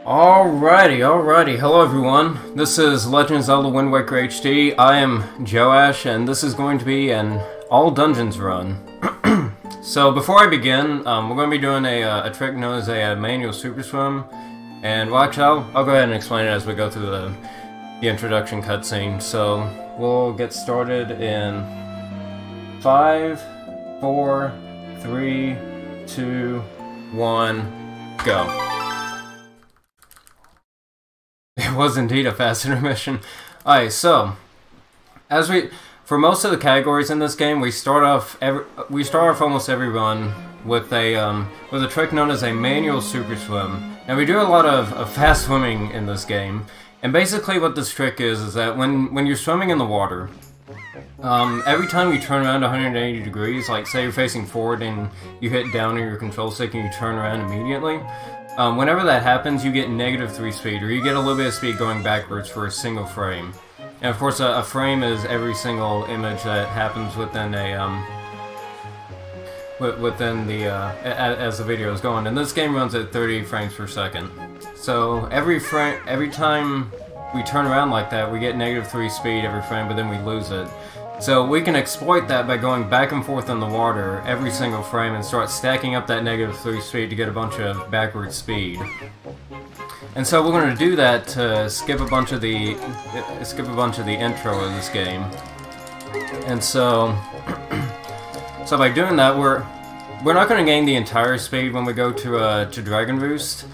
Alrighty. Hello everyone. This is Legend of Zelda Wind Waker HD. I am Joaish, and this is going to be an all dungeons run. So before I begin, we're going to be doing a trick known as a manual super swim. And well, actually, I'll go ahead and explain it as we go through the introduction cutscene. So we'll get started in 5, 4, 3, 2, 1, go. It was indeed a fast intermission. Alright, so for most of the categories in this game, we start off almost every run with a trick known as a manual super swim, and we do a lot of fast swimming in this game. And basically, what this trick is that when you're swimming in the water, every time you turn around 180 degrees, like say you're facing forward and you hit down on your control stick and you turn around immediately. Whenever that happens, you get -3 speed, or you get a little bit of speed going backwards for a single frame. And of course, a frame is every single image that happens within as the video is going. And this game runs at 30 frames per second. So every time we turn around like that, we get -3 speed every frame, but then we lose it. So we can exploit that by going back and forth in the water every single frame and start stacking up that -3 speed to get a bunch of backward speed. And so we're going to do that to skip a bunch of the intro of this game. And so by doing that, we're not going to gain the entire speed when we go to Dragon Roost.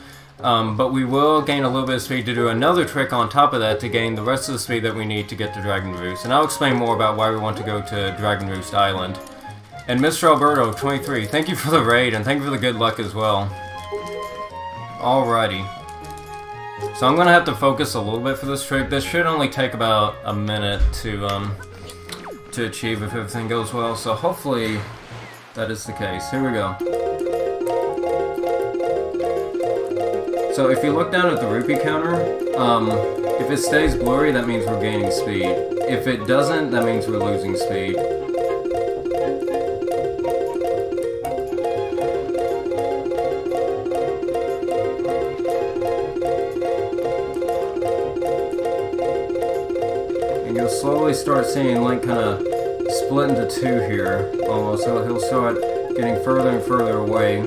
But we will gain a little bit of speed to do another trick on top of that to gain the rest of the speed that we need to get to Dragon Roost. And I'll explain more about why we want to go to Dragon Roost Island. And Mr. Alberto, 23, thank you for the raid, and thank you for the good luck as well. Alrighty. So I'm going to have to focus a little bit for this trick. This should only take about a minute to achieve if everything goes well. So hopefully that is the case. Here we go. So if you look down at the rupee counter, if it stays blurry, that means we're gaining speed. If it doesn't, that means we're losing speed. And you'll slowly start seeing Link kind of split into two here, almost. So he'll start getting further and further away.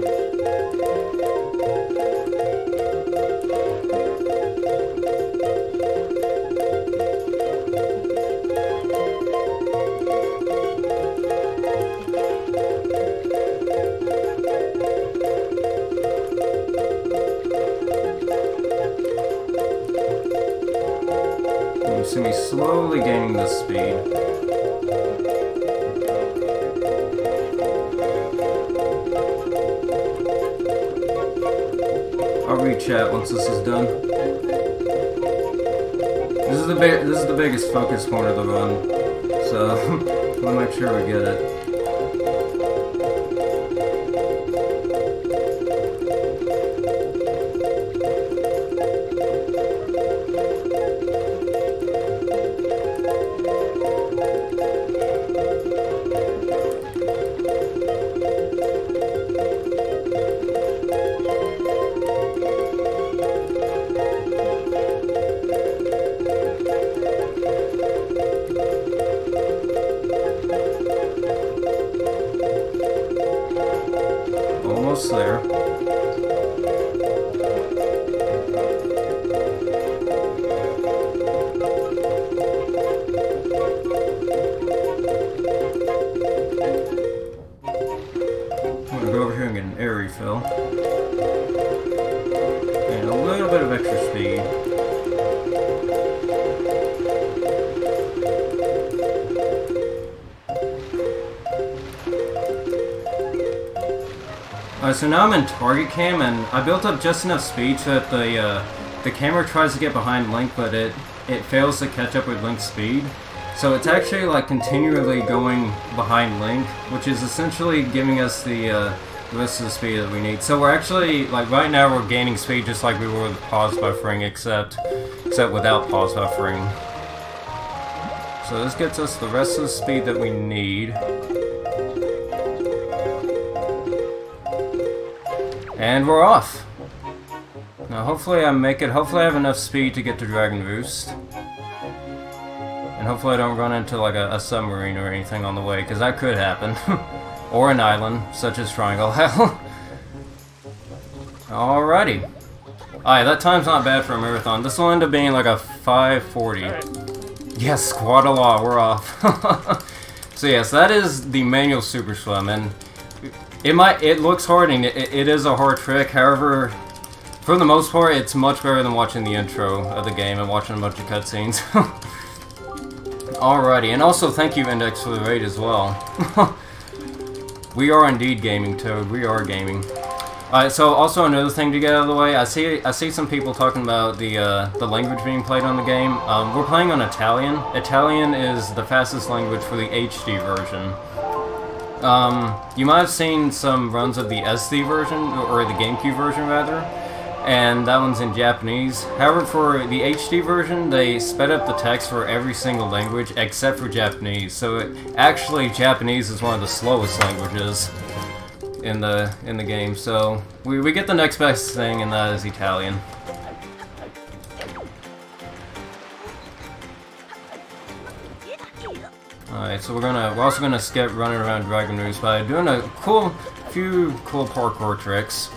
You see me slowly gaining this speed. I'll read chat once this is done. This is the biggest focus point of the run, so we'll make sure we get it. Almost there. I'm gonna go over here and get an air refill. And a little bit of extra speed. So now I'm in target cam, and I built up just enough speed so that the camera tries to get behind Link, but it fails to catch up with Link's speed. So it's actually like continually going behind Link, which is essentially giving us the rest of the speed that we need. So we're actually, like right now, we're gaining speed just like we were with pause buffering, except without pause buffering. So this gets us the rest of the speed that we need. And we're off! Now hopefully I make it, hopefully I have enough speed to get to Dragon Roost. And hopefully I don't run into like a submarine or anything on the way, because that could happen. Or an island, such as Triangle Hell. Alrighty. Alright, that time's not bad for a marathon. This will end up being like a 5:40. Yes, quad a lot, we're off. So yes, that is the manual Super Swim, and it looks hard and it is a hard trick. However, for the most part, it's much better than watching the intro of the game and watching a bunch of cutscenes. Alrighty, and also thank you Index for the raid as well. We are indeed gaming, Toad. We are gaming. Alright, so also another thing to get out of the way. I see some people talking about the language being played on the game. We're playing on Italian. Italian is the fastest language for the HD version. You might have seen some runs of the SD version, or the GameCube version rather, and that one's in Japanese. However, for the HD version, they sped up the text for every single language except for Japanese. So actually, Japanese is one of the slowest languages in the game. So we get the next best thing, and that is Italian. Alright, so we're also gonna skip running around Dragon Roost by doing a few cool parkour tricks.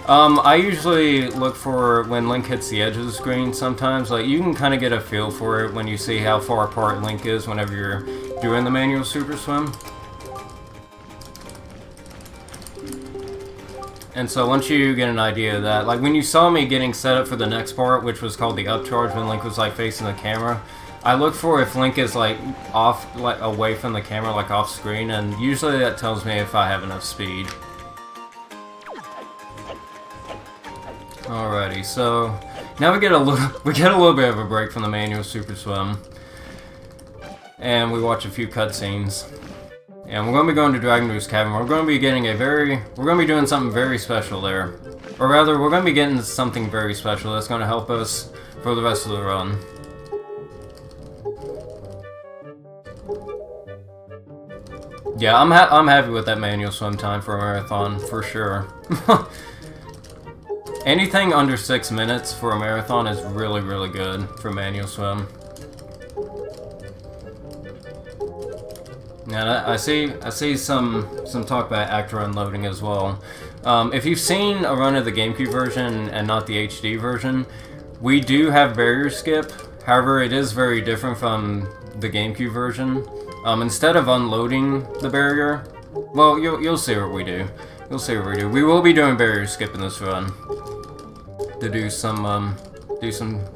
I usually look for when Link hits the edge of the screen sometimes. Like, you can kind of get a feel for it when you see how far apart Link is whenever you're doing the manual Super Swim. And so once you get an idea of that, like when you saw me getting set up for the next part, which was called the upcharge when Link was like facing the camera, I look for if Link is like off, like away from the camera, like off screen, and usually that tells me if I have enough speed. Alrighty, so now we get a little bit of a break from the manual Super Swim, and we watch a few cutscenes. And we're going to be going to Dragon Roost Cavern. We're going to be doing something very special there. Or rather, we're going to be getting something very special that's going to help us for the rest of the run. Yeah, I'm happy with that manual swim time for a marathon, for sure. Anything under 6 minutes for a marathon is really, really good for manual swim. Now, I see some talk about actor unloading as well. If you've seen a run of the GameCube version and not the HD version, we do have barrier skip. However, it is very different from the GameCube version. Instead of unloading the barrier, well, you'll see what we do. You'll see what we do. We will be doing barrier skip in this run to do some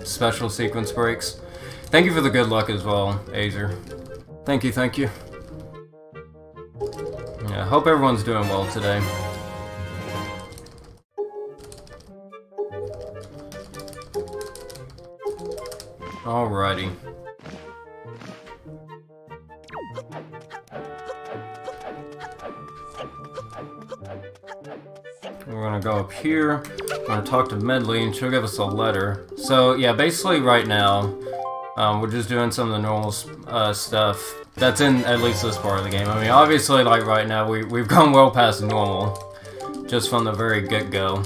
special sequence breaks. Thank you for the good luck as well, Azer. Thank you, thank you. Yeah, hope everyone's doing well today. Alrighty. We're gonna go up here. We're gonna talk to Medley, and she'll give us a letter. So yeah, basically right now, we're just doing some of the normal stuff that's in at least this part of the game. I mean, obviously, like right now, we've gone well past normal, just from the very get-go.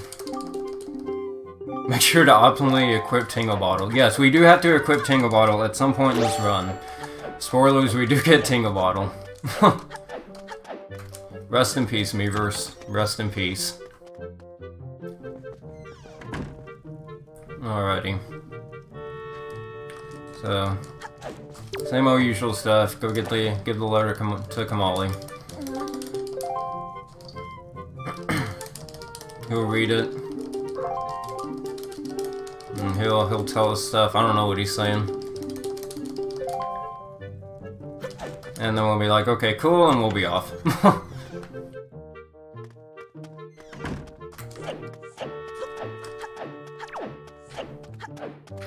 Make sure to optimally equip Tingle Bottle. Yes, we do have to equip Tingle Bottle at some point in this run. Spoilers, we do get Tingle Bottle. Rest in peace, Miiverse. Rest in peace. Alrighty. So, same old usual stuff. Go give the letter to Kamali. He'll read it. And he'll tell us stuff. I don't know what he's saying. And then we'll be like, okay, cool, and we'll be off.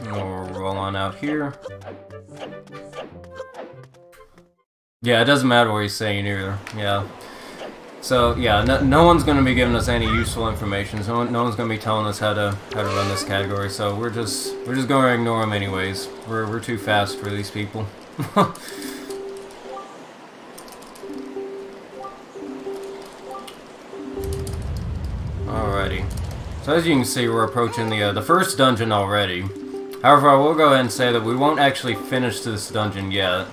We'll roll on out here. Yeah, it doesn't matter what he's saying either. Yeah. So yeah, no one's going to be giving us any useful information. So no one's going to be telling us how to run this category. So we're just going to ignore them anyways. We're too fast for these people. Alrighty. So as you can see, we're approaching the first dungeon already. However, I will go ahead and say that we won't actually finish this dungeon yet.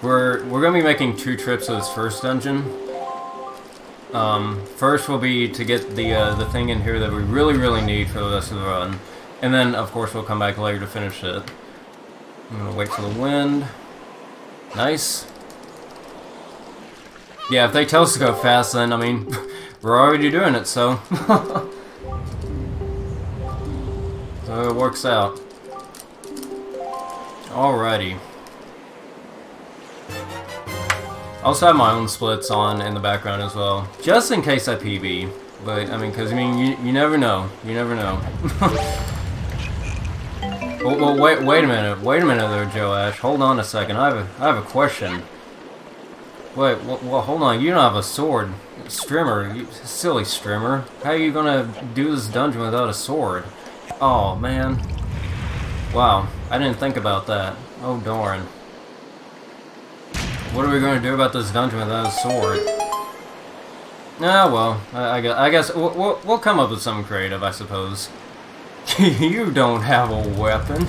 We're gonna be making 2 trips to this first dungeon. First will be to get the thing in here that we really need for the rest of the run, and then of course we'll come back later to finish it. I'm gonna wait for the wind. Nice. Yeah, if they tell us to go fast, then I mean we're already doing it, so so it works out. Alrighty. I also have my own splits on in the background as well, just in case I PB. But I mean, because I mean, you never know. You never know. well, wait a minute there, Joaish. Hold on a second. I have a question. Wait, well, hold on. You don't have a sword, Strimmer. You silly Strimmer. How are you gonna do this dungeon without a sword? Oh man. Wow, I didn't think about that. Oh darn. What are we going to do about this dungeon without a sword? Ah, well, I guess we'll come up with something creative, I suppose. You don't have a weapon.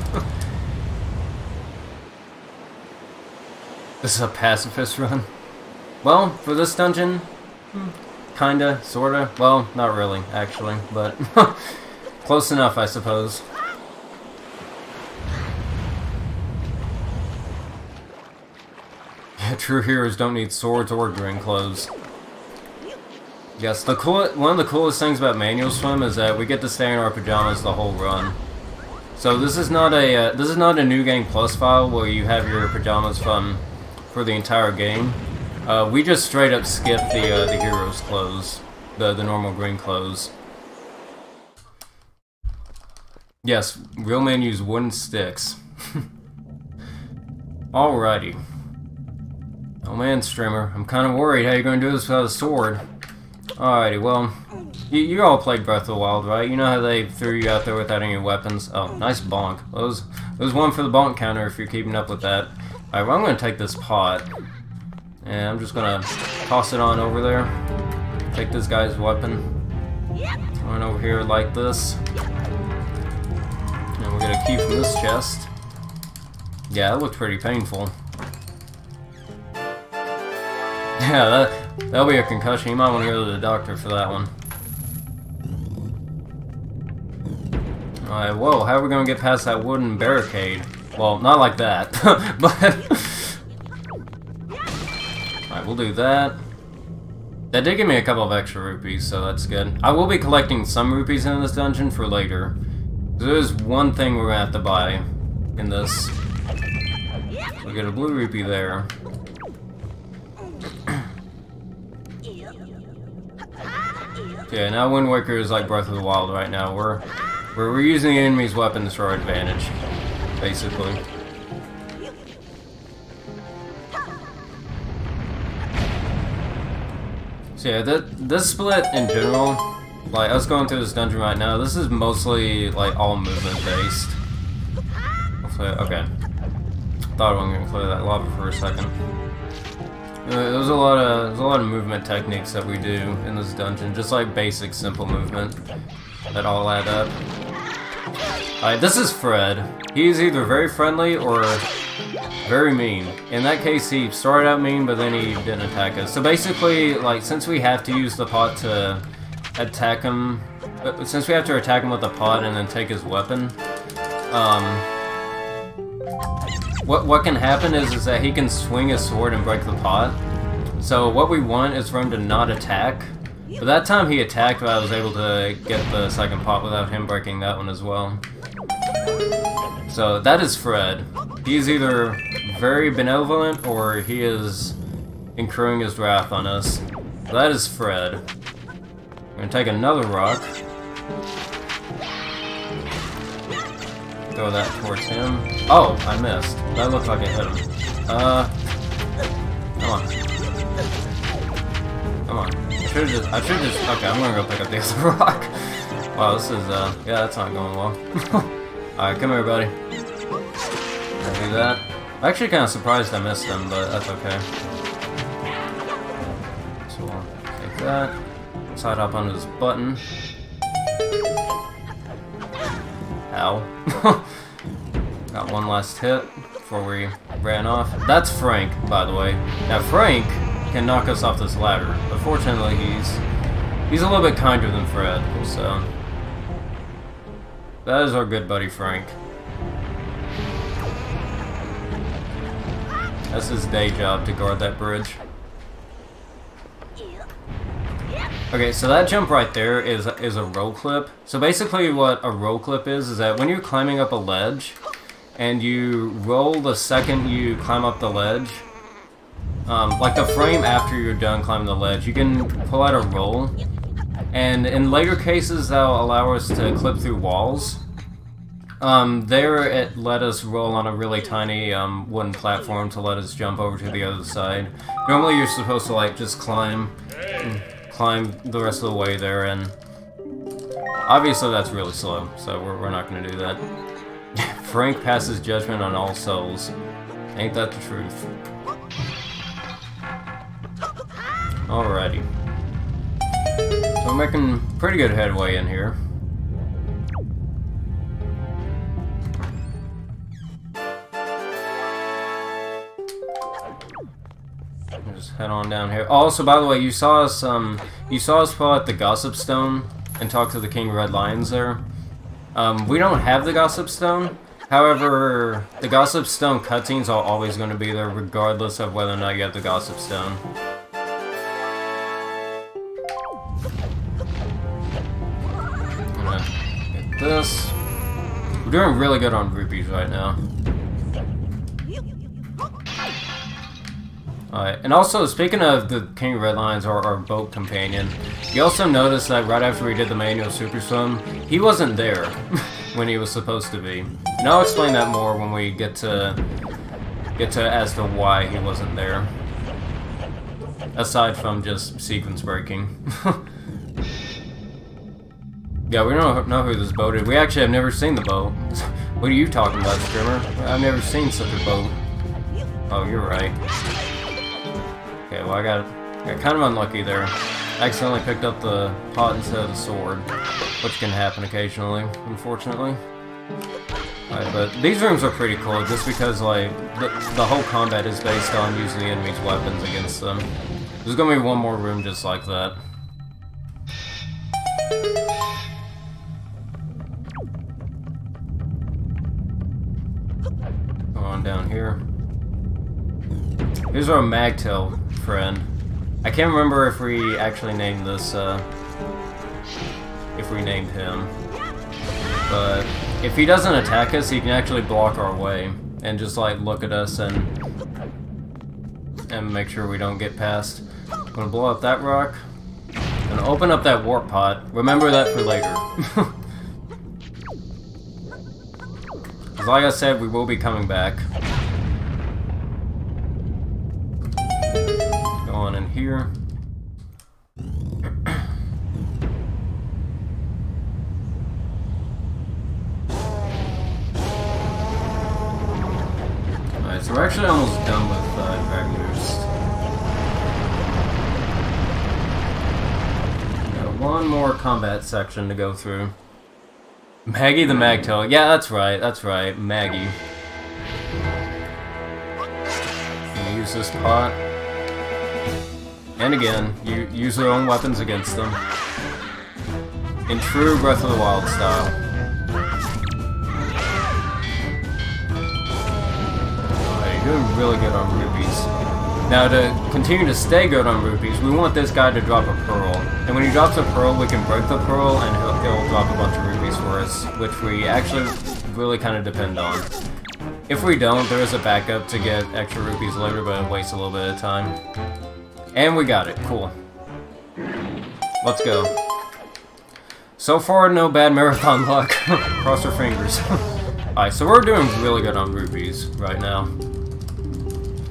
This is a pacifist run. Well, for this dungeon, kinda, sorta. Well, not really, actually, but close enough, I suppose. True heroes don't need swords or green clothes. Yes, one of the coolest things about manual swim is that we get to stay in our pajamas the whole run. So this is not a new game plus file where you have your pajamas for the entire game. We just straight up skip the heroes' clothes, the normal green clothes. Yes, real men use wooden sticks. Alrighty. Oh man, Strimmer, I'm kind of worried how you're going to do this without a sword. Alrighty, well, you all played Breath of the Wild, right? You know how they threw you out there without any weapons? Oh, nice bonk. There's one for the bonk counter if you're keeping up with that. Alright, well, I'm going to take this pot, and I'm just going to toss it on over there. Take this guy's weapon. Run over here like this. And we're going to keep from this chest. Yeah, that looked pretty painful. Yeah, that'll be a concussion. You might want to go to the doctor for that one. Alright, whoa, how are we going to get past that wooden barricade? Well, not like that, but... Alright, we'll do that. That did give me a couple of extra rupees, so that's good. I will be collecting some rupees in this dungeon for later. There's one thing we're going to have to buy in this. We'll get a blue rupee there. Yeah, now Wind Waker is like Breath of the Wild right now. We're using the enemy's weapons for our advantage, basically. So yeah, this split in general, like us going through this dungeon right now, this is mostly like all movement based. Hopefully, okay. Thought I wasn't gonna clear that lava for a second. There's a lot of movement techniques that we do in this dungeon, just like basic simple movement that all add up. Alright, this is Fred. He's either very friendly or very mean. In that case, he started out mean, but then he didn't attack us. So basically, like, since we have to use the pot to attack him, since we have to attack him with the pot and then take his weapon, what can happen is that he can swing his sword and break the pot. So what we want is for him to not attack. But that time he attacked, but I was able to get the second pot without him breaking that one as well. So that is Fred. He's either very benevolent or he is incurring his wrath on us. That is Fred. We're gonna take another rock. Throw that towards him. Oh, I missed. That looked like it hit him. Come on. Come on. I should've just, okay, I'm gonna go pick up the other rock. Wow, this is, yeah, that's not going well. Alright, come here, buddy. I'll do that. I'm actually kind of surprised I missed him, but that's okay. So we'll take that. Side hop onto this button. Ow. Got one last hit before we ran off. That's Frank, by the way. Now Frank can knock us off this ladder, but fortunately he's a little bit kinder than Fred, so... That is our good buddy Frank. That's his day job, to guard that bridge. Okay, so that jump right there is a roll clip. So basically what a roll clip is that when you're climbing up a ledge, and you roll the second you climb up the ledge, like the frame after you're done climbing the ledge, you can pull out a roll, and in later cases that'll allow us to clip through walls. There it let us roll on a really tiny wooden platform to let us jump over to the other side. Normally you're supposed to like just climb the rest of the way there, and obviously that's really slow, so we're not going to do that. Frank passes judgment on all souls. Ain't that the truth? Alrighty. So we're making pretty good headway in here. Just head on down here. Also, by the way, you saw us pull out the Gossip Stone and talk to the King of Red Lions there. We don't have the Gossip Stone. However, the Gossip Stone cutscenes are always going to be there, regardless of whether or not you have the Gossip Stone. I'm gonna get this. We're doing really good on rupees right now. Alright, and also, speaking of the King of Red Lions, our boat companion, you also noticed that right after we did the manual super swim, he wasn't there when he was supposed to be. And I'll explain that more when we get to as to why he wasn't there. Aside from just sequence breaking. Yeah, we don't know who this boat is. We actually have never seen the boat. What are you talking about, Scrimmer? I've never seen such a boat. Oh, you're right. Okay, well I got kind of unlucky there. I accidentally picked up the pot instead of the sword, which can happen occasionally, unfortunately. Alright, but these rooms are pretty cool, just because like the whole combat is based on using the enemy's weapons against them. There's gonna be one more room just like that. Go on down here. Here's our Magtail friend. I can't remember if we actually named this, if we named him. But if he doesn't attack us, he can actually block our way and just like look at us and make sure we don't get past. I'm gonna blow up that rock. And open up that warp pot. Remember that for later. Because like I said, we will be coming back. Go on in here. Alright, so we're actually almost done with Dragon Roost. One more combat section to go through. Maggie the Magtail. Yeah, that's right, Maggie. Gonna use this pot. And again, you use their own weapons against them. In true Breath of the Wild style. Alright, you're doing really good on rupees. Now, to continue to stay good on rupees, we want this guy to drop a pearl. And when he drops a pearl, we can break the pearl, and he'll drop a bunch of rupees for us, which we actually really kind of depend on. If we don't, there is a backup to get extra rupees later, but it wastes a little bit of time. And we got it. Cool. Let's go. So far, no bad marathon luck. Cross our fingers. Alright, so we're doing really good on rupees right now.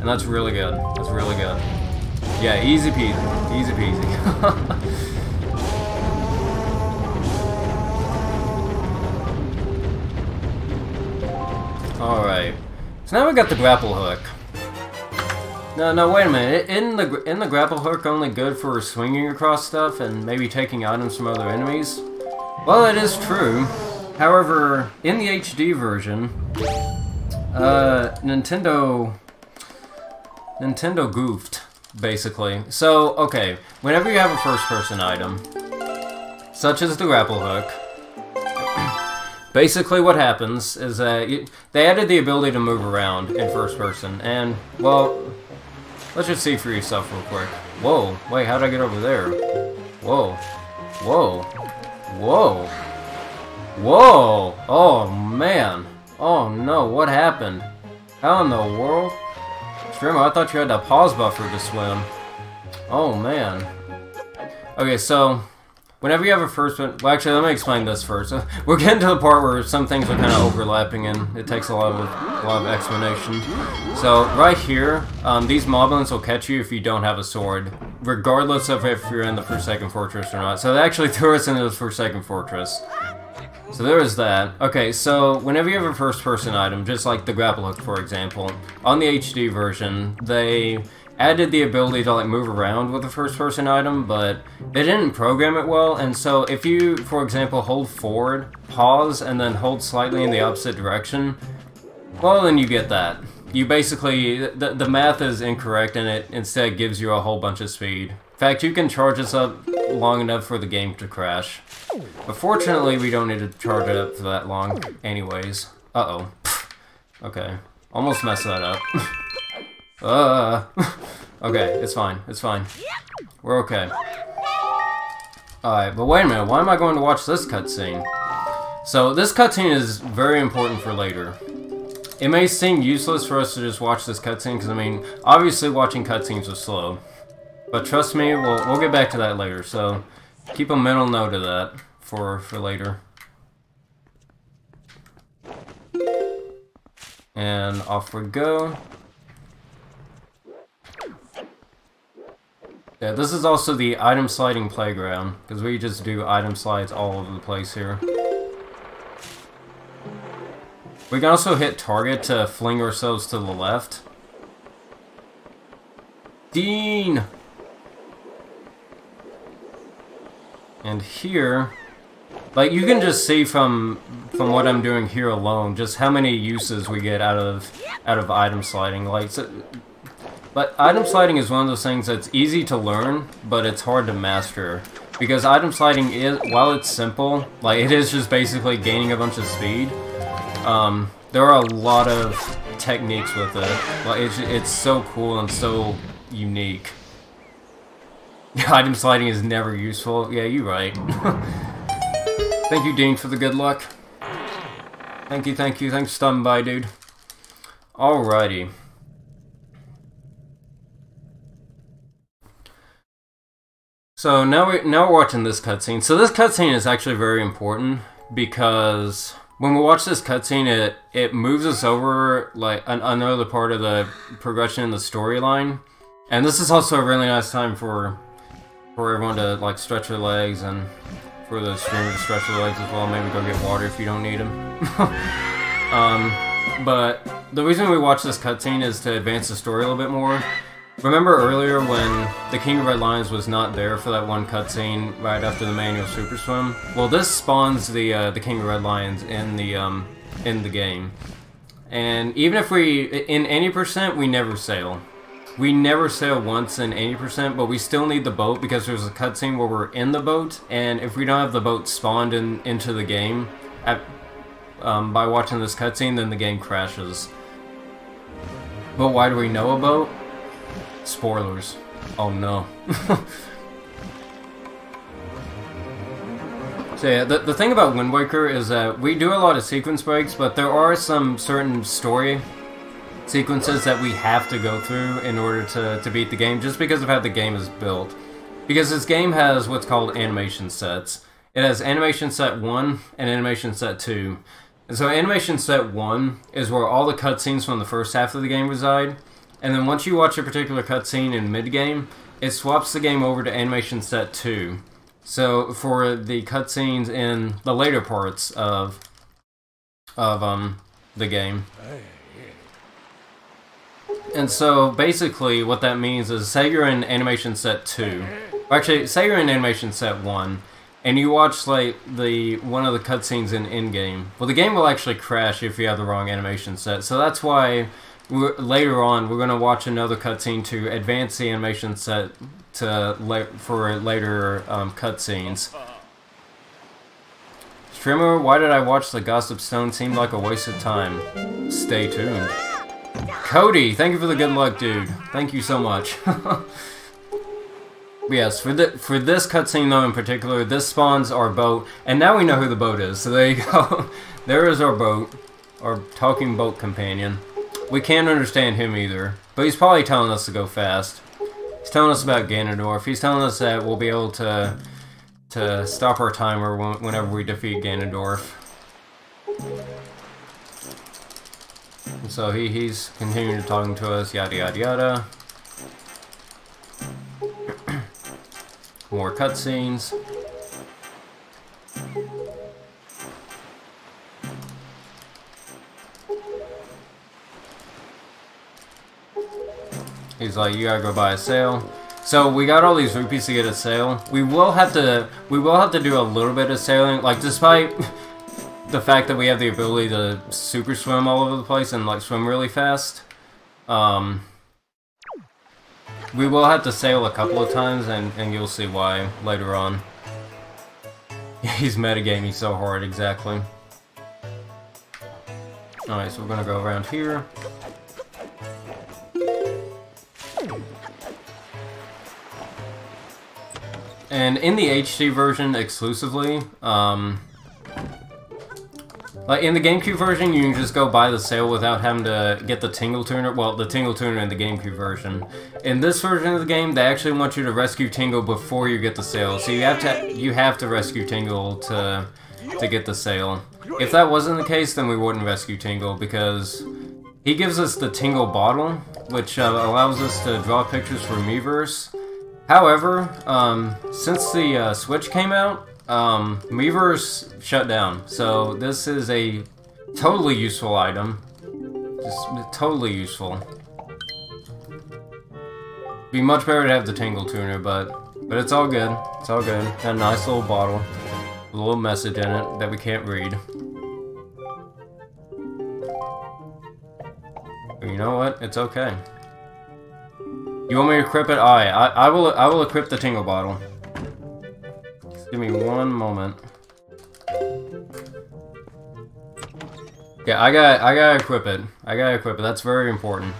And that's really good. That's really good. Yeah, easy peasy. Easy peasy. Alright. So now we got the grapple hook. No, wait a minute. Isn't the grapple hook only good for swinging across stuff and maybe taking items from other enemies? Well, it is true. However, in the HD version, Nintendo goofed, basically. So, okay, whenever you have a first-person item, such as the grapple hook, basically what happens is that they added the ability to move around in first-person, and, well, let's just see for yourself real quick. Whoa, wait, how'd I get over there? Whoa, whoa, whoa, whoa, oh man, oh no, what happened? How in the world? Streamer, I thought you had a pause buffer to swim. Oh man. Okay, so whenever you have a first one, well actually let me explain this first. We're getting to the part where some things are kind of overlapping and it takes a lot of explanation. So right here, these moblins will catch you if you don't have a sword, regardless of if you're in the Forsaken Fortress or not. So they actually threw us into the Forsaken Fortress. So there is that. Okay, so whenever you have a first-person item, just like the grapple hook, for example, on the HD version, they added the ability to like move around with a first-person item, but they didn't program it well, and so if you, for example, hold forward, pause, and then hold slightly in the opposite direction, well, then you get that. You basically, the math is incorrect, and it instead gives you a whole bunch of speed. In fact, you can charge this up long enough for the game to crash. But fortunately, we don't need to charge it up for that long anyways. Uh-oh. Okay. Almost messed that up. Okay, it's fine. It's fine. We're okay. Alright, but wait a minute. Why am I going to watch this cutscene? So, this cutscene is very important for later. It may seem useless for us to just watch this cutscene, because, I mean, obviously watching cutscenes is slow. But trust me, we'll get back to that later, so keep a mental note of that for later. And off we go. Yeah, this is also the item sliding playground, because we just do item slides all over the place here. We can also hit target to fling ourselves to the left. Dean! And here, like you can just see from what I'm doing here alone, just how many uses we get out of item sliding. Like, but item sliding is one of those things that's easy to learn, but it's hard to master. Because item sliding is, while it's simple, like it is just basically gaining a bunch of speed. There are a lot of techniques with it. Like it's so cool and so unique. Item sliding is never useful. Yeah, you're right. Thank you, Dean, for the good luck. Thank you. Thanks for stopping by, dude. Alrighty. So now we're watching this cutscene. So this cutscene is actually very important because when we watch this cutscene, it moves us over like another part of the progression in the storyline, and this is also a really nice time for everyone to like stretch their legs and for the streamer to stretch their legs as well. Maybe go get water if you don't need them. But the reason we watch this cutscene is to advance the story a little bit more. Remember earlier when the King of Red Lions was not there for that one cutscene right after the manual Super Swim? Well, this spawns the King of Red Lions in the game, and even if we in any percent, we never sail. We never sail once in 80%, but we still need the boat because there's a cutscene where we're in the boat, and if we don't have the boat spawned into the game by watching this cutscene, then the game crashes. But why do we know a boat? Spoilers. Oh no. So yeah, the thing about Wind Waker is that we do a lot of sequence breaks, but there are some certain story sequences that we have to go through in order to beat the game, just because of how the game is built. Because this game has what's called animation sets. It has animation set 1 and animation set 2. And so animation set 1 is where all the cutscenes from the first half of the game reside, and then once you watch a particular cutscene in mid-game, it swaps the game over to animation set 2. So for the cutscenes in the later parts of the game. And so basically what that means is, say you're in animation set 2, or actually say you're in animation set 1, and you watch like one of the cutscenes in game, well, the game will actually crash if you have the wrong animation set. So that's why later on we're gonna watch another cutscene to advance the animation set for later cutscenes. Streamer, why did I watch the Gossip Stone? Seemed like a waste of time. Stay tuned. Cody, thank you for the good luck, dude. Thank you so much. Yes, for this cutscene though in particular, this spawns our boat, and now we know who the boat is. So there you go. There is our boat, our talking boat companion. We can't understand him either, but he's probably telling us to go fast. He's telling us about Ganondorf. He's telling us that we'll be able to stop our timer whenever we defeat Ganondorf. And so he's continuing talking to us, yada yada yada. More cutscenes. He's like, you gotta go buy a sail. So we got all these rupees to get a sail. We will have to do a little bit of sailing, like despite the fact that we have the ability to super swim all over the place and like swim really fast. We will have to sail a couple of times, and you'll see why later on. He's metagaming so hard, exactly. Alright, so we're gonna go around here. And in the HD version exclusively, like in the GameCube version, you can just go buy the sail without having to get the Tingle Tuner. Well, the Tingle Tuner in the GameCube version. In this version of the game, they actually want you to rescue Tingle before you get the sail. So you have to rescue Tingle to get the sail. If that wasn't the case, then we wouldn't rescue Tingle because he gives us the Tingle bottle, which allows us to draw pictures for Miiverse. However, since the Switch came out, Miiverse shut down, so this is a totally useful item. Just totally useful. Be much better to have the Tingle Tuner, but it's all good. It's all good. Got a nice little bottle, a little message in it that we can't read. But you know what? It's okay. You want me to equip it? Alright, I will equip the Tingle bottle. Just give me one moment. Yeah, I gotta equip it. I gotta equip it. That's very important.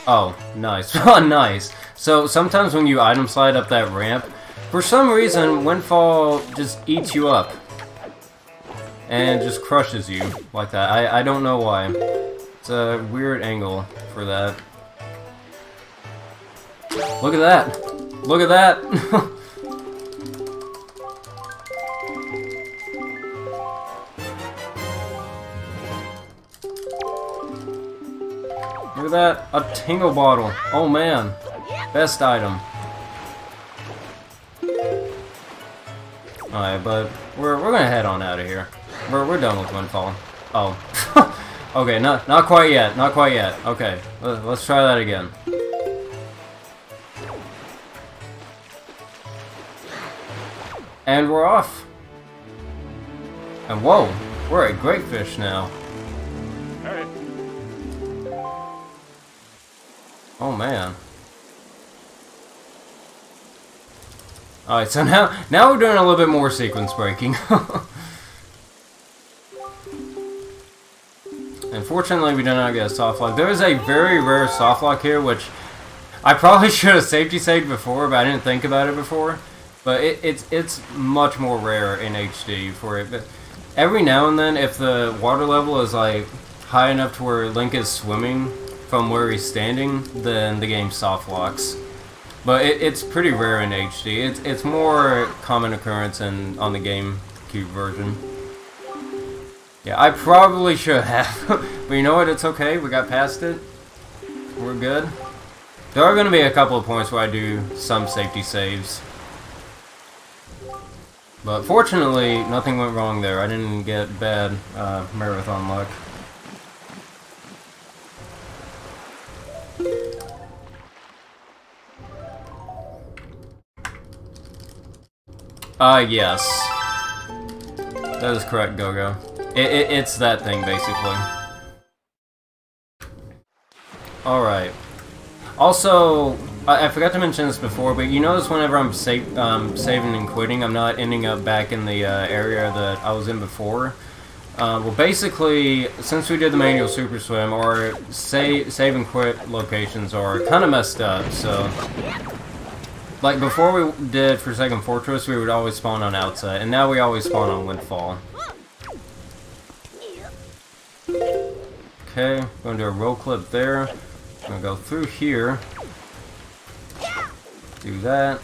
Oh, nice. Oh, nice. So sometimes when you item slide up that ramp, for some reason Windfall just eats you up and just crushes you like that. I don't know why. It's a weird angle for that. Look at that! Look at that! Look at that! A Tingle bottle! Oh man! Best item. Alright, but we're gonna head on out of here. We're done with Windfall. Oh. Okay, not quite yet, not quite yet. Okay, let's try that again. And we're off. And whoa, we're at Great Fish now. Oh man. Alright, so now we're doing a little bit more sequence breaking. Unfortunately, we did not get a soft lock. There is a very rare soft lock here, which I probably should have safety saved before, but I didn't think about it before. But it's much more rare in HD for it. But every now and then, if the water level is like high enough to where Link is swimming from where he's standing, then the game soft locks. But it's pretty rare in HD. It's more common occurrence on the GameCube version. Yeah, I probably should have. But you know what? It's okay. We got past it. We're good. There are going to be a couple of points where I do some safety saves. But fortunately, nothing went wrong there. I didn't get bad marathon luck. Yes. That is correct, Go-Go. It's that thing, basically. Alright. Also, I forgot to mention this before, but you notice whenever I'm saving and quitting, I'm not ending up back in the area that I was in before. Well, basically, since we did the manual Super Swim, our save and quit locations are kind of messed up, so... Like, before we did Forsaken Fortress, we would always spawn on Outset, and now we always spawn on Windfall. Okay, going to do a roll clip there. Gonna go through here. Do that.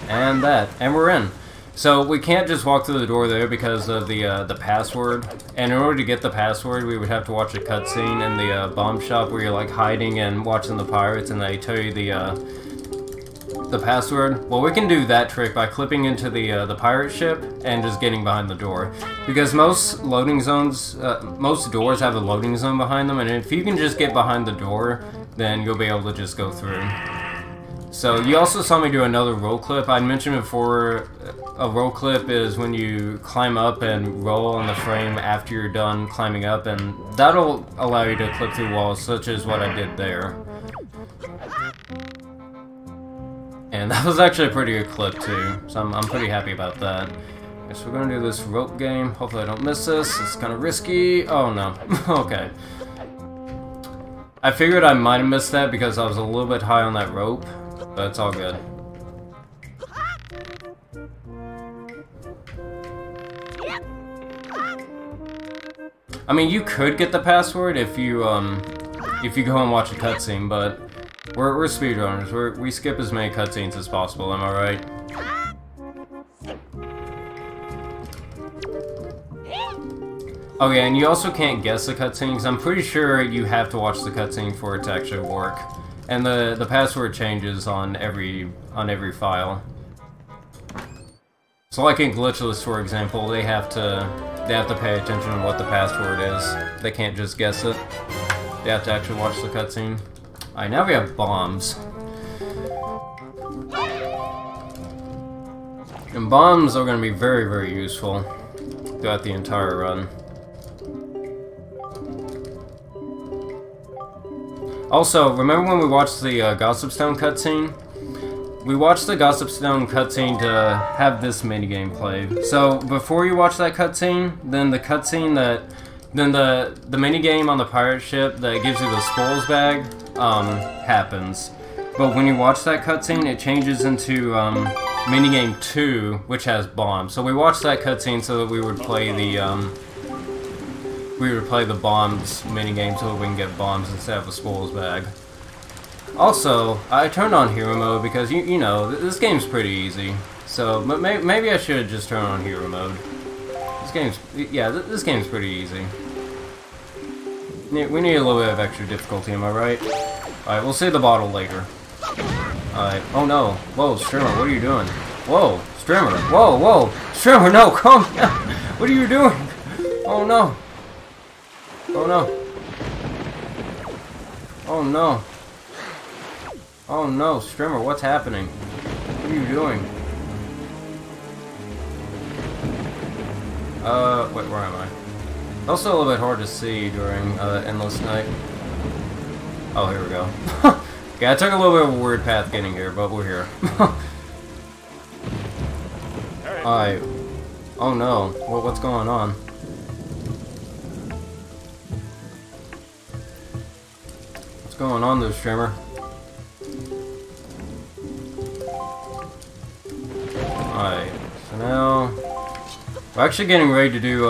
And that. And we're in. So, we can't just walk through the door there because of the password. And in order to get the password, we would have to watch a cutscene in the bomb shop where you're, like, hiding and watching the pirates, and they tell you the password. Well, we can do that trick by clipping into the pirate ship and just getting behind the door. Because most loading zones, most doors have a loading zone behind them, and if you can just get behind the door, then you'll be able to just go through. So, you also saw me do another roll clip. I mentioned before, a roll clip is when you climb up and roll on the frame after you're done climbing up, and that'll allow you to clip through walls, such as what I did there. And that was actually a pretty good clip too, so I'm pretty happy about that. Guess we're gonna do this rope game. Hopefully I don't miss this. It's kind of risky. Oh no. Okay. I figured I might have missed that because I was a little bit high on that rope, but it's all good. I mean, you could get the password if you go and watch a cutscene, but we're speedrunners. We skip as many cutscenes as possible, am I right? Oh yeah, and you also can't guess the cutscene, because I'm pretty sure you have to watch the cutscene for it to actually work. And the password changes on every file. So like in Glitchless, for example, they have to pay attention to what the password is. They can't just guess it. They have to actually watch the cutscene. Alright, now we have bombs. And bombs are going to be very, very useful throughout the entire run. Also, remember when we watched the Gossip Stone cutscene? We watched the Gossip Stone cutscene to have this minigame played. So, before you watch that cutscene, then the cutscene that... Then the minigame on the pirate ship that gives you the spoils bag, happens. But when you watch that cutscene, it changes into, minigame 2, which has bombs. So we watched that cutscene so that we would play the bombs minigame so that we can get bombs instead of a spoils bag. Also, I turned on hero mode because, you know, this game's pretty easy. So, but maybe I should just turn on hero mode. This game's pretty easy. We need a little bit of extra difficulty, am I right? Alright, we'll save the bottle later. Alright, oh no. Whoa, Strimmer, what are you doing? Whoa, Strimmer, whoa, Strimmer, no, come down! What are you doing? Oh no. Oh no. Oh no. Oh no, Strimmer, what's happening? What are you doing? Wait, where am I? Also a little bit hard to see during Endless Night. Oh, here we go. Okay, I took a little bit of a weird path getting here, but we're here. Alright. Oh no. What's going on? What's going on there, Strimmer? Alright, so now... We're actually getting ready to do,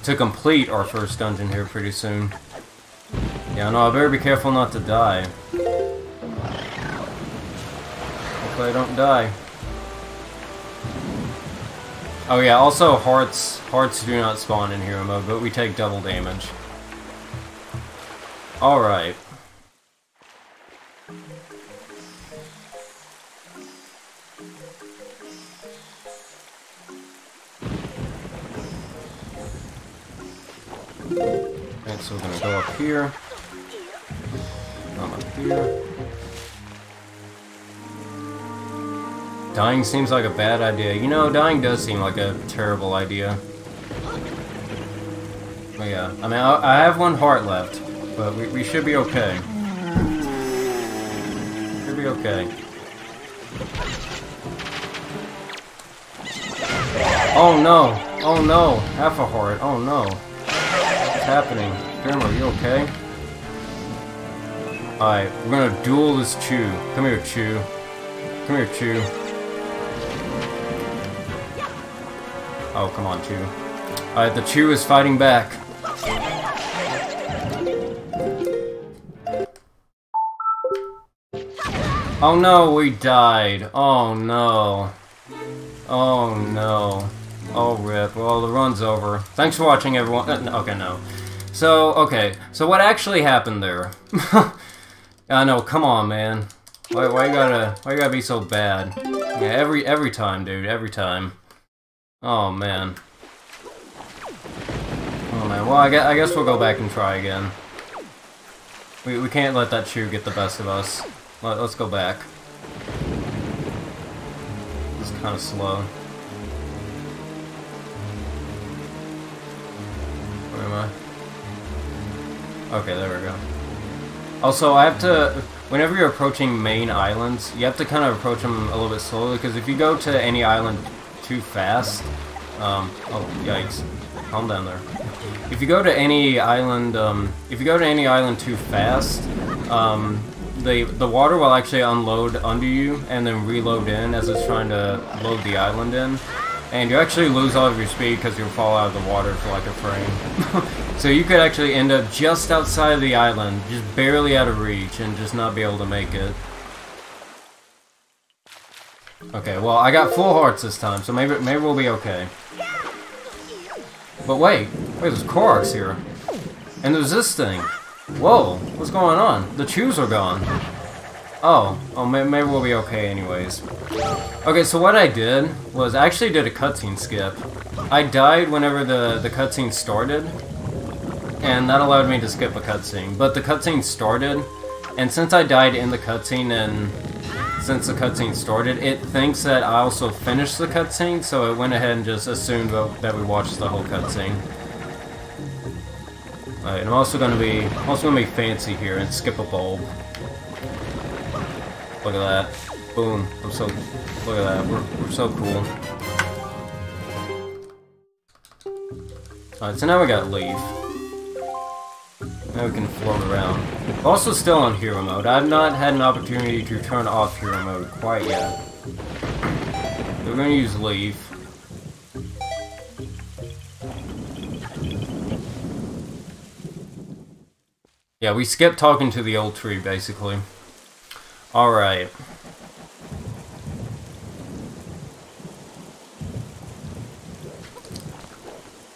to complete our first dungeon here pretty soon. Yeah, no, I better be careful not to die. Hopefully I don't die. Oh yeah, also hearts do not spawn in hero mode, but we take double damage. Alright. Okay, so we're gonna go up here. Come up here. Dying seems like a bad idea. You know, dying does seem like a terrible idea. But yeah, I mean, I have one heart left, but we should be okay. Should be okay. Oh no! Oh no! Half a heart. Oh no. What's happening? Grandma, are you okay? Alright, we're gonna duel this Chew. Come here, Chew. Come here, Chew. Oh, come on, Chew. Alright, the Chew is fighting back. Oh no, we died. Oh no. Oh no. Oh rip. Well, the run's over. Thanks for watching, everyone. Okay, no. So, okay. So what actually happened there? I know, come on, man. Why you gotta be so bad? Yeah, every time, dude. Every time. Oh, man. Oh, man. Well, I guess we'll go back and try again. We can't let that Chew get the best of us. Let's go back. It's kind of slow. Where am I? Okay, there we go. Also, I have to... Whenever you're approaching main islands, you have to kind of approach them a little bit slowly, because if you go to any island too fast... oh, yikes. Calm down there. If you go to any island, too fast, the water will actually unload under you and then reload in as it's trying to load the island in. And you actually lose all of your speed because you'll fall out of the water for like a frame. So you could actually end up just outside of the island, just barely out of reach, and just not be able to make it. Okay, well, I got full hearts this time, so maybe we'll be okay. But wait, there's Koroks here. And there's this thing. Whoa, what's going on? The Chews are gone. Oh, maybe we'll be okay anyways. Okay, so what I did was I actually did a cutscene skip. I died whenever the cutscene started, and that allowed me to skip a cutscene. But the cutscene started, and since I died in the cutscene and since the cutscene started, it thinks that I also finished the cutscene, so it went ahead and just assumed that we watched the whole cutscene. Alright, and I'm also gonna be fancy here and skip a bulb. Look at that. Boom. Look at that. We're so cool. Alright, so now we got Leaf. Now we can float around. We're also still on hero mode. I've not had an opportunity to turn off hero mode quite yet. We're gonna use Leaf. Yeah, we skipped talking to the old tree, basically. Alright.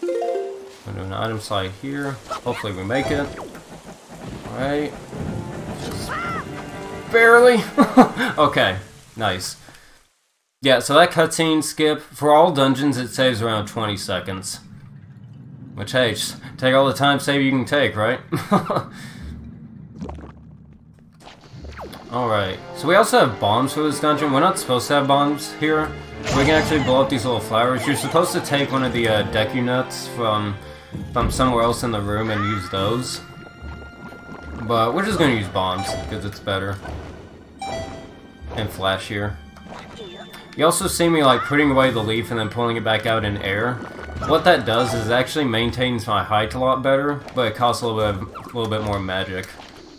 We'll do an item slide here. Hopefully we make it. Alright. Just barely. Okay, nice. Yeah, so that cutscene skip, for all dungeons it saves around 20 seconds. Which, hey, just take all the time save you can take, right? Alright, so we also have bombs for this dungeon. We're not supposed to have bombs here. We can actually blow up these little flowers. You're supposed to take one of the Deku nuts from somewhere else in the room and use those. But we're just going to use bombs, because it's better. And flashier. You also see me like putting away the leaf and then pulling it back out in air. What that does is it actually maintains my height a lot better, but it costs a little bit more magic.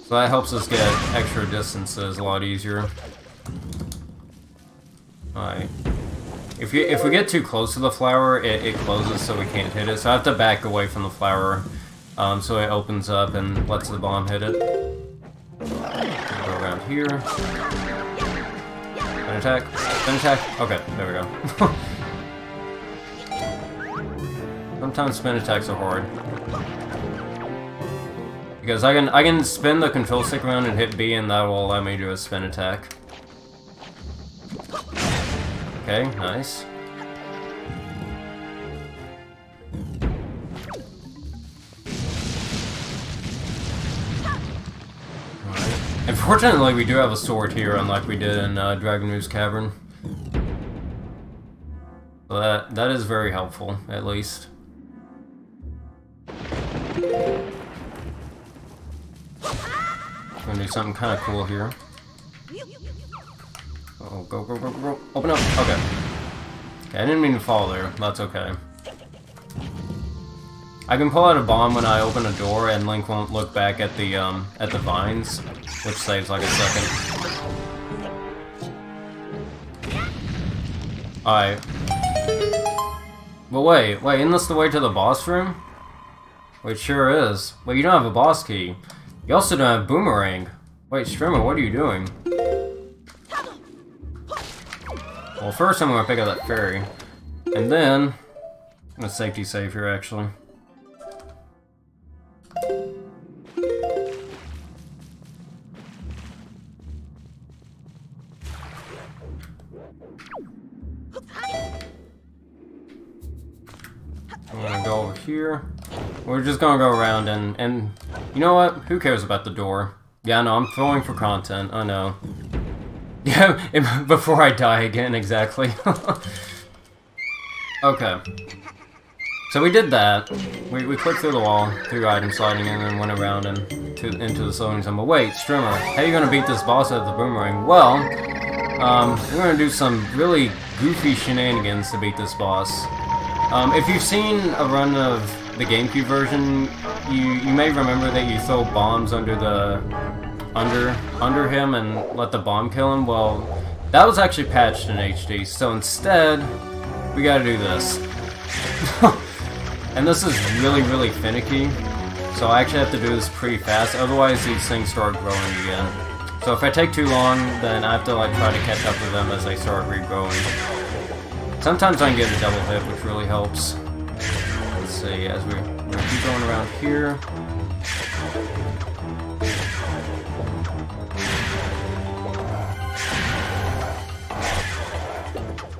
So that helps us get extra distances a lot easier. Alright. If we get too close to the flower, it closes so we can't hit it. So I have to back away from the flower so it opens up and lets the bomb hit it. Go around here. Spin attack. Spin attack. Okay, there we go. Sometimes spin attacks are hard. Because I can spin the control stick around and hit B, and that will allow me to do a spin attack. Okay, nice. Alright. Unfortunately, we do have a sword here, unlike we did in Dragon Moo's Cavern. But that is very helpful, at least. Gonna do something kind of cool here. Oh, go, go, go, go, open up. Okay. Okay, I didn't mean to fall there. That's okay. I can pull out a bomb when I open a door, and Link won't look back at the vines, which saves like a second. Alright. But wait, isn't this the way to the boss room? Wait, sure is. Wait, you don't have a boss key. You also don't have Boomerang. Wait, Strimmer, what are you doing? Well, first I'm gonna pick up that fairy. And then... I'm gonna safety save here, actually. I'm gonna go over here. We're just gonna go around and you know what? Who cares about the door? Yeah, no, I'm throwing for content, I know. Yeah, before I die again, exactly. Okay. So we did that. We clicked through the wall, through item sliding, and then went around and into the sewing zone. But wait, Strimmer, how are you gonna beat this boss at the Boomerang? Well, we're gonna do some really goofy shenanigans to beat this boss. If you've seen a run of the GameCube version, you may remember that you throw bombs under him and let the bomb kill him. Well, that was actually patched in HD, so instead, we gotta do this. And this is really, really finicky, so I actually have to do this pretty fast, otherwise these things start growing again. So if I take too long, then I have to like try to catch up with them as they start regrowing. Sometimes I can get a double hit, which really helps. Let's see, as we're gonna keep going around here.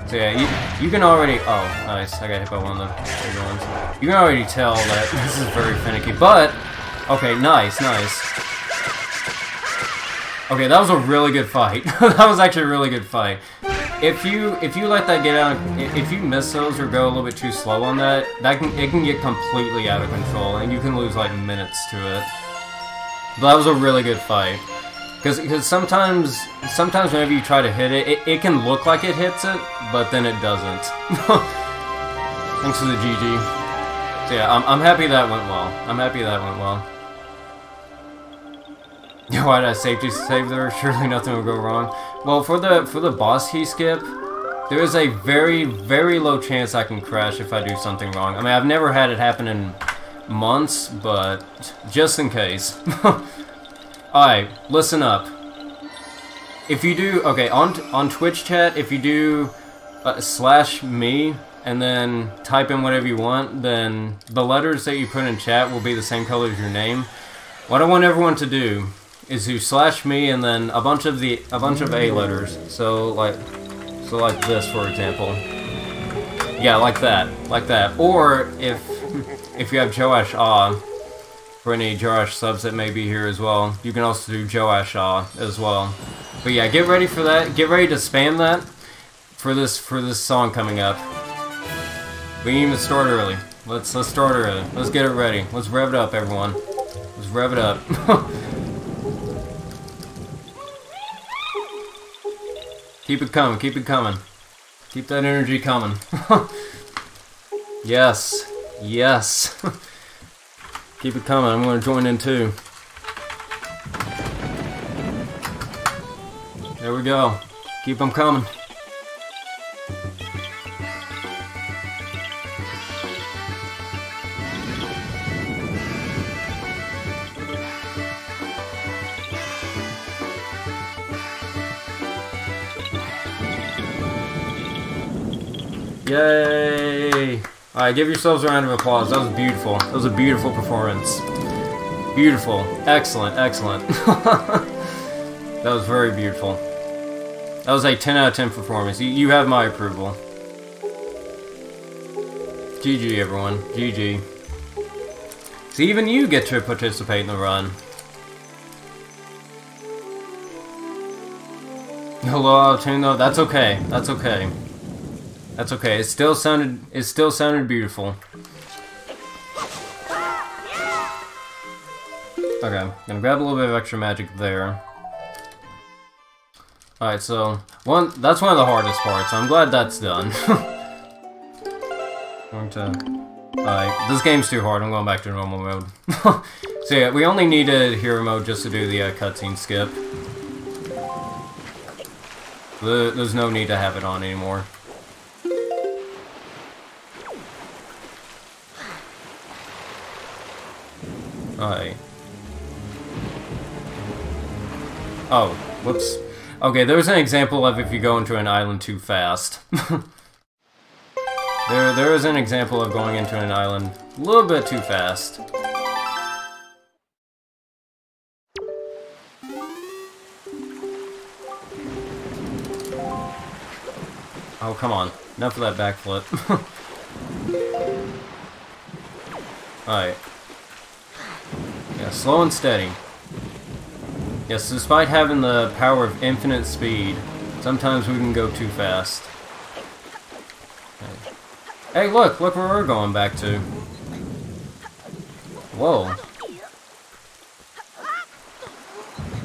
So yeah, you can already... Oh, nice. I got hit by one of the bigger ones. You can already tell that this is very finicky, but... Okay, nice, nice. Okay, that was a really good fight. That was actually a really good fight. If you let that get out... If you miss those or go a little bit too slow on that, it can get completely out of control, and you can lose like minutes to it. But that was a really good fight. Because sometimes whenever you try to hit it, it can look like it hits it, but then it doesn't. Thanks to the GG. So yeah, I'm happy that went well. I'm happy that went well. Why did I safety save there? Surely nothing will go wrong. Well, for the boss key skip, there is a very, very low chance I can crash if I do something wrong. I mean, I've never had it happen in months, but just in case. Alright, listen up. If you do, okay, on Twitch chat, if you do /me and then type in whatever you want, then the letters that you put in chat will be the same color as your name. What I want everyone to do is to /me and then a bunch of A letters. So like this, for example. Yeah, like that. Or if you have Joaish for any Joaish subs that may be here as well, you can also do Joaish as well. But yeah, get ready for that. Get ready to spam that for this song coming up. We can even start early. Let's start early. Let's get it ready. Let's rev it up, everyone. Let's rev it up. Keep it coming. Keep it coming. Keep that energy coming. Yes. Yes. Keep it coming. I'm going to join in too. There we go. Keep them coming. Yay! Alright, give yourselves a round of applause. That was beautiful. That was a beautiful performance. Beautiful. Excellent, excellent. That was very beautiful. That was a 10 out of 10 performance. You have my approval. GG, everyone. GG. So even you get to participate in the run. Hello, out of tune though? That's okay. That's okay. That's okay. It still sounded beautiful. Okay, gonna grab a little bit of extra magic there. Alright, so that's one of the hardest parts, so I'm glad that's done. Alright, this game's too hard, I'm going back to normal mode. So yeah, we only needed hero mode just to do the cutscene skip. There's no need to have it on anymore. Alright. Oh, whoops. Okay, there's an example of if you go into an island too fast. There is an example of going into an island a little bit too fast. Oh, come on. Enough of that backflip. Alright. Yeah, slow and steady. Yes, despite having the power of infinite speed, sometimes we can go too fast. Hey, look where we're going back to. Whoa.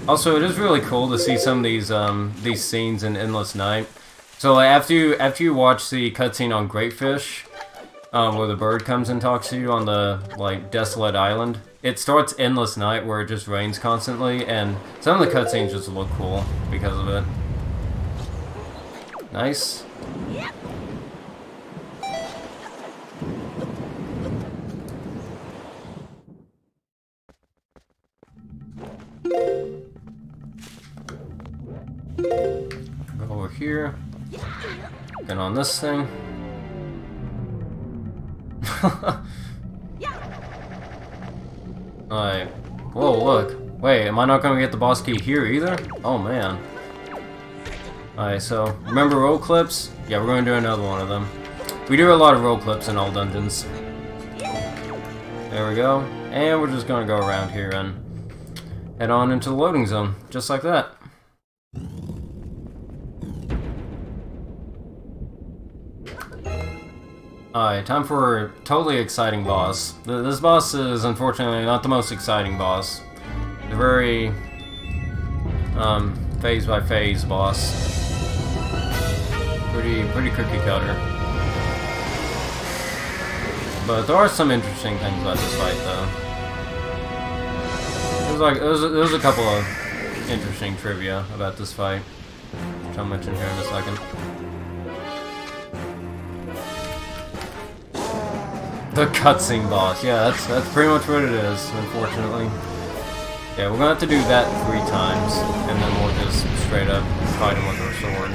Also, it is really cool to see some of these scenes in Endless Night. So like, after you watch the cutscene on Greatfish, where the bird comes and talks to you on the like desolate island, it starts Endless Night where it just rains constantly, and some of the cutscenes just look cool because of it. Nice. Go over here. Get on this thing. Alright. Whoa, look. Wait, am I not gonna get the boss key here either? Oh, man. Alright, so, remember roll clips? Yeah, we're gonna do another one of them. We do a lot of roll clips in all dungeons. There we go. And we're just gonna go around here and head on into the loading zone. Just like that. Alright, time for a totally exciting boss. This boss is unfortunately not the most exciting boss. The very phase by phase boss. Pretty cookie cutter. But there are some interesting things about this fight though. There's a couple of interesting trivia about this fight, which I'll mention here in a second. The cutscene boss, yeah, that's pretty much what it is, unfortunately. Yeah, we're gonna have to do that 3 times, and then we'll just straight up fight him with our sword.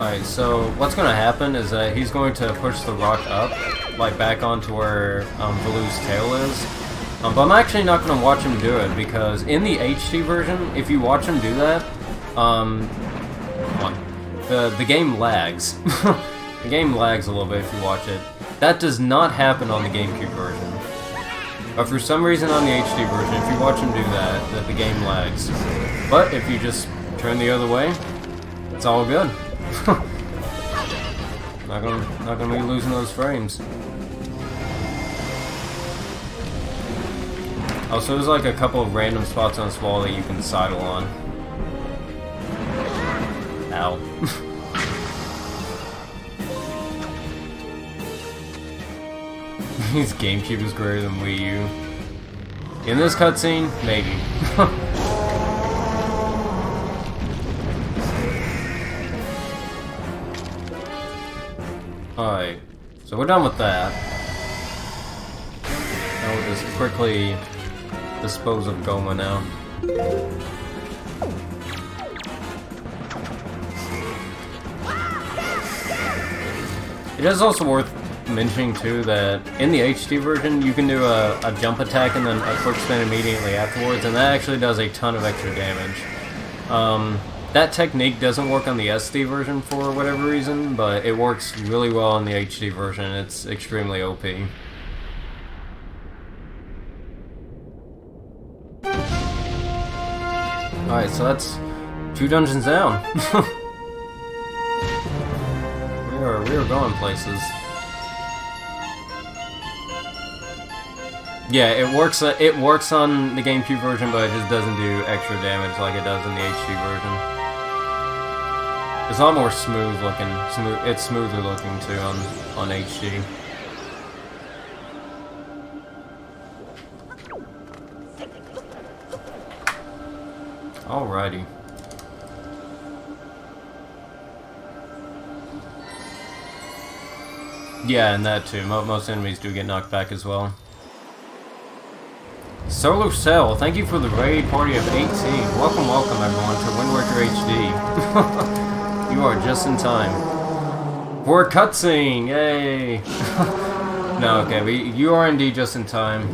Alright, so what's gonna happen is that he's going to push the rock up, like back onto where Valu's tail is. But I'm actually not gonna watch him do it, because in the HD version, if you watch him do that, the game lags. The game lags a little bit if you watch it. That does not happen on the GameCube version. But for some reason on the HD version, if you watch him do that the game lags. But if you just turn the other way, it's all good. not gonna be losing those frames. Also, there's like a couple of random spots on this wall that you can sidle on. Ow. His GameCube is greater than Wii U. In this cutscene, maybe. Alright, so we're done with that. Now we'll just quickly dispose of Goma now. It is also worth mentioning too that in the HD version you can do a jump attack and then a quick spin immediately afterwards, and that actually does a ton of extra damage. That technique doesn't work on the SD version for whatever reason, but it works really well on the HD version. It's extremely OP. Alright, so that's 2 dungeons down. We were going places. Yeah, it works on the GameCube version, but it just doesn't do extra damage like it does in the HD version. It's a lot more smooth looking. It's smoother looking too on HD. Alrighty. Yeah, and that too. Most enemies do get knocked back as well. Solar Cell, thank you for the raid party of 18. Welcome, welcome everyone to Wind Waker HD. You are just in time. For a cutscene! Yay! No, okay, you are indeed just in time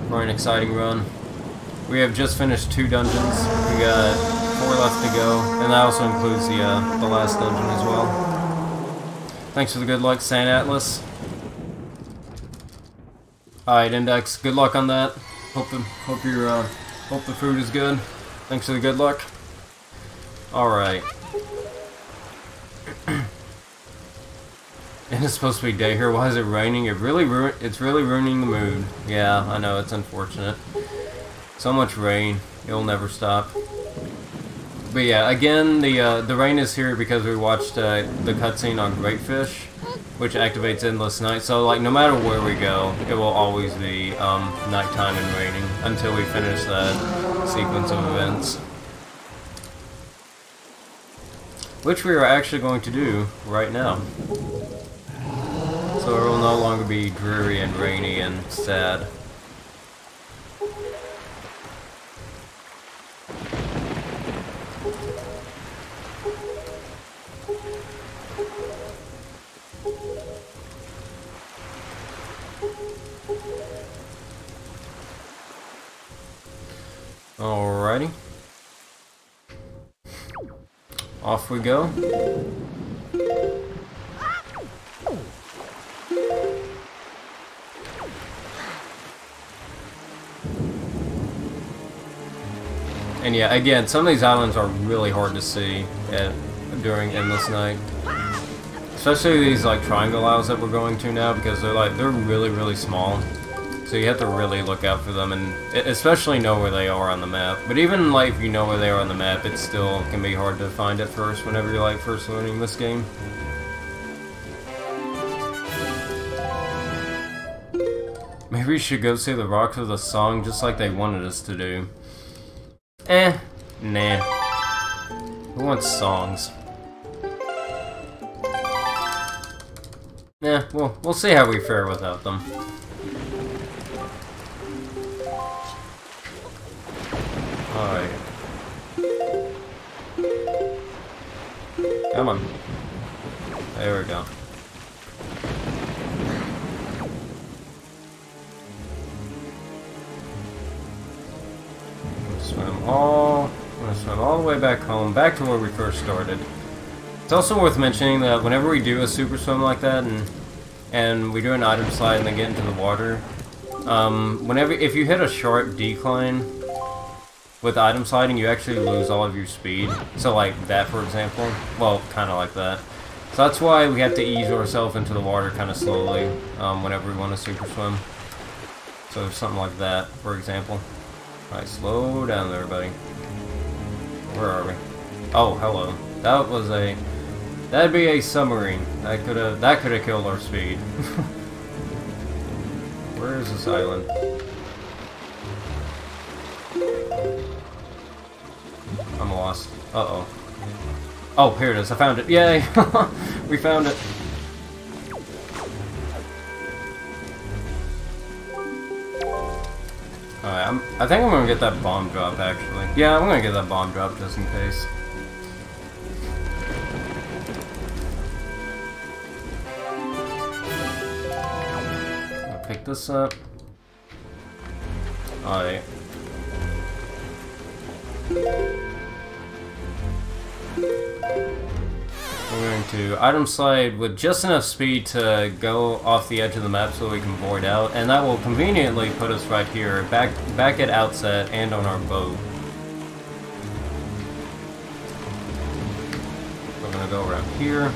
for an exciting run. We have just finished 2 dungeons. We got 4 left to go, and that also includes the last dungeon as well. Thanks for the good luck, Sand Atlas. Alright, Index, good luck on that. Hope the food is good. Thanks for the good luck. Alright. And it's supposed to be day here. Why is it raining? It's really ruining the mood. Yeah, I know, it's unfortunate. So much rain. It'll never stop. But yeah, again, the rain is here because we watched the cutscene on Great Fish, which activates Endless Night. So like no matter where we go, it will always be nighttime and raining until we finish that sequence of events. Which we are actually going to do right now. So it will no longer be dreary and rainy and sad. Alrighty. Off we go. And yeah, again, some of these islands are really hard to see during Endless Night. Especially these like triangle isles that we're going to now, because they're really, really small. So you have to really look out for them, and especially know where they are on the map. But even like if you know where they are on the map, it still can be hard to find at first whenever you're like first learning this game. Maybe we should go see the Rocks with a song just like they wanted us to do. Nah. Who wants songs? Nah, we'll see how we fare without them. Alright. Come on. There we go. I'm gonna swim all the way back home, back to where we first started. It's also worth mentioning that whenever we do a super swim like that, and we do an item slide and then get into the water, if you hit a sharp decline with item sliding, you actually lose all of your speed. So like that, for example. Well, kind of like that. So that's why we have to ease ourselves into the water kind of slowly whenever we want to super swim. So something like that, for example. Alright, slow down there, buddy. Where are we? Oh, hello. That'd be a submarine. That could have killed our speed. Where is this island? I'm lost. Uh-oh. Oh, here it is. I found it. Yay! We found it. Alright, I think I'm gonna get that bomb drop, actually. Yeah, I'm gonna get that bomb drop just in case. I'll pick this up. Alright. We're going to item slide with just enough speed to go off the edge of the map so we can void out, and that will conveniently put us right here, back at outset and on our boat. We're gonna go around here.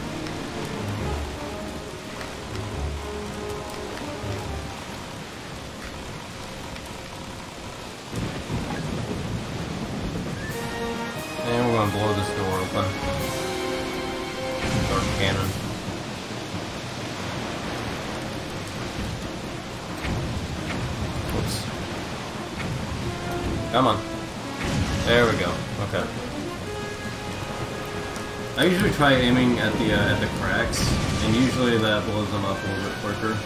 gonna blow this door open. Dark cannon. Whoops. Come on. There we go. Okay. I usually try aiming at the cracks, and usually that blows them up a little bit quicker.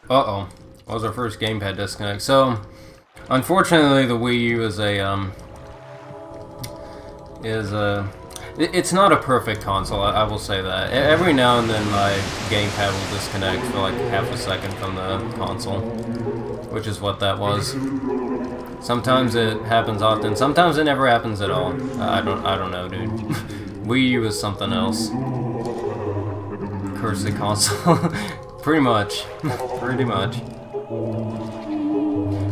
Uh-oh. That was our first gamepad disconnect. So, unfortunately, the Wii U is it's not a perfect console, I will say that. Every now and then my gamepad will disconnect for like half a second from the console, which is what that was. Sometimes it happens often, sometimes it never happens at all. I don't know, dude. Wii U is something else. Curse the console. Pretty much. Pretty much.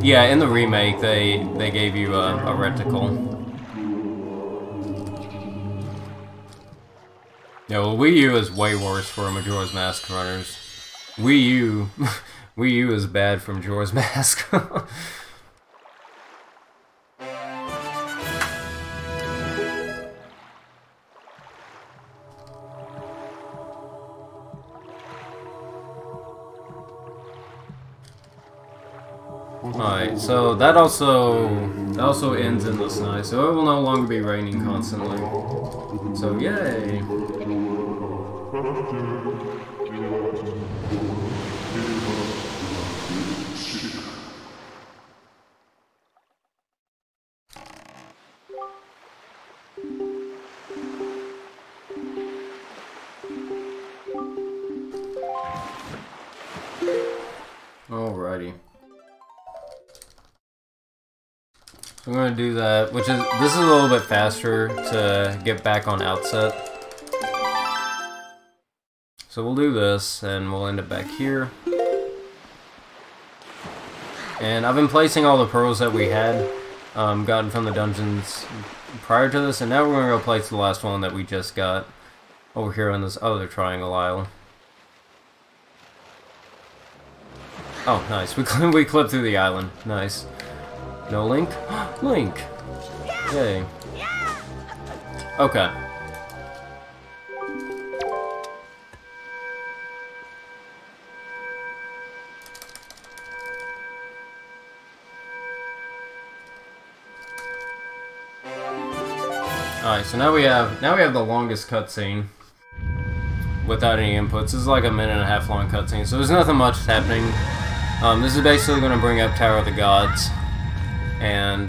Yeah, in the remake, they gave you a reticle. Yeah, well, Wii U is way worse for Majora's Mask runners. Wii U is bad for Majora's Mask. Alright, so that also ends in this night, so it will no longer be raining constantly. So yay! Alrighty. So I'm gonna do that, this is a little bit faster to get back on outset. So we'll do this, and we'll end it back here. And I've been placing all the pearls that we had gotten from the dungeons prior to this, and now we're gonna go place the last one that we just got over here on this other triangle aisle. Oh, nice. We clipped through the island. Nice. No Link? Link! Yay. Okay. Alright, so now we have the longest cutscene without any inputs. This is like a 1.5-minute long cutscene, so there's nothing much happening. This is basically going to bring up Tower of the Gods and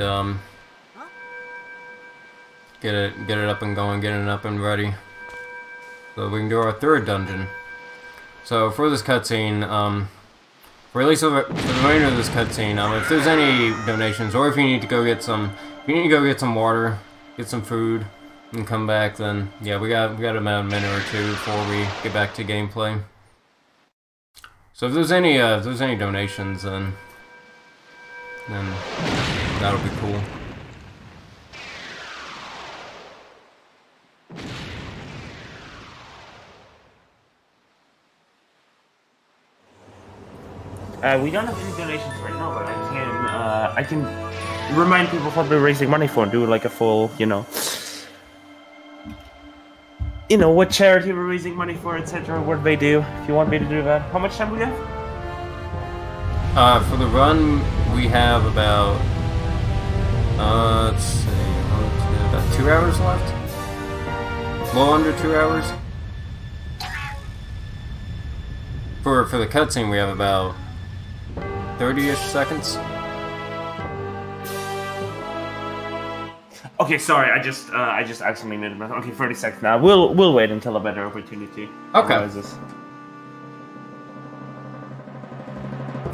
get it up and going, get it up and ready, so we can do our third dungeon. So for this cutscene, for at least for the remainder of this cutscene, if there's any donations, or if you need to go get some water, get some food, and come back, then yeah, we got about a minute or two before we get back to gameplay. So if there's any donations, then that'll be cool. We don't have any donations right now, but I can remind people what we're raising money for and do like a full, you know, what charity we're raising money for, etc. What they do. If you want me to do that, how much time we have? For the run, we have about let's see, about 2 hours left. A little under 2 hours. For the cutscene, we have about 30-ish seconds. Okay, sorry, I just accidentally made a mistake. Okay, 30 seconds now. We'll wait until a better opportunity. Okay. Arises.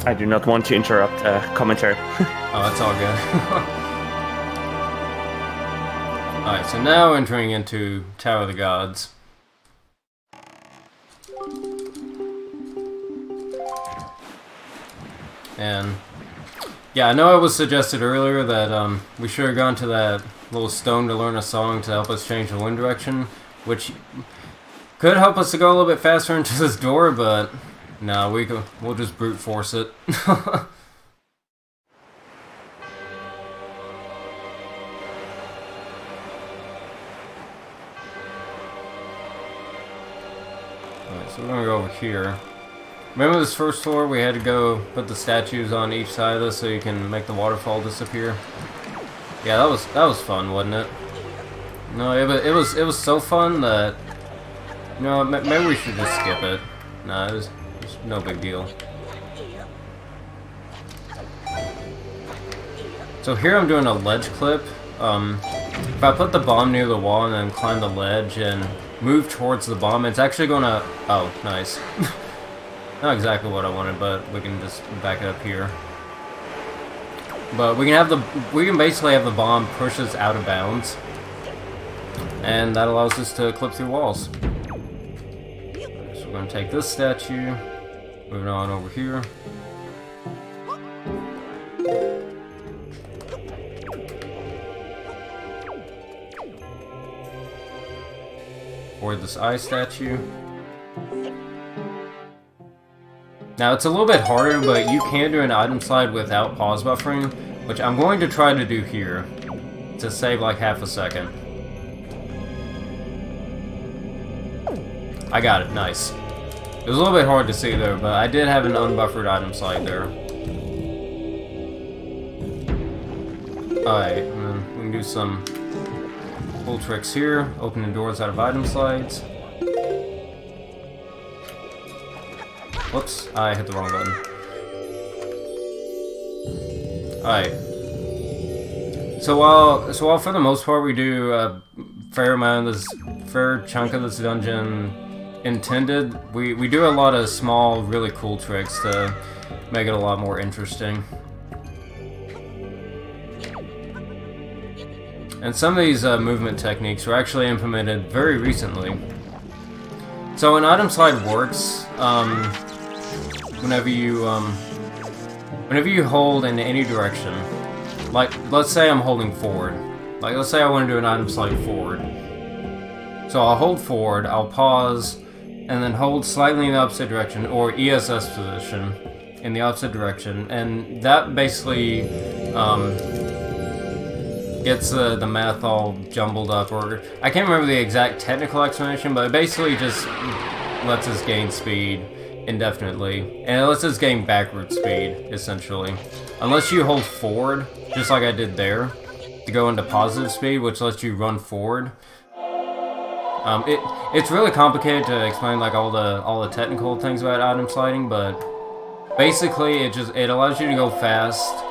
I do not want to interrupt commentary. Oh, that's all good. Alright, so now entering into Tower of the Gods. And yeah, I know it was suggested earlier that we should have gone to little stone to learn a song to help us change the wind direction, which could help us to go a little bit faster into this door, but no, we'll just brute force it. Alright, so we're gonna go over here. Remember this first floor, we had to go put the statues on each side of this so you can make the waterfall disappear? Yeah, that was fun, wasn't it? No, it was so fun that, you know, maybe we should just skip it. Nah, it was no big deal. So here I'm doing a ledge clip. If I put the bomb near the wall and then climb the ledge and move towards the bomb, it's actually gonna... Oh, nice. Not exactly what I wanted, but we can just back it up here. But we can basically have the bomb push us out of bounds, and that allows us to clip through walls. So we're gonna take this statue, move it on over here. Or this eye statue. Now, it's a little bit harder, but you can do an item slide without pause buffering, which I'm going to try to do here, to save like half a second. I got it, nice. It was a little bit hard to see there, but I did have an unbuffered item slide there. Alright, and then we can do some cool tricks here, opening doors out of item slides. Whoops, I hit the wrong button. Alright. So while for the most part we do a fair chunk of this dungeon intended, we do a lot of small, really cool tricks to make it a lot more interesting. And some of these movement techniques were actually implemented very recently. So an item slide works whenever you hold in any direction. Like, let's say I'm holding forward. Like, let's say I want to do an item slide forward. So I'll hold forward, I'll pause, and then hold slightly in the opposite direction, or ESS position in the opposite direction, and that basically gets the math all jumbled up, or I can't remember the exact technical explanation, but it basically just lets us gain speed indefinitely, and it lets us gain backward speed, essentially. Unless you hold forward, just like I did there, to go into positive speed, which lets you run forward. It's really complicated to explain like all the technical things about item sliding, but basically it allows you to go fast,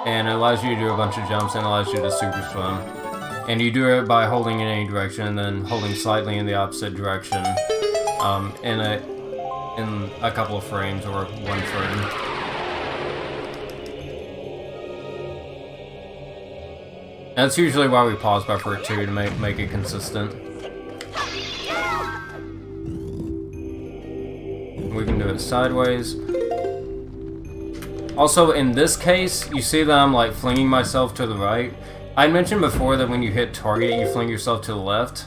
and it allows you to do a bunch of jumps, and allows you to super swim. And you do it by holding in any direction and then holding slightly in the opposite direction in a couple of frames or one frame. That's usually why we pause buffer it too, to make it consistent. We can do it sideways. Also, in this case, you see that I'm like flinging myself to the right. I mentioned before that when you hit target, you fling yourself to the left.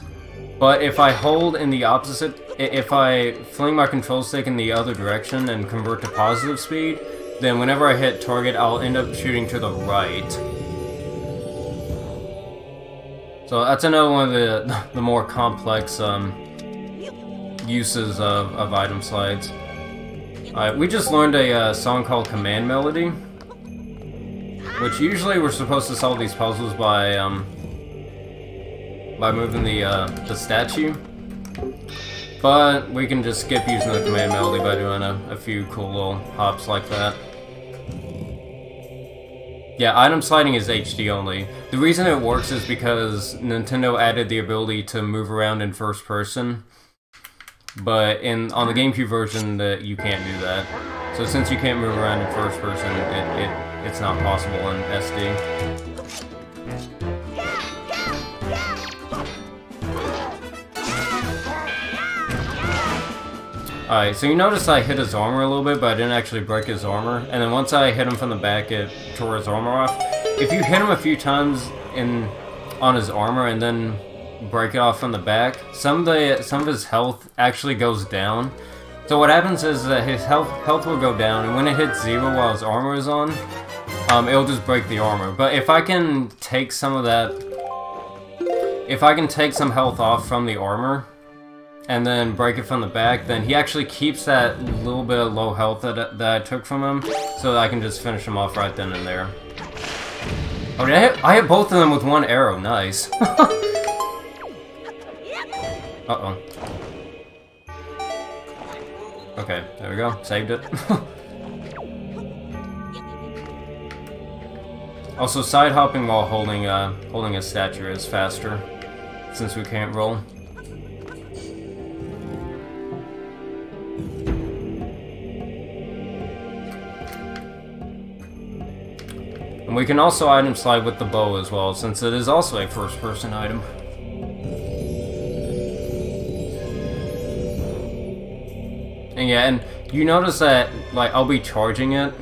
But if I hold in the opposite, if I fling my control stick in the other direction and convert to positive speed, then whenever I hit target, I'll end up shooting to the right. So that's another one of the more complex uses of item slides. Alright, we just learned a song called Command Melody, which usually we're supposed to solve these puzzles by moving the statue, but we can just skip using the Command Melody by doing a few cool little hops like that. Yeah, item sliding is HD only. The reason it works is because Nintendo added the ability to move around in first person, but on the GameCube version you can't do that. So since you can't move around in first person, it's not possible in SD. Alright, so you notice I hit his armor a little bit, but I didn't actually break his armor. And then once I hit him from the back, it tore his armor off. If you hit him a few times on his armor and then break it off from the back, some of his health actually goes down. So what happens is that his health will go down, and when it hits 0 while his armor is on, it'll just break the armor. But if I can take some of that, if I can take some health off from the armor and then break it from the back, then he actually keeps that little bit of low health that I took from him, so that I can just finish him off right then and there. Oh, I hit both of them with one arrow. Nice. Uh-oh. Okay, there we go. Saved it. Also, side hopping while holding a statue is faster, since we can't roll. And we can also item slide with the bow as well, since it is also a first-person item. And yeah, and you notice that, like, I'll be charging it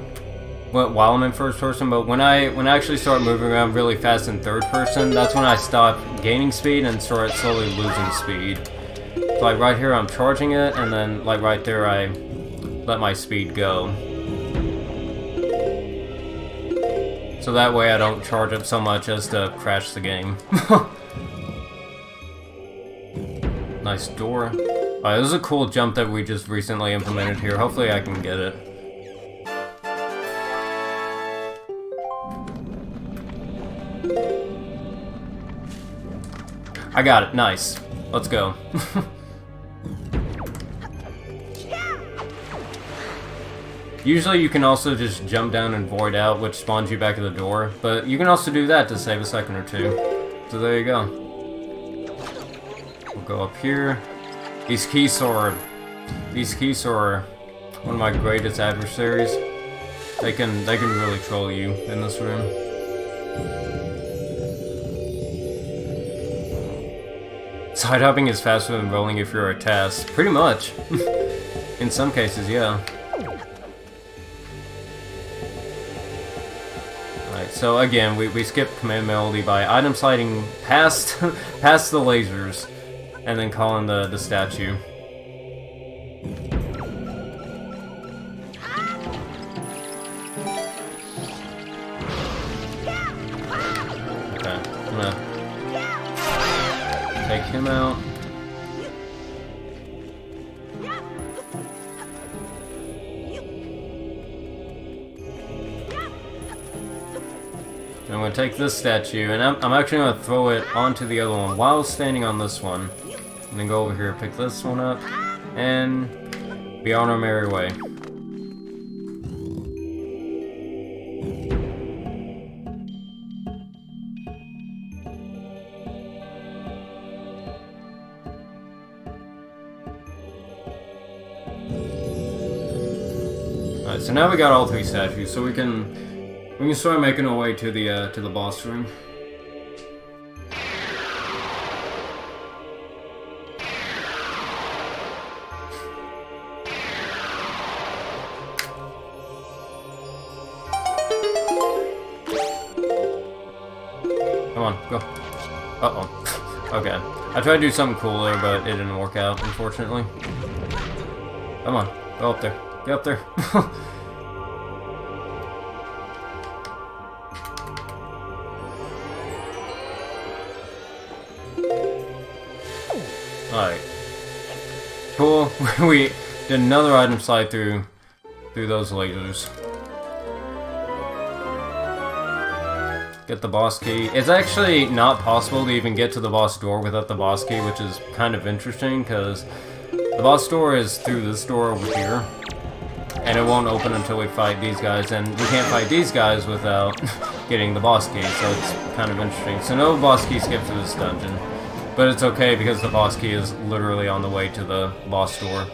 while I'm in first person, but when I actually start moving around really fast in third person, that's when I stop gaining speed and start slowly losing speed. So, like, right here I'm charging it, and then, like, right there I let my speed go. So that way I don't charge up so much as to crash the game. Nice door. Alright, this is a cool jump that we just recently implemented here. Hopefully I can get it. I got it. Nice. Let's go. Usually you can also just jump down and void out, which spawns you back at the door. But you can also do that to save a second or two. So there you go. We'll go up here. These keys are one of my greatest adversaries. They can really troll you in this room. Side hopping is faster than rolling if you're a task. Pretty much. In some cases, yeah. Alright, so again, we skipped command melody by item sliding past past the lasers. And then calling the statue. Okay, I'm gonna take him out. I'm gonna take this statue, and I'm actually gonna throw it onto the other one while standing on this one. And then go over here, pick this one up, and be on our merry way. Alright, so now we got all 3 statues, so we can start making our way to the boss room. Come on, go. Uh-oh. Okay. I tried to do something cooler, but it didn't work out, unfortunately. Come on, go up there. Get up there. Alright. Cool. We did another item slide through those lasers. Get the boss key. It's actually not possible to even get to the boss door without the boss key, which is kind of interesting, because the boss door is through this door over here, and it won't open until we fight these guys, and we can't fight these guys without getting the boss key, so it's kind of interesting. So no boss key skip through this dungeon, but it's okay because the boss key is literally on the way to the boss door.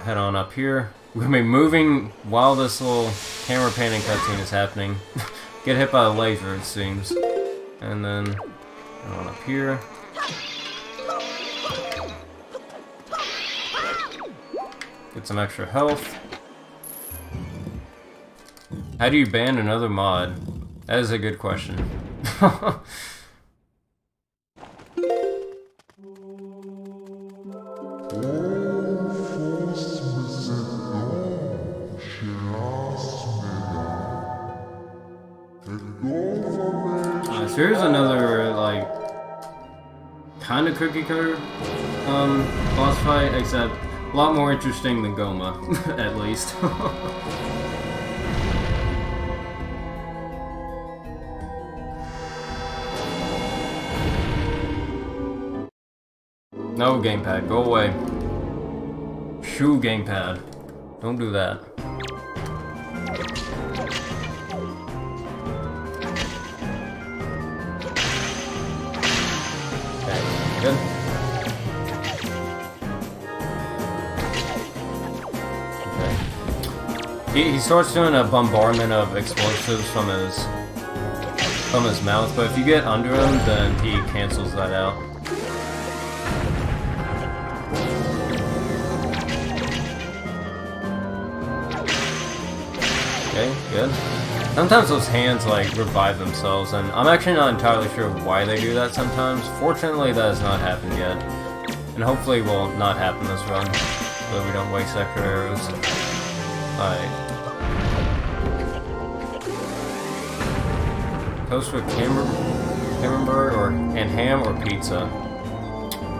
Head on up here. We're gonna be moving while this little camera panning cutscene is happening. Get hit by a laser, it seems. And then head on up here. Get some extra health. How do you ban another mod? That is a good question. So here's another, like, kind of cookie cutter boss fight, except a lot more interesting than Goma, at least. No gamepad, go away. Shoo gamepad. Don't do that. Okay, good. Okay. He starts doing a bombardment of explosives from his mouth, but if you get under him, then he cancels that out. Okay, good. Sometimes those hands, like, revive themselves, and I'm actually not entirely sure why they do that sometimes. Fortunately, that has not happened yet. And hopefully will not happen this run, so we don't waste extra arrows. Alright. Toast with camembert and ham or pizza?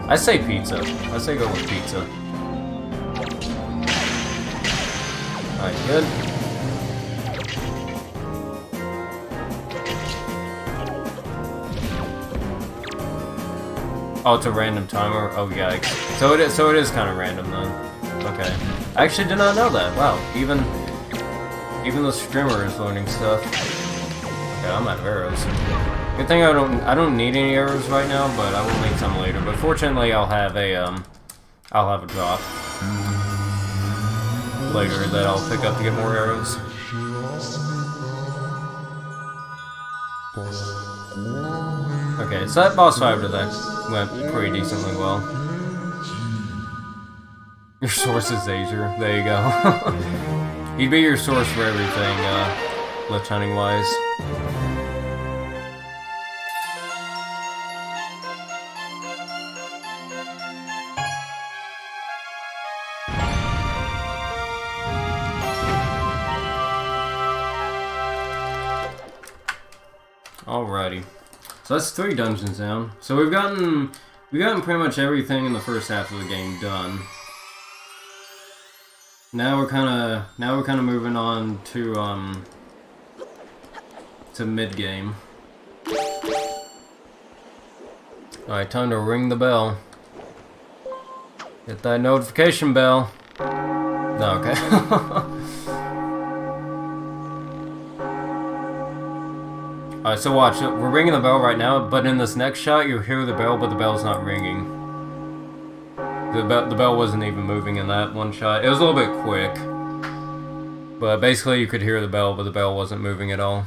I say pizza. I say go with pizza. Alright, good. Oh, it's a random timer? Oh, yikes. So it is kind of random, then. Okay. I actually did not know that. Wow. Even the streamer is learning stuff. Okay, I'm out of arrows. Good thing I don't need any arrows right now, but I will need some later. But fortunately, I'll have a drop later that I'll pick up to get more arrows. Okay, so that boss fight went pretty decently well. Your source is Azure. There you go. He'd be your source for everything, lift hunting wise. Alrighty. So that's 3 dungeons down. So we've gotten pretty much everything in the first half of the game done. Now we're kind of moving on to mid game. All right, time to ring the bell. Get that notification bell. No, okay. Alright, so watch. We're ringing the bell right now, but in this next shot, you'll hear the bell, but the bell's not ringing. The bell wasn't even moving in that one shot. It was a little bit quick. But basically, you could hear the bell, but the bell wasn't moving at all.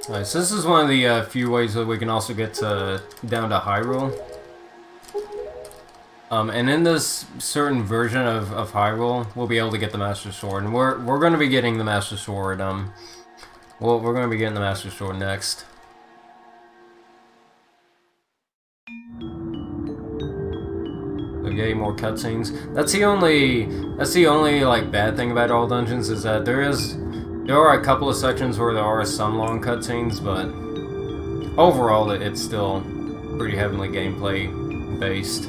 Alright, so this is one of the few ways that we can also get down to Hyrule. And in this certain version of Hyrule, we'll be able to get the Master Sword. And we're going to be getting the Master Sword, well, we're going to be getting the Master Sword next. Okay, more cutscenes. That's the only like bad thing about all dungeons is that there are a couple of sections where there are some long cutscenes, but overall it's still pretty heavily gameplay based.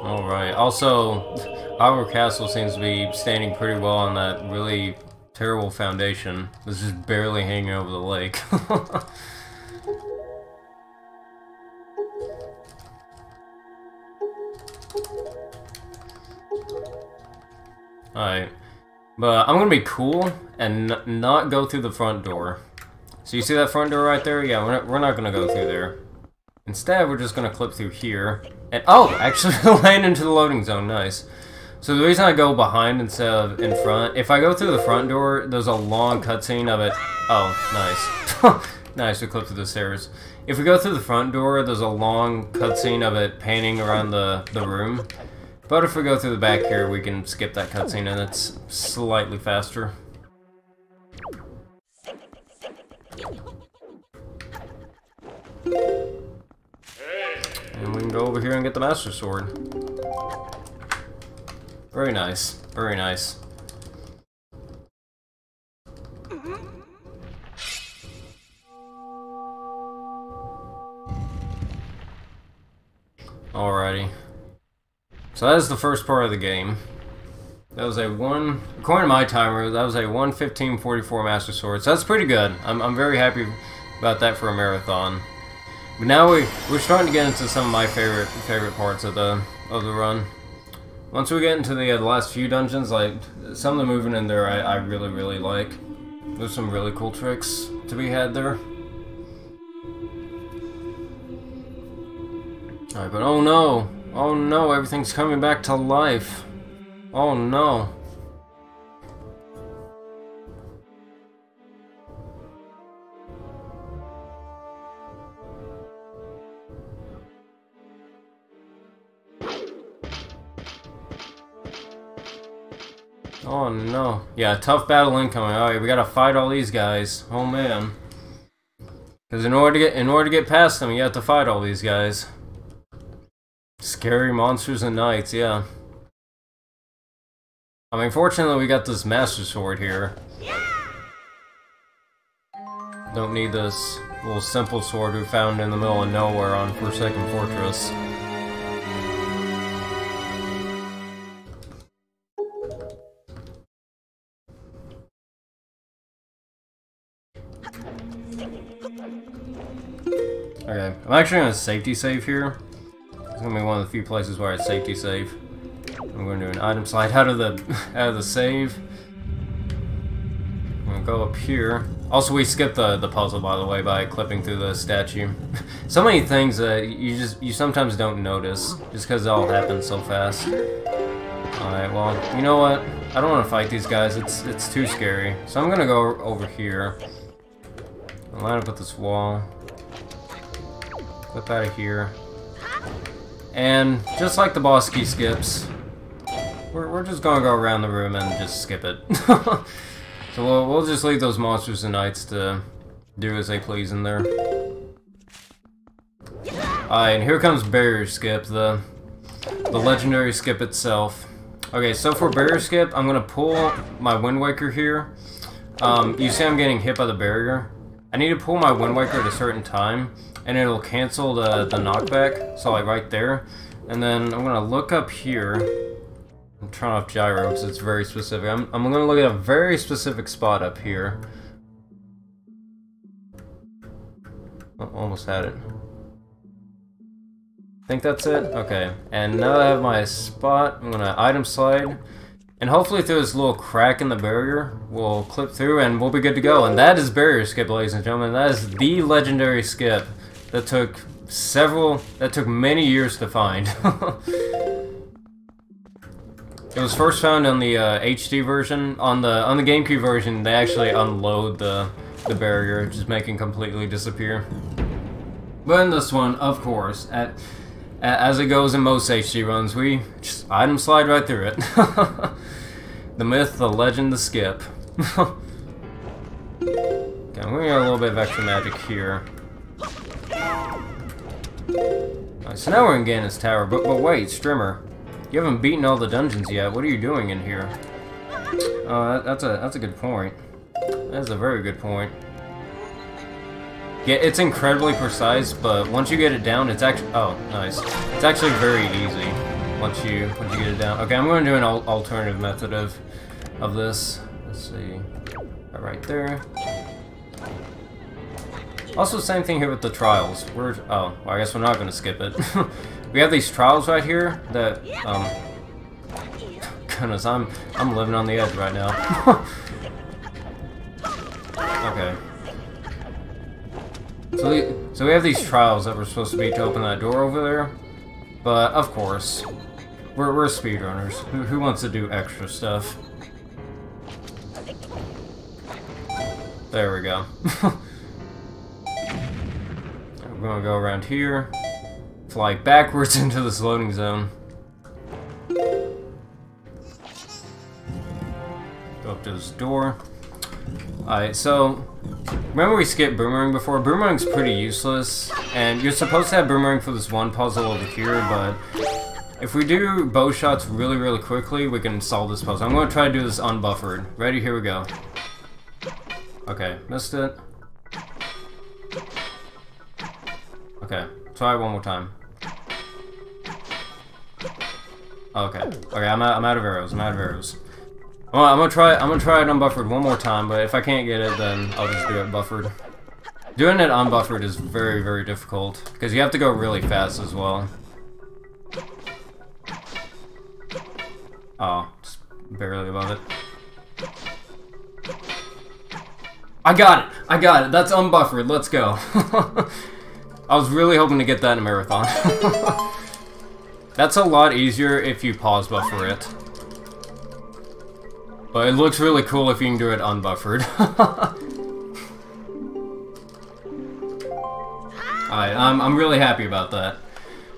Alright, also, our castle seems to be standing pretty well on that really terrible foundation. It's just barely hanging over the lake. Alright, but I'm gonna be cool and not go through the front door. So you see that front door right there? Yeah, we're not gonna go through there. Instead, we're just gonna clip through here. And oh, actually land into the loading zone, nice. So the reason I go behind instead of in front, if I go through the front door, there's a long cutscene of it. Oh, nice. Nice, we clip through the stairs. If we go through the front door, there's a long cutscene of it painting around the room. But if we go through the back here, we can skip that cutscene and it's slightly faster. And we can go over here and get the Master Sword. Very nice. Very nice. Alrighty. So that is the first part of the game. That was according to my timer, that was a 1:15:44 Master Sword. So that's pretty good. I'm very happy about that for a marathon. But now we're starting to get into some of my favorite parts of the run. Once we get into the last few dungeons, like some of the movement in there, I really like. There's some really cool tricks to be had there. Alright, but oh no! Oh no, everything's coming back to life. Oh no. Oh no. Yeah, tough battle incoming. Alright, we gotta fight all these guys. Oh man. Because in order to get past them, you have to fight all these guys. Scary monsters and knights, yeah. I mean, fortunately we got this Master Sword here. Don't need this little simple sword we found in the middle of nowhere on Forsaken Fortress. Okay, I'm actually gonna safety save here. It's gonna be one of the few places where I safety save. I'm gonna do an item slide out of the save. I'm gonna go up here. Also, we skipped the puzzle, by the way, by clipping through the statue. So many things that you sometimes don't notice just because it all happens so fast. All right, well, you know what? I don't want to fight these guys. It's too scary. So I'm gonna go over here. I'll line up with this wall. Clip out of here. And just like the boss key skips, we're just gonna go around the room and just skip it. So we'll just leave those monsters and knights to do as they please in there. Alright, and here comes barrier skip, the legendary skip itself. Okay, so for barrier skip, I'm gonna pull my Wind Waker here. You see I'm getting hit by the barrier. I need to pull my Wind Waker at a certain time, and it'll cancel the knockback, so like right there. And then I'm gonna look up here. I'm turning off gyro because it's very specific. I'm gonna look at a very specific spot up here. Oh, almost had it. Think that's it? Okay. And now that I have my spot, I'm gonna item slide. And hopefully through this little crack in the barrier, we'll clip through and we'll be good to go. And that is barrier skip, ladies and gentlemen. That is the legendary skip that took many years to find. It was first found on the HD version. On the GameCube version, they actually unload the barrier, just making it completely disappear. But in this one, of course, as it goes in most HD runs, we just item slide right through it. The myth, the legend, the skip. Okay, I'm gonna get a little bit of extra magic here. Alright, so now we're in Ganon's Tower, but wait, Strimmer. You haven't beaten all the dungeons yet. What are you doing in here? That's a good point. That's a very good point. Yeah, it's incredibly precise, but once you get it down, it's actually... Oh, nice. It's actually very easy. once you get it down. Okay, I'm going to do an alternative method of this. Let's see, right there. Also, same thing here with the trials. Oh, well, I guess we're not going to skip it. We have these trials right here that goodness, I'm living on the edge right now. Okay. So we have these trials that we're supposed to be to open that door over there, but of course, we're speedrunners. Who wants to do extra stuff? There we go. We're gonna go around here, fly backwards into this loading zone. Go up to this door. Alright, so remember we skipped boomerang before? Boomerang's pretty useless, and you're supposed to have boomerang for this one puzzle over here, but if we do bow shots really, really quickly, we can solve this puzzle. I'm going to try to do this unbuffered. Ready? Here we go. Okay, missed it. Okay, try it one more time. Okay, I'm out of arrows. I'm gonna try it unbuffered one more time, but if I can't get it, then I'll just do it buffered. Doing it unbuffered is very, very difficult because you have to go really fast as well. Oh, just barely above it. I got it. That's unbuffered. Let's go. I was really hoping to get that in a marathon. That's a lot easier if you pause buffer it. But it looks really cool if you can do it unbuffered. Alright, I'm really happy about that.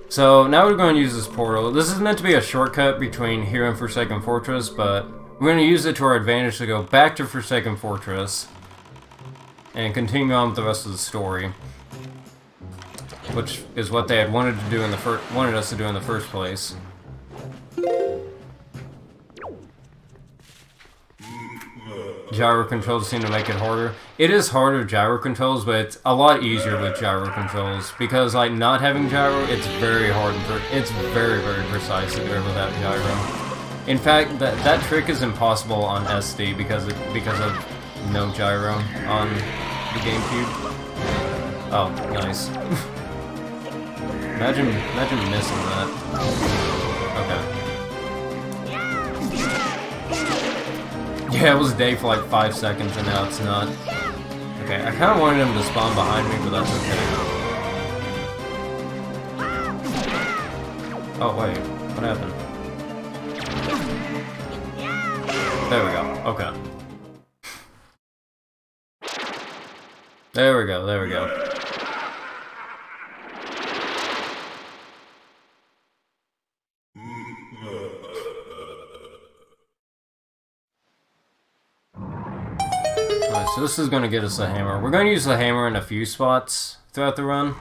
So now we're going to use this portal. This is meant to be a shortcut between here and Forsaken Fortress, but we're going to use it to our advantage to go back to Forsaken Fortress and continue on with the rest of the story, which is what they had wanted us to do in the first place. Gyro controls seem to make it harder. It is harder gyro controls, but it's a lot easier with gyro controls because, like, not having gyro, it's very hard. It's very, very precise to do it without gyro. In fact, that trick is impossible on SD because of no gyro on the GameCube. Oh, nice. Imagine missing that. Okay. Yeah, it was day for like 5 seconds and now it's not. Okay, I kinda wanted him to spawn behind me, but that's okay. Oh wait, what happened? There we go, okay. There we go. So this is going to get us a hammer. We're going to use the hammer in a few spots throughout the run.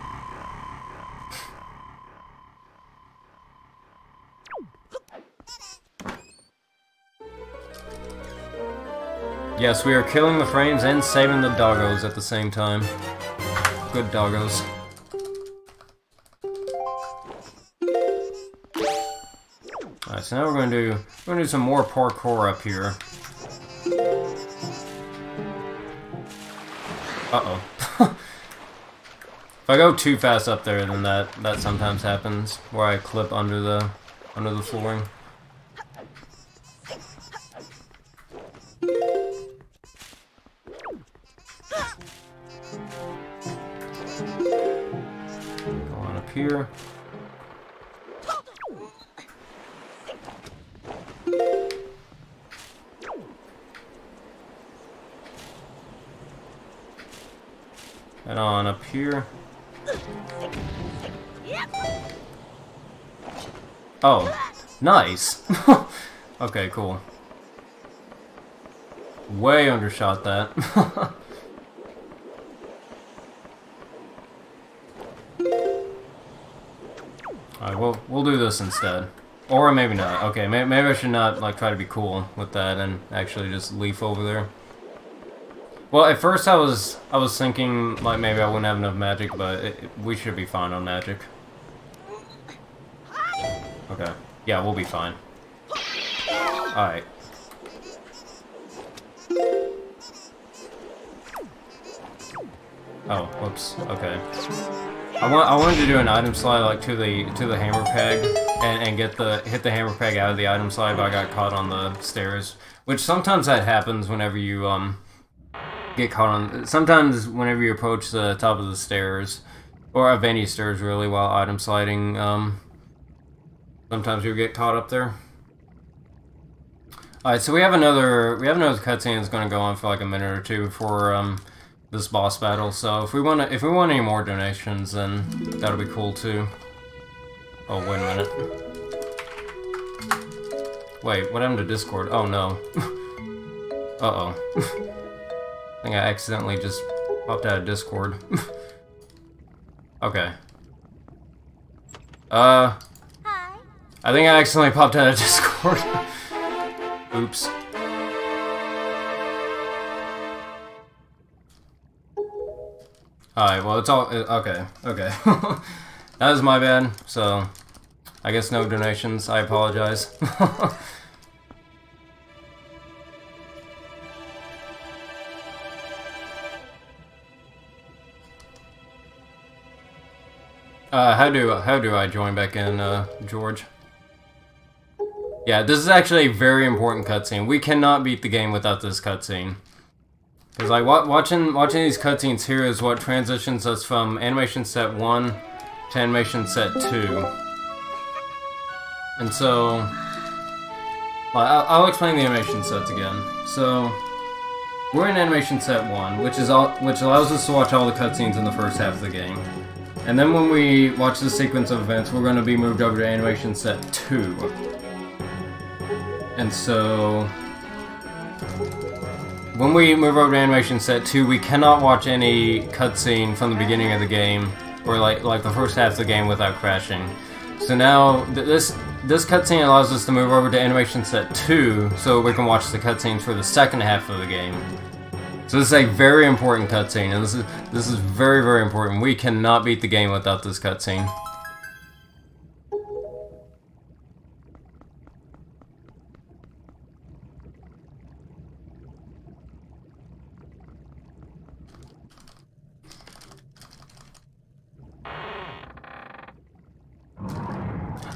Yes, we are killing the frames and saving the doggos at the same time. Good doggos. Alright, so now we're going to do some more parkour up here. Uh-oh. If I go too fast up there, then that sometimes happens, where I clip under the flooring. Go on up here. And on up here. Oh, nice. Okay, cool. Way undershot that. Alright, we'll do this instead. Or maybe not. Okay, maybe I should not like try to be cool with that and actually just leaf over there. Well, at first I was thinking like maybe I wouldn't have enough magic, but we should be fine on magic. Okay. Yeah, we'll be fine. Alright. Oh, whoops. Okay. I wanted to do an item slide like to the hammer peg and hit the hammer peg out of the item slide, but I got caught on the stairs. Which sometimes that happens whenever you get caught on. Sometimes whenever you approach the top of the stairs, or of any stairs really, while item sliding, sometimes you get caught up there. Alright, so we have another cutscene that's going to go on for like a minute or two before this boss battle. So if we want any more donations, then that'll be cool too. Oh, wait a minute. Wait, what happened to Discord? Oh no. Uh-oh. I think I accidentally just popped out of Discord. Okay. Hi. I think I accidentally popped out of Discord. Oops. Alright, well, it's all... Okay, okay. That was my bad, so... I guess no donations. I apologize. How do I join back in, George? Yeah, this is actually a very important cutscene. We cannot beat the game without this cutscene. Because like watching these cutscenes here is what transitions us from animation set 1 to animation set 2. And so, well, I'll explain the animation sets again. So, we're in animation set 1, which allows us to watch all the cutscenes in the first half of the game. And then when we watch the sequence of events, we're going to be moved over to animation set 2. And so, when we move over to animation set 2, we cannot watch any cutscene from the beginning of the game, or like the first half of the game, without crashing. So now, this cutscene allows us to move over to animation set 2, so we can watch the cutscenes for the second half of the game. So this is a very important cutscene, and this is very, very important. We cannot beat the game without this cutscene.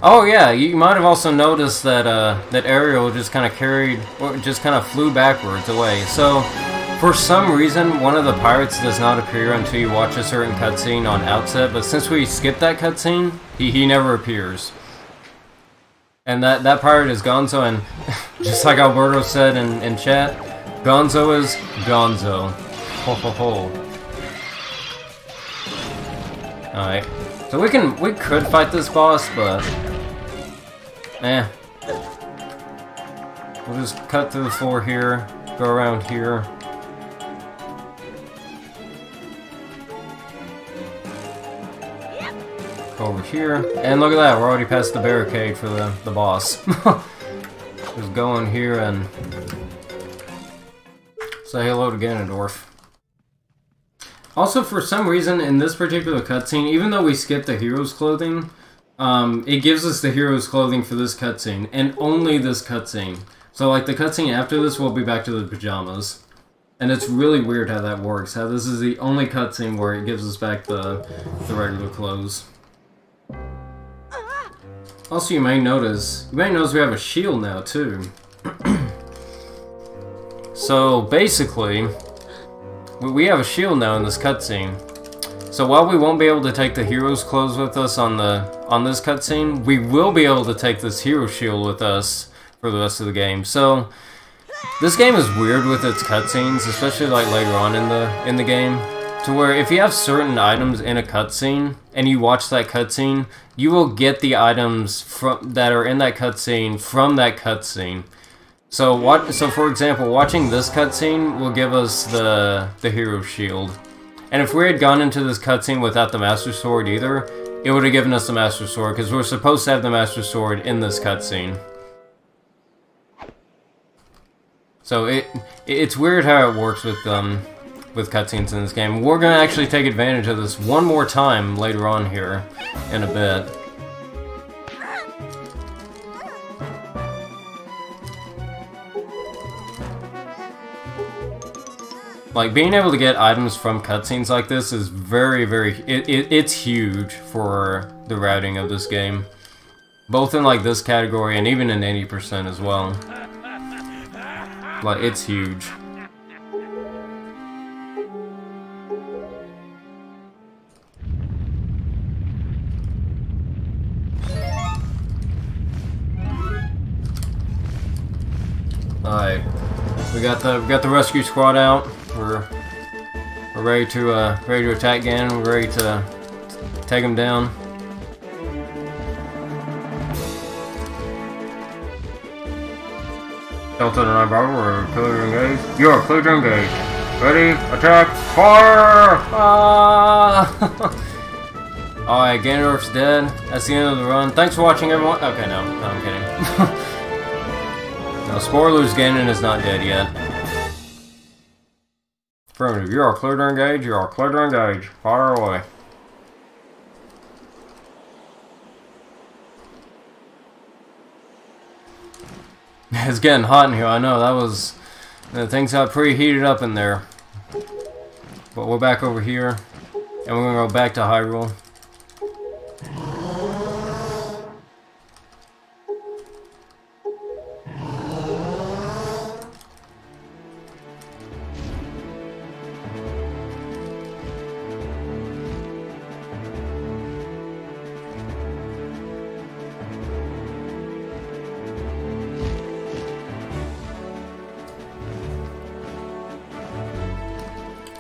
Oh yeah, you might have also noticed that that Ariel just kind of flew backwards away. So, for some reason, one of the pirates does not appear until you watch a certain cutscene on Outset, but since we skipped that cutscene, he never appears. And that pirate is Gonzo, and just like Alberto said in chat, Gonzo is Gonzo. Ho ho ho. Alright. So we could fight this boss, but we'll just cut through the floor here, go around here. Go over here, and look at that, we're already past the barricade for the boss. Just go in here and say hello to Ganondorf. Also, for some reason, in this particular cutscene, even though we skipped the hero's clothing, it gives us the hero's clothing for this cutscene, and only this cutscene. So, like, the cutscene after this, we'll be back to the pajamas. And it's really weird how that works, how this is the only cutscene where it gives us back the regular clothes. Also, you may notice we have a shield now, too. So, basically, we have a shield now in this cutscene. So while we won't be able to take the hero's clothes with us on this cutscene, we will be able to take this hero shield with us for the rest of the game. So this game is weird with its cutscenes, especially like later on in the game, to where if you have certain items in a cutscene and you watch that cutscene, you will get the items that are in that cutscene from that cutscene. So for example, watching this cutscene will give us the hero shield. And if we had gone into this cutscene without the Master Sword either, it would have given us the Master Sword, because we're supposed to have the Master Sword in this cutscene. So it's weird how it works with cutscenes in this game. We're gonna actually take advantage of this one more time later on here in a bit. Like, being able to get items from cutscenes like this is very, it's huge for the routing of this game. Both in, like, this category and even in 80% as well. Like, it's huge. Alright. We got the rescue squad out. We're ready to attack again. We're ready to take them down. Delta to 9 Bravo, we're clear to engage. You are clear to engage. Ready, attack, fire! Ah! Alright, Ganondorf's dead. That's the end of the run. Thanks for watching, everyone. Okay, no I'm kidding. No, spoilers, Ganon is not dead yet. Affirmative, you are clear to engage, you are clear to engage. Fire away. It's getting hot in here, I know, that was... things got pretty heated up in there. But we're back over here, and we're gonna go back to Hyrule.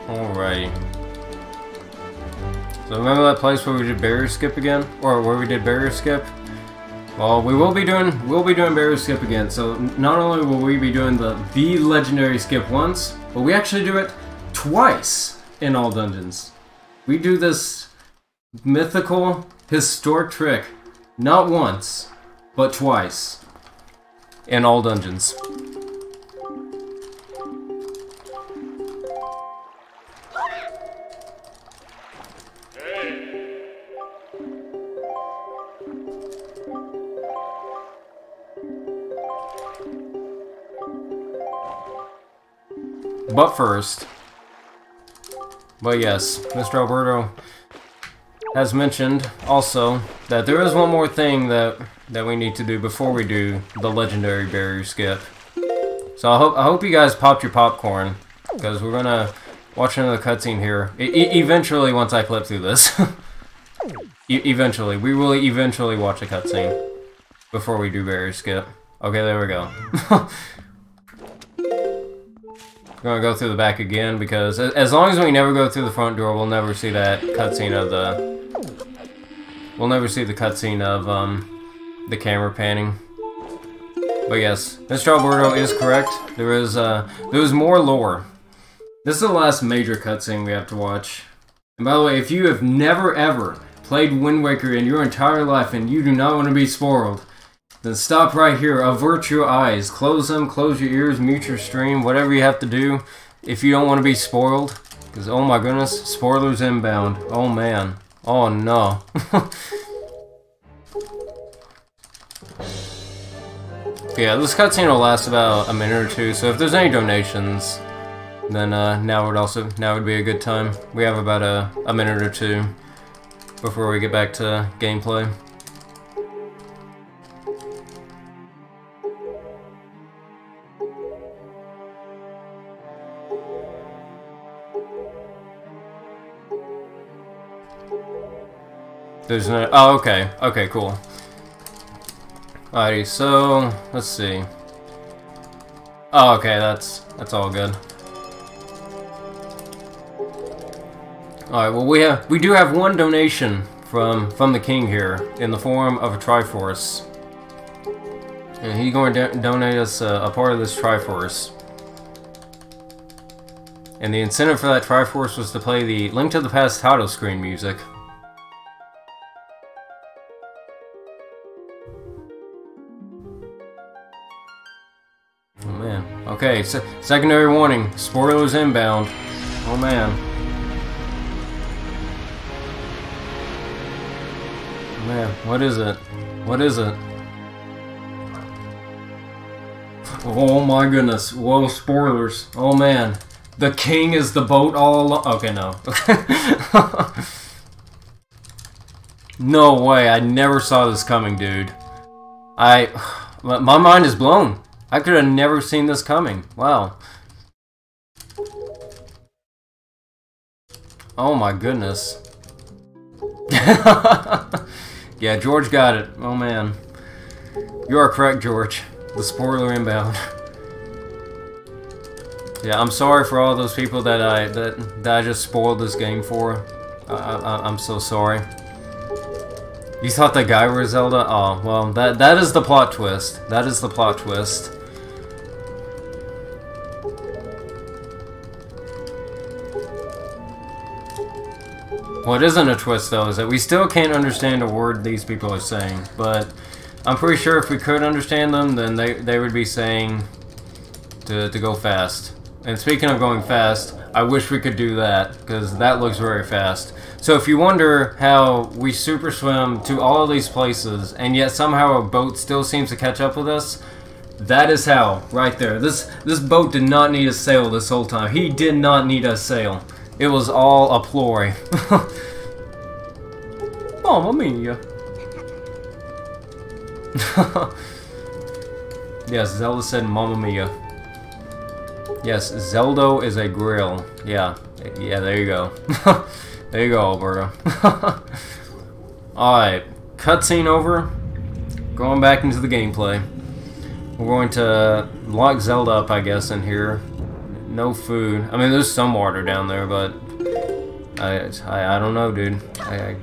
Alrighty. So remember that place where we did barrier skip again? Or where we did barrier skip? Well, we'll be doing barrier skip again. So not only will we be doing the legendary skip once, but we actually do it twice in all dungeons. We do this mythical, historic trick not once, but twice in all dungeons. But first, yes, Mr. Alberto has mentioned also that there is one more thing that we need to do before we do the legendary barrier skip. So I hope you guys popped your popcorn, because we're gonna watch another cutscene here. Eventually, once I clip through this, eventually we will eventually watch a cutscene before we do barrier skip. Okay, there we go. We're gonna go through the back again, because as long as we never go through the front door, we'll never see that cutscene of the... We'll never see the cutscene of the camera panning. But yes, Mr. Alberto is correct. There is more lore. This is the last major cutscene we have to watch. And by the way, if you have never ever played Wind Waker in your entire life and you do not want to be spoiled, then stop right here, avert your eyes, close them, close your ears, mute your stream, whatever you have to do if you don't want to be spoiled. Because, oh my goodness, spoilers inbound. Oh man. Oh no. Yeah, this cutscene will last about a minute or two, so if there's any donations, then now would be a good time. We have about a minute or two before we get back to gameplay. There's no... Oh, okay. Okay, cool. Alrighty, so... Let's see. Oh, okay, that's all good. Alright, well we do have one donation from the king here, in the form of a Triforce. And he's going to donate us a part of this Triforce. And the incentive for that Triforce was to play the Link to the Past title screen music. Okay, secondary warning. Spoilers inbound. Oh man. Man, what is it? What is it? Oh my goodness. Whoa, spoilers. Oh man. The king is the boat all along. Okay, no. No way, I never saw this coming, dude. My mind is blown. I could have never seen this coming. Wow. Oh my goodness. Yeah, George got it. Oh man. You are correct, George. The spoiler inbound. Yeah, I'm sorry for all those people that I just spoiled this game for. I'm so sorry. You thought that guy was Zelda? Oh, well, that is the plot twist. That is the plot twist. What isn't a twist, though, is that we still can't understand a word these people are saying. But I'm pretty sure if we could understand them, then they would be saying to go fast. And speaking of going fast, I wish we could do that, because that looks very fast. So if you wonder how we super swim to all of these places, and yet somehow a boat still seems to catch up with us, that is how, right there. This boat did not need a sail this whole time. He did not need a sail. It was all a ploy. Mamma mia. Yes, Zelda said Mamma mia. Yes, Zelda is a grill. Yeah, there you go. There you go, Alberto. Alright, cutscene over. Going back into the gameplay. We're going to lock Zelda up, I guess, in here. No food. I mean, there's some water down there, but I don't know, dude. I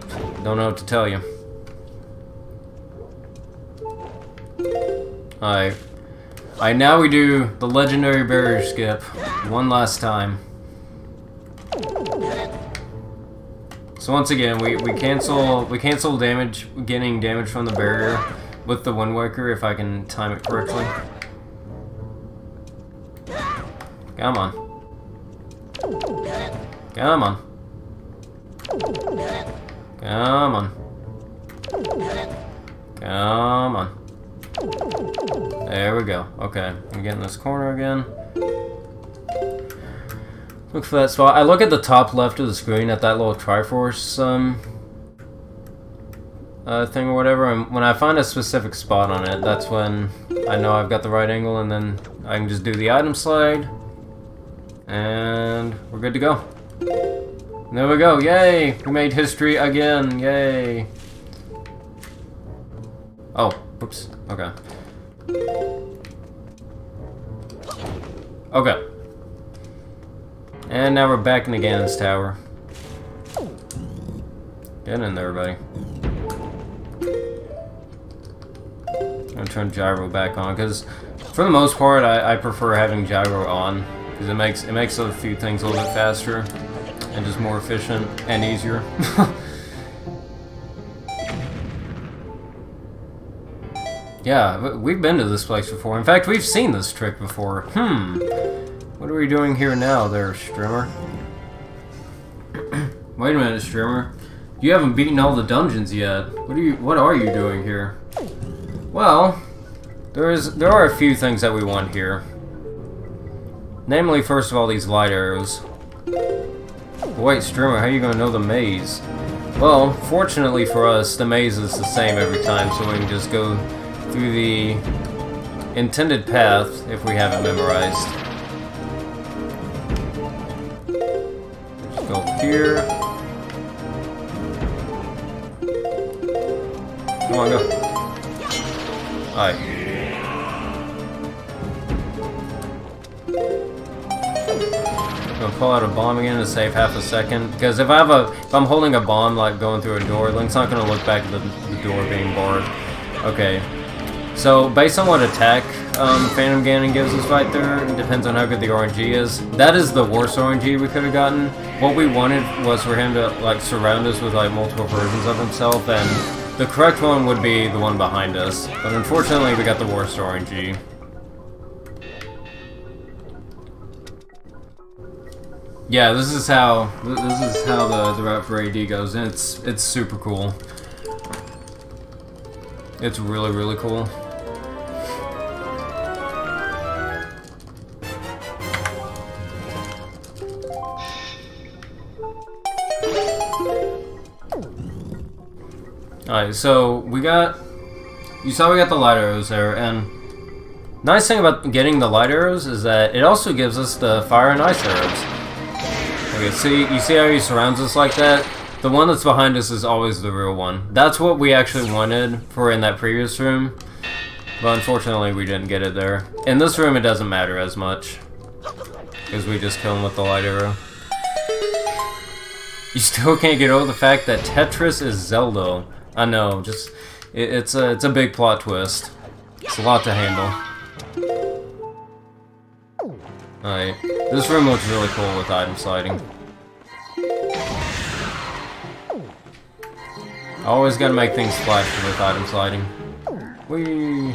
don't know what to tell you. Alright. Alright, now we do the legendary barrier skip one last time. So once again, we cancel getting damage from the barrier with the Wind Waker if I can time it correctly. Come on. Come on. Come on. Come on. There we go. Okay, I'm getting this corner again. Look for that spot. I look at the top left of the screen at that little Triforce thing or whatever, and when I find a specific spot on it, that's when I know I've got the right angle, and then I can just do the item slide, and we're good to go. There we go. Yay! We made history again. Yay! Oh, whoops. Okay. Okay. And now we're back in the Ganon's Tower. Get in there, buddy. I'm gonna turn gyro back on, because for the most part I prefer having gyro on, because it makes a few things a little bit faster and just more efficient and easier. Yeah, we've been to this place before. In fact, we've seen this trick before. What are we doing here now there, Strimmer? Wait a minute, Strimmer. You haven't beaten all the dungeons yet. What are you doing here? Well, there are a few things that we want here. Namely, first of all, these light arrows. Wait, Strimmer, how are you gonna know the maze? Well, fortunately for us, the maze is the same every time, so we can just go through the intended path if we have it memorized. Just go here. Come on, go. Alright. I'm gonna pull out a bomb again to save half a second, because if I'm holding a bomb like going through a door, Link's not gonna look back at the door being barred. Okay. So, based on what attack Phantom Ganon gives us right there, it depends on how good the RNG is. That is the worst RNG we could have gotten. What we wanted was for him to like surround us with like multiple versions of himself, and the correct one would be the one behind us. But unfortunately, we got the worst RNG. Yeah, this is how the route for AD goes, and it's super cool. It's really, really cool. Alright, so we got... You saw we got the light arrows there, and... Nice thing about getting the light arrows is that it also gives us the fire and ice arrows. Okay, see, you see how he surrounds us like that? The one that's behind us is always the real one. That's what we actually wanted for in that previous room. But unfortunately we didn't get it there. In this room it doesn't matter as much. Because we just kill him with the light arrow. You still can't get over the fact that Tetris is Zelda. I know, just it's a big plot twist. It's a lot to handle. Alright, this room looks really cool with item sliding. Always gotta make things flashy with item sliding. Whee!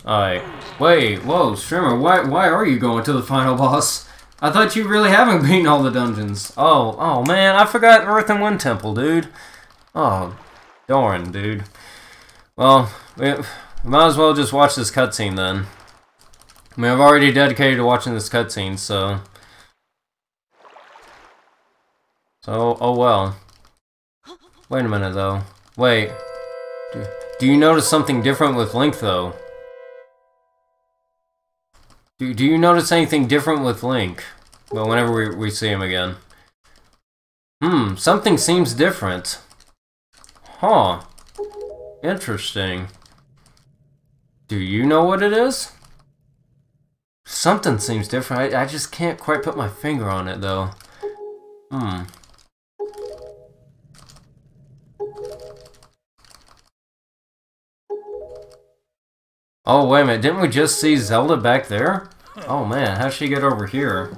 Alright. Wait, whoa, Streamer, why are you going to the final boss? I thought you really haven't beaten all the dungeons. Oh man, I forgot Earth and Wind Temple, dude. Oh, darn, dude. Well, we might as well just watch this cutscene then. I mean, I've already dedicated to watching this cutscene, so... oh well. Wait a minute, though. Wait. Do you notice something different with Link, though? Do you notice anything different with Link? Well, whenever we see him again. Something seems different. Huh. Interesting. Do you know what it is? Something seems different. I just can't quite put my finger on it, though. Oh, wait a minute. Didn't we just see Zelda back there? Oh, man. How'd she get over here?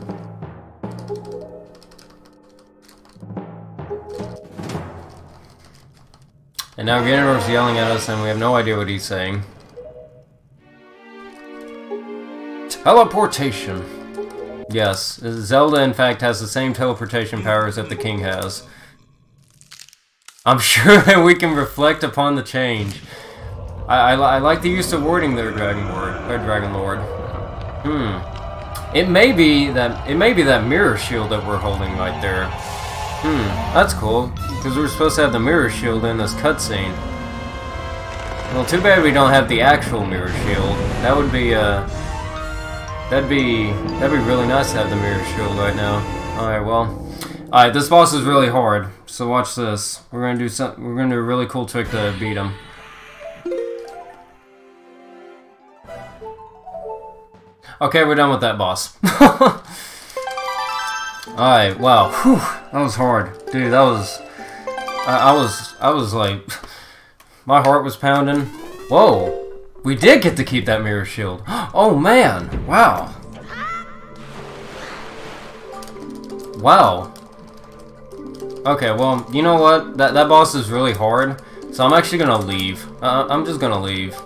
And now Ganondorf's yelling at us and we have no idea what he's saying. Teleportation! Yes, Zelda in fact has the same teleportation powers that the king has. I'm sure that we can reflect upon the change. I like the use of wording there, Dragon Lord. It may be that mirror shield that we're holding right there. That's cool, because we're supposed to have the mirror shield in this cutscene. Well, too bad we don't have the actual mirror shield. That would be that'd be really nice to have the mirror shield right now. Alright, well. Alright, this boss is really hard, so watch this. We're gonna do a really cool trick to beat him. Okay, we're done with that boss. Alright, wow. Whew, that was hard. Dude, that was... I was like... My heart was pounding. Whoa! We did get to keep that mirror shield. Oh, man! Wow. Wow. Okay, well, you know what? That boss is really hard, so I'm actually gonna leave. I'm just gonna leave.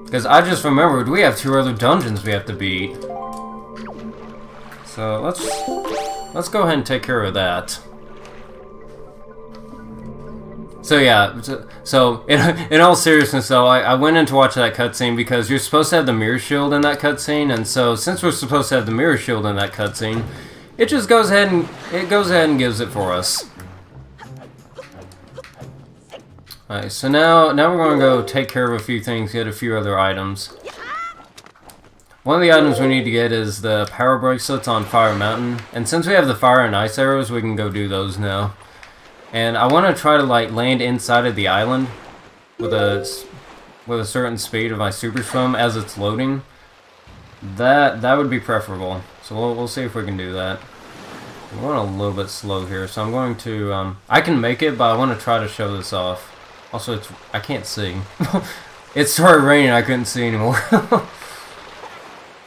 Because I just remembered we have 2 other dungeons we have to beat. So let's go ahead and take care of that. So yeah, so in all seriousness though, I went in to watch that cutscene because you're supposed to have the mirror shield in that cutscene, and so since we're supposed to have the mirror shield in that cutscene, it just goes ahead and gives it for us. Alright, so now we're going to go take care of a few things, get a few other items. One of the items we need to get is the power bracelets on Fire Mountain, and since we have the fire and ice arrows, we can go do those now. And I want to try to like land inside of the island with a certain speed of my super swim as it's loading. That would be preferable. So we'll see if we can do that. We're going a little bit slow here, so I'm going to I can make it, but I want to try to show this off. Also, I can't see. It started raining, I couldn't see anymore.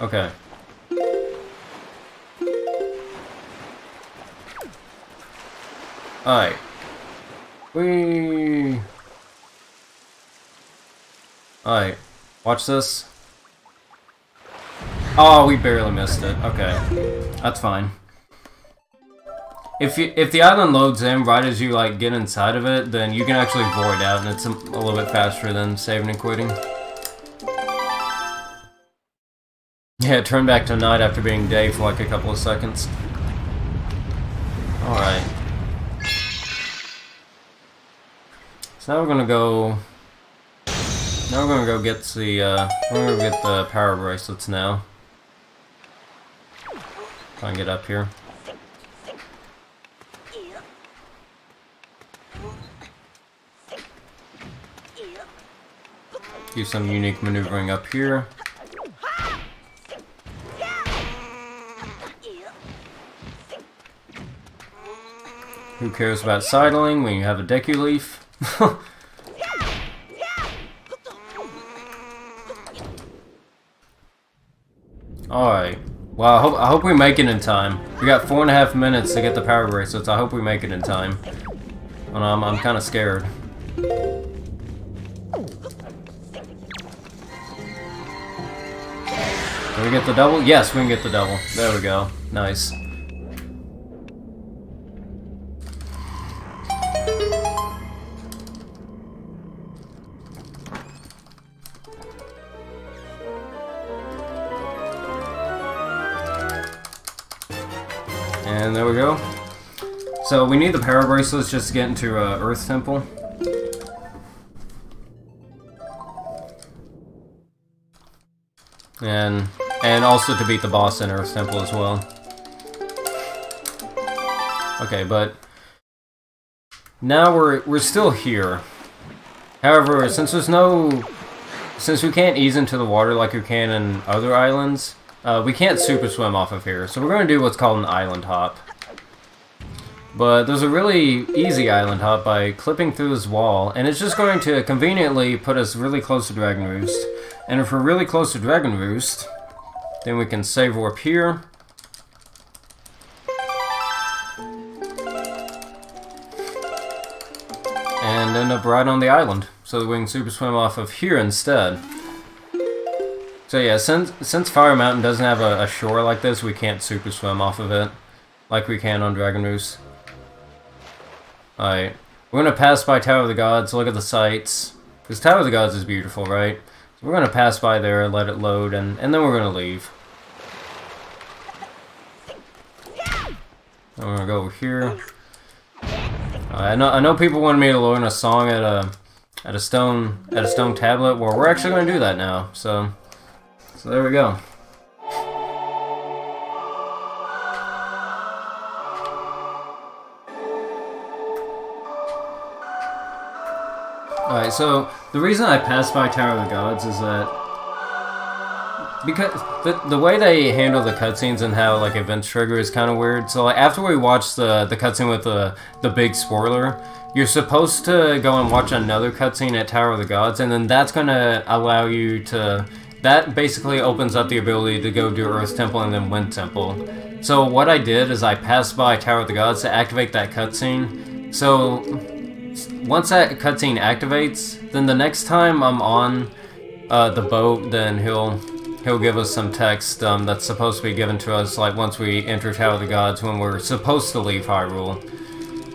Okay. Alright. Whee! Alright. Watch this. Oh, we barely missed it. Okay. That's fine. if the island loads in right as you like get inside of it, then you can actually void out, and it's a little bit faster than saving and quitting. Yeah, turn back to night after being day for like a couple of seconds. Alright. So now we're gonna go... Now we're gonna go get the, we're gonna get the power bracelets now. Try and get up here. Do some unique maneuvering up here. Who cares about sidling when you have a Deku Leaf? Alright. Well, I hope we make it in time. We got 4.5 minutes to get the power bracelets. I hope we make it in time. And I'm kind of scared. Can we get the double? Yes, we can get the double. There we go. Nice. And there we go. So we need the power bracelets just to get into Earth Temple. And also to beat the boss in Earth Temple as well. Okay, but now we're still here. However, since we can't ease into the water like we can in other islands, we can't super swim off of here. So we're going to do what's called an island hop. But there's a really easy island hop by clipping through this wall, and it's just going to conveniently put us really close to Dragon Roost. And if we're really close to Dragon Roost, then we can save warp here. And end up right on the island, so that we can super swim off of here instead. So yeah, since Fire Mountain doesn't have a shore like this, we can't super swim off of it like we can on Dragon Roost. Alright, we're gonna pass by Tower of the Gods, look at the sights. Because Tower of the Gods is beautiful, right? So we're gonna pass by there, let it load, and then we're gonna leave. And we're gonna go over here. I know people wanted me to learn a song at a stone tablet. Well, we're actually gonna do that now. So there we go. Alright, so the reason I passed by Tower of the Gods is that because the way they handle the cutscenes and how like events trigger is kind of weird. So like after we watch the cutscene with the big spoiler, you're supposed to go and watch another cutscene at Tower of the Gods, and then that's gonna allow you to. That basically opens up the ability to go do Earth Temple and then Wind Temple. So what I did is I passed by Tower of the Gods to activate that cutscene. So once that cutscene activates, then the next time I'm on the boat, then he'll give us some text that's supposed to be given to us like once we enter Tower of the Gods when we're supposed to leave Hyrule.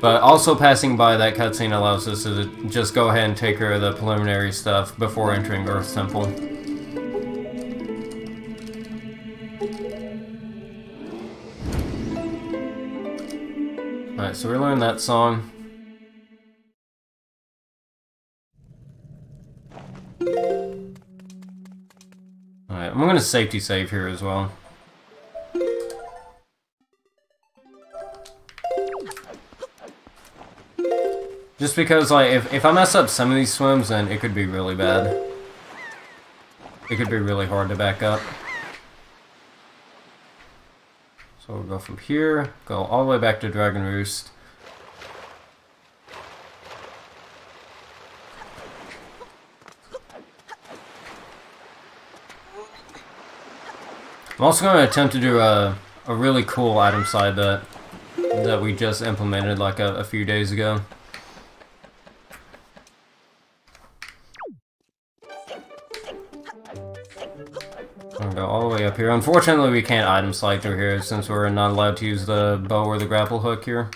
But also passing by that cutscene allows us to just go ahead and take care of the preliminary stuff before entering Earth Temple. Alright, so we learned that song. Alright, I'm gonna safety save here as well. Just because, like, if I mess up some of these swims, then it could be really bad. It could be really hard to back up. So we'll go from here, go all the way back to Dragon Roost. I'm also going to attempt to do a really cool item slide that we just implemented like a few days ago. I'll go all the way up here. Unfortunately, we can't item slide through here since we're not allowed to use the bow or the grapple hook here.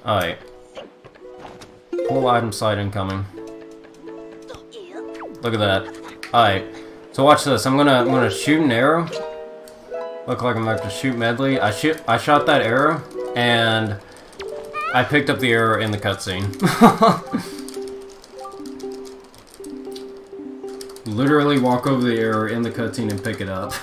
Alright. Full item slide incoming. Look at that. Alright. So watch this. I'm gonna shoot an arrow. Look like I'm about to shoot medley. I shot that arrow, and I picked up the arrow in the cutscene. Literally walk over the arrow in the cutscene and pick it up.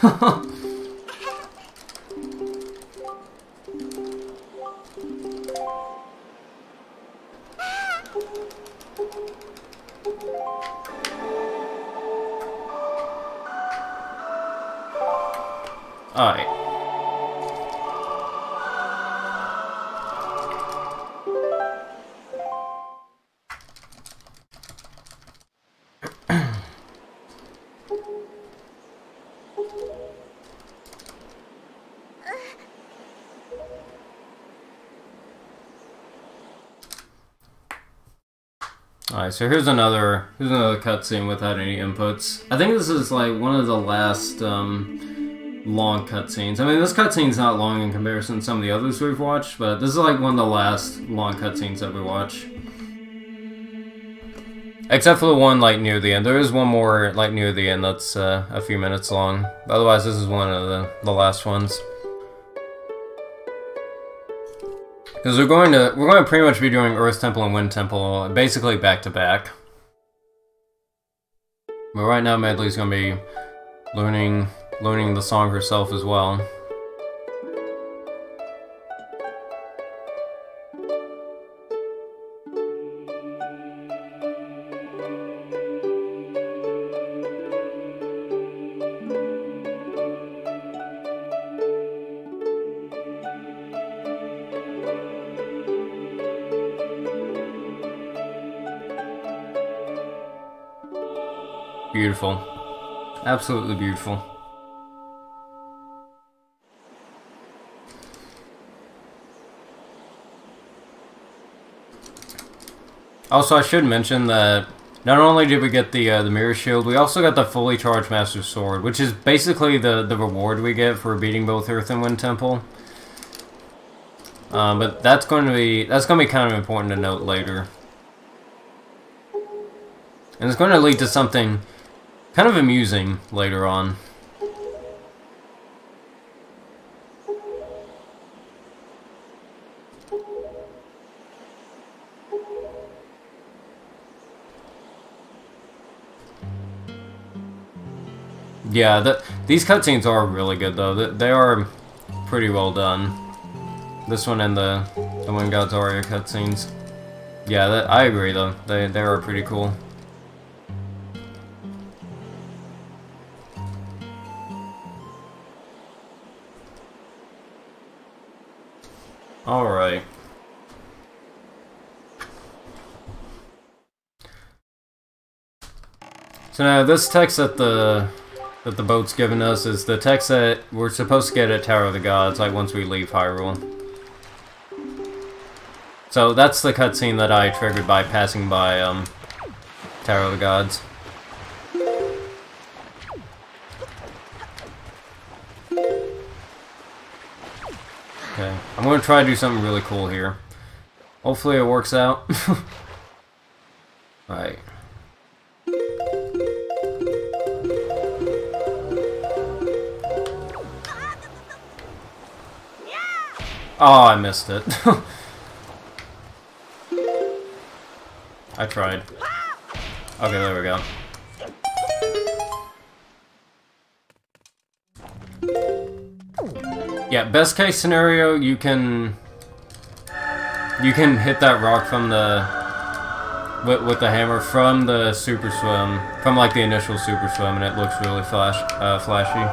Alright. Alright, so here's another cutscene without any inputs. I think this is like one of the last long cutscenes. I mean, this cutscene's not long in comparison to some of the others we've watched, but this is like one of the last long cutscenes that we watch. Except for the one like near the end. There is one more like near the end that's a few minutes long. Otherwise, this is one of the last ones. Because we're going to pretty much be doing Earth Temple and Wind Temple basically back to back. But right now, Medley's going to be learning the song herself as well. Beautiful. Absolutely beautiful. Also, I should mention that not only did we get the mirror shield, we also got the fully charged Master Sword, which is basically the reward we get for beating both Earth and Wind Temple. But that's going to be kind of important to note later, and it's going to lead to something kind of amusing later on. Yeah, these cutscenes are really good though. They are pretty well done. This one and the Wind God's Aria cutscenes. Yeah, I agree though. They are pretty cool. Alright. So now this text that the boat's given us is the text that we're supposed to get at Tower of the Gods, like once we leave Hyrule. So that's the cutscene that I triggered by passing by Tower of the Gods. Okay, I'm gonna try to do something really cool here. Hopefully it works out. Alright. Oh, I missed it. I tried. Okay, there we go. Yeah, best case scenario, you can hit that rock from with the hammer from the super swim, from like the initial super swim, and it looks really flashy.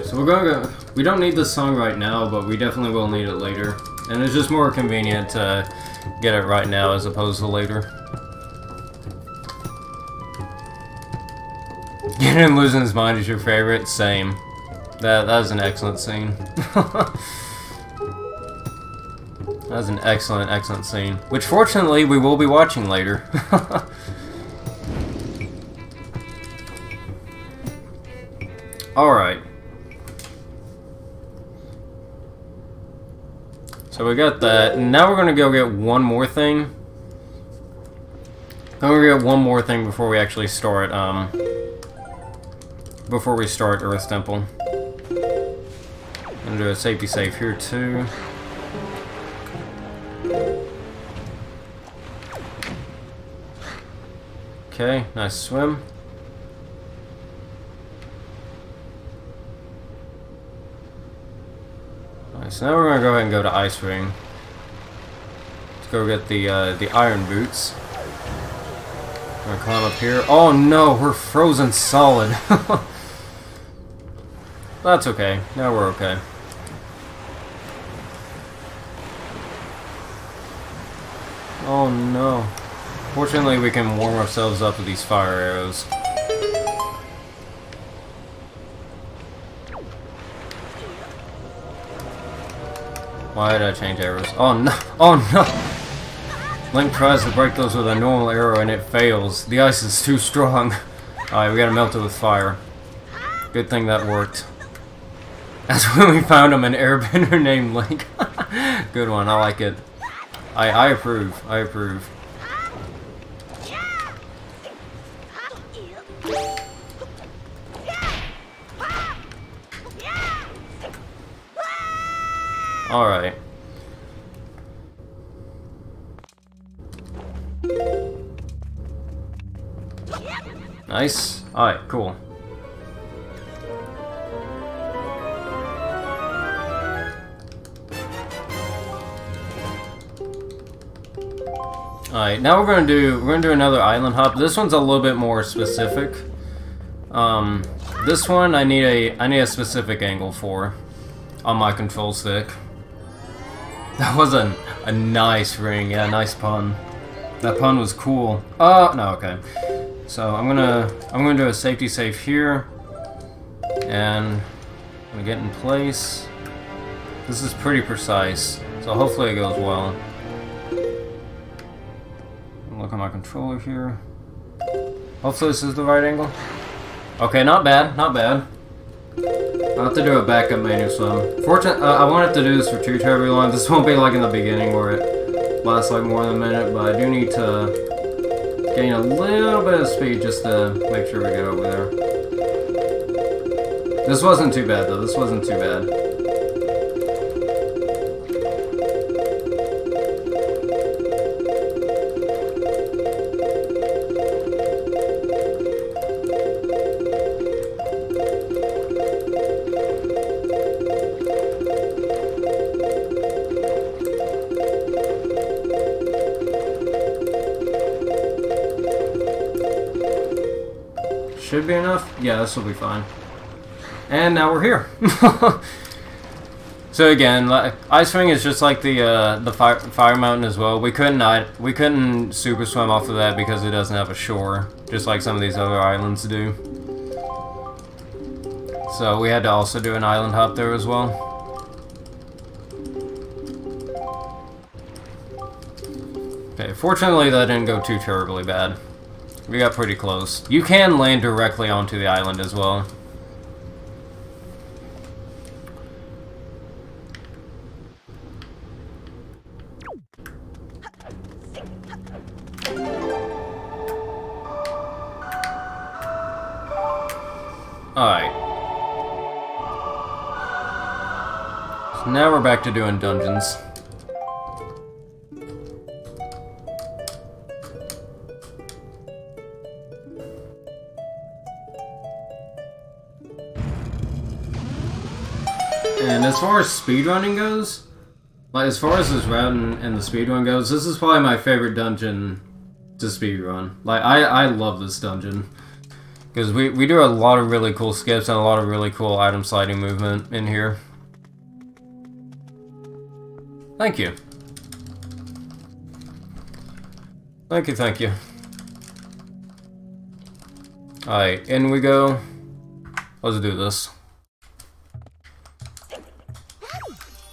So we're gonna go... We don't need this song right now, but we definitely will need it later. And it's just more convenient to get it right now as opposed to later. Getting him losing his mind is your favorite? Same. That was an excellent scene. That was an excellent, excellent scene. Which fortunately we will be watching later. Alright. So we got that. Now we're gonna go get one more thing. Then we're gonna get one more thing before we actually start, before we start Earth Temple. I'm gonna do a safety save here too. Okay, nice swim. Nice. Now we're gonna go ahead and go to Ice Ring. Let's go get the iron boots. I'm gonna climb up here. Oh no, we're frozen solid. That's okay. Now we're okay. Oh no. Fortunately, we can warm ourselves up with these fire arrows. Why did I change arrows? Oh no! Oh no! Link tries to break those with a normal arrow and it fails. The ice is too strong. Alright, we gotta melt it with fire. Good thing that worked. That's when we found him, an airbender named Link. Good one, I like it. I approve. I approve. Alright. Nice. Alright, cool. Alright, now we're gonna do another island hop. This one's a little bit more specific. This one I need a specific angle for on my control stick. That was a nice ring, yeah, nice pun. That pun was cool. No, okay. So I'm gonna do a safety save here, and I'm gonna get in place. This is pretty precise, so hopefully it goes well. Look at my controller here. Hopefully this is the right angle. Okay, not bad, not bad. I'll have to do a backup menu, so I wanted to do this for too terribly long. This won't be like in the beginning where it lasts like more than a minute, but I do need to gain a little bit of speed just to make sure we get over there. This wasn't too bad though, this wasn't too bad. Should be enough? Yeah, this will be fine. And now we're here. So again, Ice Ring is just like the fire mountain as well. We couldn't super swim off of that because it doesn't have a shore, just like some of these other islands do. So we had to also do an island hop there as well. Okay, fortunately that didn't go too terribly bad. We got pretty close. You can land directly onto the island as well. Alright. So now we're back to doing dungeons. And as far as speedrunning goes, like as far as this route and the speedrun goes, this is probably my favorite dungeon to speedrun. Like, I love this dungeon. Because we do a lot of really cool skips and a lot of really cool item sliding movement in here. Thank you. Thank you, thank you. Alright, in we go. Let's do this.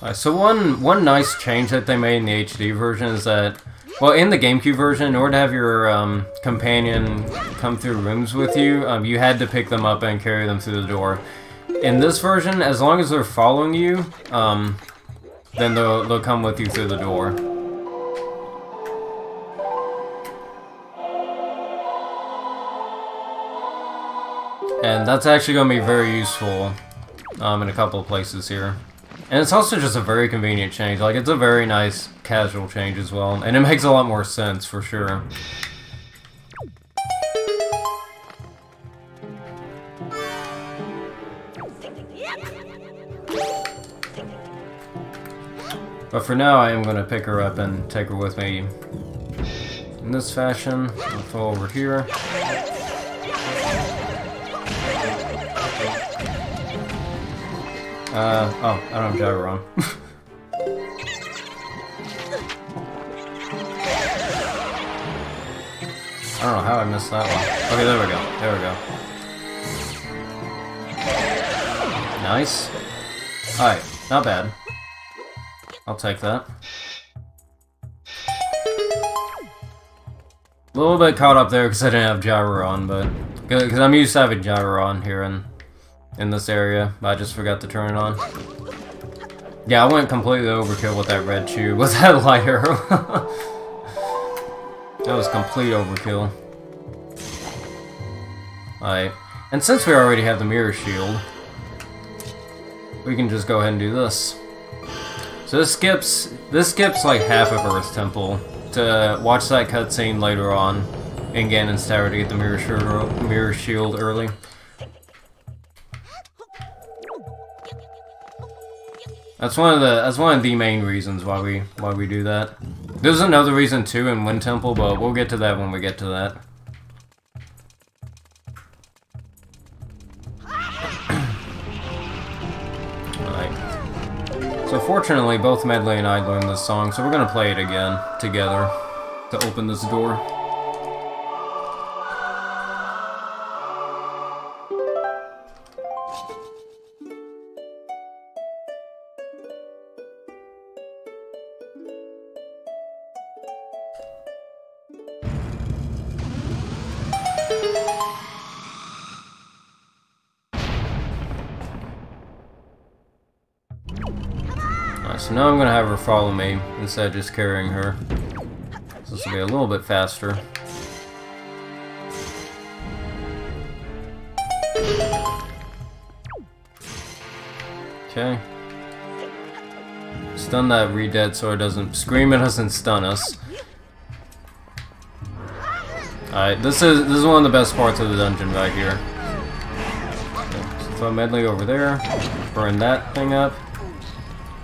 Alright, so one nice change that they made in the HD version is that, well, in the GameCube version, in order to have your companion come through rooms with you, you had to pick them up and carry them through the door. In this version, as long as they're following you, then they'll come with you through the door. And that's actually going to be very useful in a couple of places here. And it's also just a very convenient change. Like, it's a very nice casual change as well. And it makes a lot more sense, for sure. But for now, I am going to pick her up and take her with me in this fashion. I'll fall over here. Oh, I don't have gyro on. I don't know how I missed that one. Okay, there we go. There we go. Nice. Alright, not bad. I'll take that. A little bit caught up there because I didn't have gyro on, but... Because I'm used to having gyro on here in this area, but I just forgot to turn it on. Yeah, I went completely overkill with that red tube, with that light arrow. That was complete overkill. Alright, and since we already have the mirror shield, we can just go ahead and do this. So this skips like half of Earth Temple to watch that cutscene later on in Ganon's Tower to get the mirror shield early. That's one of the main reasons why we do that. There's another reason too in Wind Temple, but we'll get to that when we get to that. Alright. So fortunately, both Medley and I learned this song, so we're gonna play it again together to open this door. So now I'm going to have her follow me, instead of just carrying her. So this will be a little bit faster. Okay. Stun that re-dead so it doesn't scream at us and stun us. Alright, this is one of the best parts of the dungeon right here. Okay, so throw Medley over there, burn that thing up.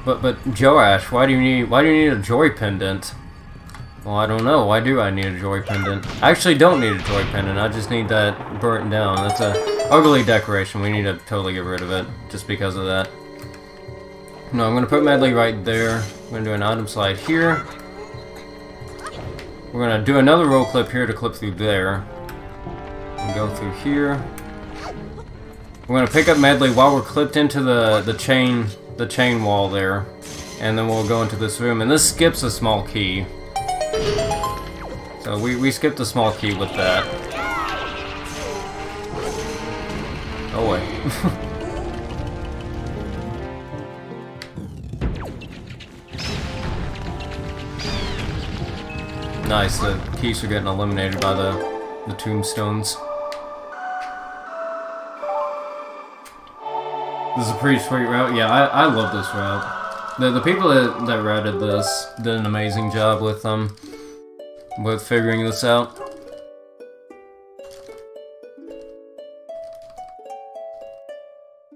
But Joaish, why do you need a joy pendant? Well, I don't know. Why do I need a joy pendant? I actually don't need a joy pendant. I just need that burnt down. That's a ugly decoration. We need to totally get rid of it just because of that. No, I'm gonna put Medley right there. I'm gonna do an item slide here. We're gonna do another roll clip here to clip through there. And go through here. We're gonna pick up Medley while we're clipped into the chain wall there, and then we'll go into this room, and this skips a small key. So we skipped a small key with that. Oh wait. Nice, the keys are getting eliminated by the tombstones. This is a pretty sweet route. Yeah, I love this route. The people that routed this did an amazing job with figuring this out.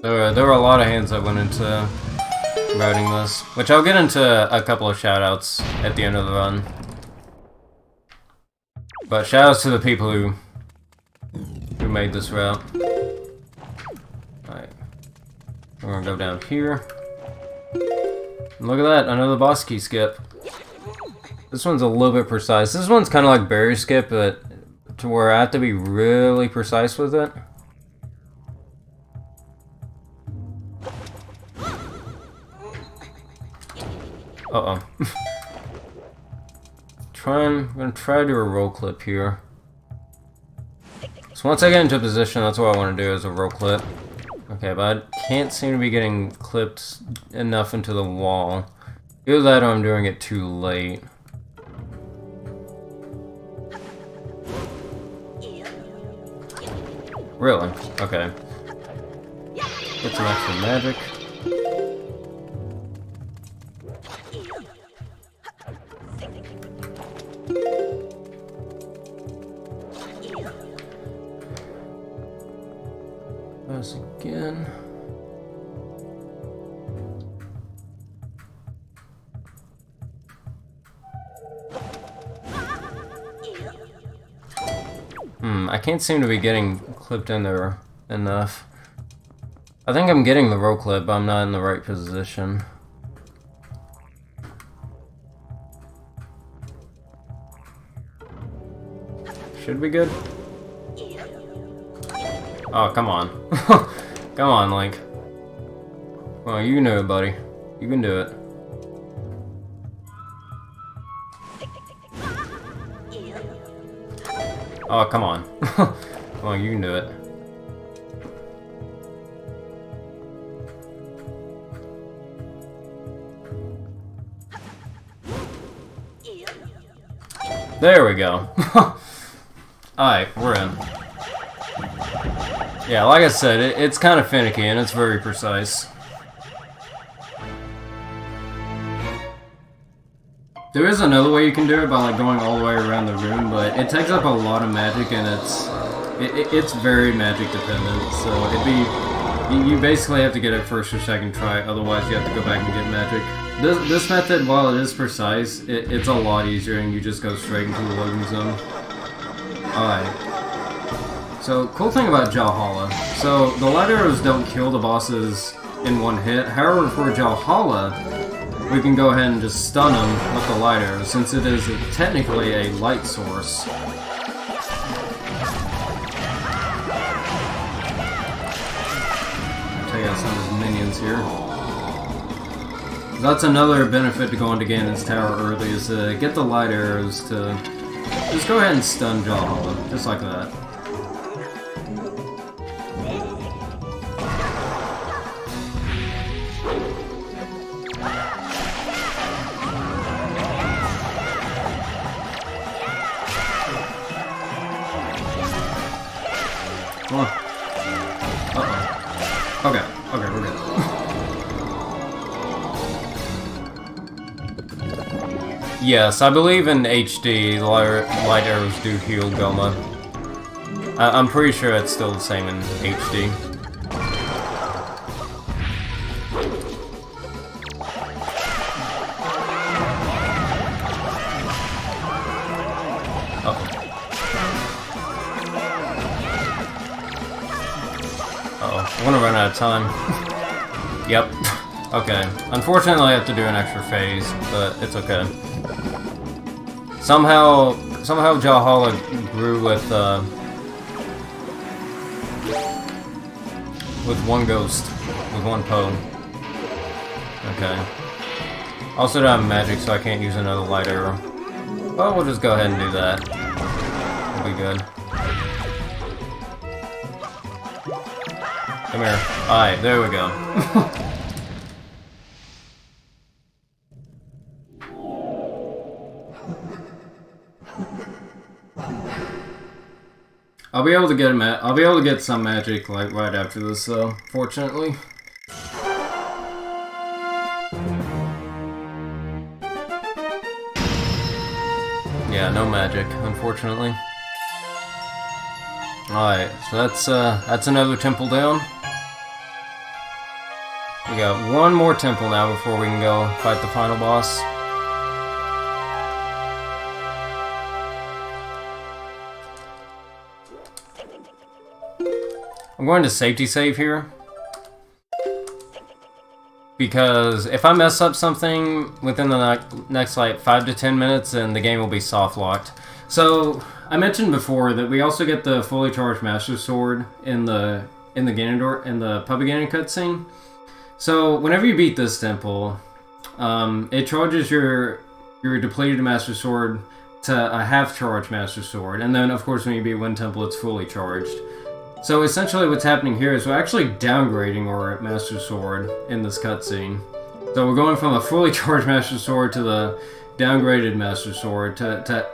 There were a lot of hands that went into routing this, which I'll get into a couple of shoutouts at the end of the run. But shoutouts to the people who made this route. Alright. We're gonna go down here. And look at that, another boss key skip. This one's a little bit precise. This one's kind of like berry skip, but to where I have to be really precise with it. Uh-oh. I'm gonna try to do a roll clip here. So once I get into position, that's what I want to do, is a roll clip. Okay, but I can't seem to be getting clipped enough into the wall. Either that or I'm doing it too late. Really? Okay. Get some extra magic. Press again. I can't seem to be getting clipped in there enough. I think I'm getting the roll clip, but I'm not in the right position. Should be good. Oh, come on. Come on, Link. Well, you can do it, buddy. You can do it. Oh, come on. Come on, you can do it. There we go. Alright, we're in. Yeah, like I said, it's kind of finicky and it's very precise. There is another way you can do it by like going all the way around the room, but it takes up a lot of magic and it's very magic dependent. So it'd be you basically have to get it first or second try, otherwise you have to go back and get magic. This method, while it is precise, it's a lot easier and you just go straight into the loading zone. Alright. So, cool thing about Joaish. So, the light arrows don't kill the bosses in one hit. However, for Joaish, we can go ahead and just stun them with the light arrows, since it is technically a light source. I'll take out some of his minions here. That's another benefit to going to Ganon's Tower early, is to get the light arrows to just go ahead and stun Joaish, just like that. Uh-oh. Okay, we're good. Yes, I believe in HD, the light arrows do heal Goma. I'm pretty sure it's still the same in HD. I'm gonna run out of time. Yep. Okay. Unfortunately, I have to do an extra phase, but it's okay. Somehow Joaish grew with one ghost, with one Poe. Okay. Also don't have magic, so I can't use another light arrow. Well, we'll just go ahead and do that. It'll be good. Come here. Alright, there we go. I'll be able to get some magic like right after this though, fortunately. Yeah, no magic, unfortunately. Alright, so that's another temple down. We got one more temple now before we can go fight the final boss. I'm going to safety save here. Because if I mess up something within the next like 5 to 10 minutes, then the game will be soft locked. So I mentioned before that we also get the fully charged Master Sword in the Puppet Ganon cutscene. So whenever you beat this temple, it charges your depleted Master Sword to a half-charged Master Sword, and then of course when you beat Wind Temple, it's fully charged. So essentially what's happening here is we're actually downgrading our Master Sword in this cutscene. So we're going from a fully charged Master Sword to the downgraded Master Sword to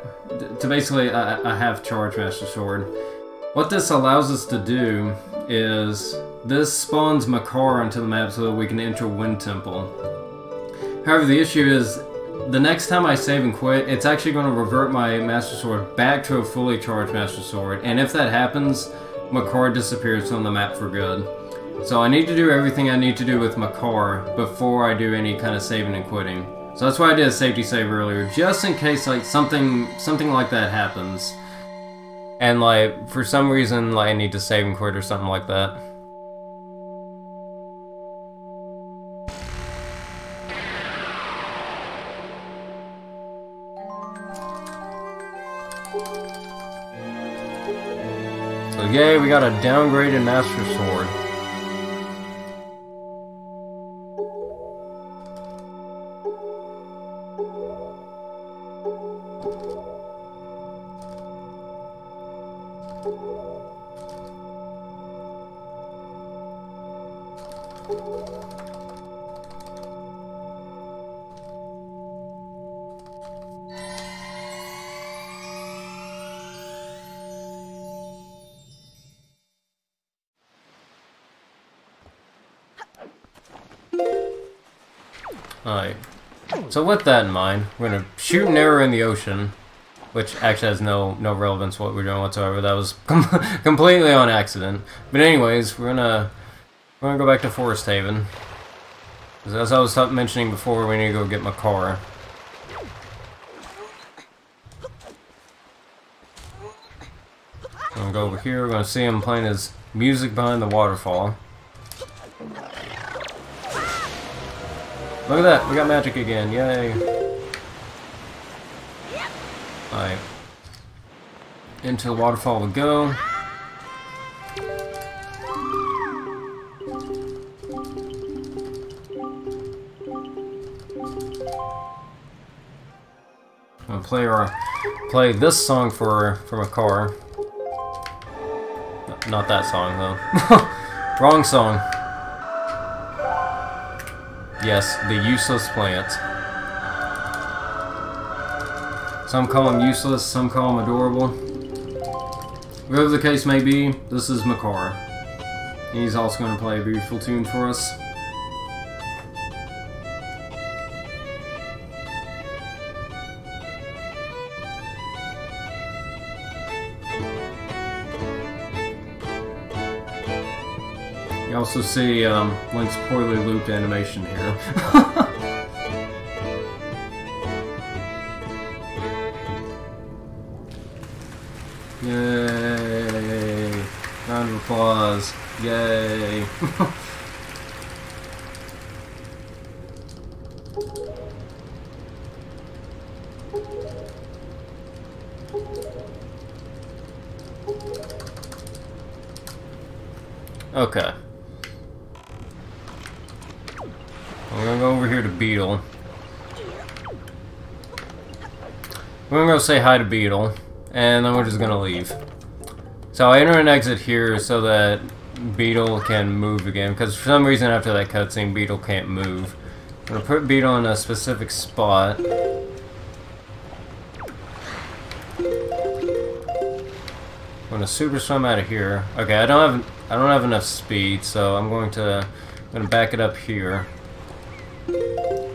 basically a half-charged Master Sword. What this allows us to do is this spawns Makar onto the map so that we can enter Wind Temple. However, the issue is the next time I save and quit, it's actually going to revert my Master Sword back to a fully charged Master Sword, and if that happens, Makar disappears from the map for good. So I need to do everything I need to do with Makar before I do any kind of saving and quitting. So that's why I did a safety save earlier, just in case like something like that happens. And like for some reason like I need to save and quit or something like that. So yay, we got a downgraded Master Sword. Alright, so with that in mind, we're gonna shoot an arrow in the ocean, which actually has no relevance to what we're doing whatsoever. That was completely on accident. But anyways, we're gonna go back to Forest Haven. As I was mentioning before, we need to go get Makar. We're gonna go over here. We're gonna see him playing his music behind the waterfall. Look at that, we got magic again, yay! Alright. Into the waterfall we go. I'm gonna play this song for Makar. Not that song though. Wrong song. Yes, the useless plant. Some call him useless, some call him adorable. Whatever the case may be, this is Makar. He's also going to play a beautiful tune for us. You also see Link's poorly looped animation here. Yay! Round of applause. Yay! Okay. We're gonna go over here to Beetle. We're gonna go say hi to Beetle, and then we're just gonna leave. So I enter and exit here so that Beetle can move again, because for some reason after that cutscene, Beetle can't move. I'm gonna put Beetle in a specific spot. I'm gonna super swim out of here. Okay, I don't have enough speed, so I'm gonna back it up here.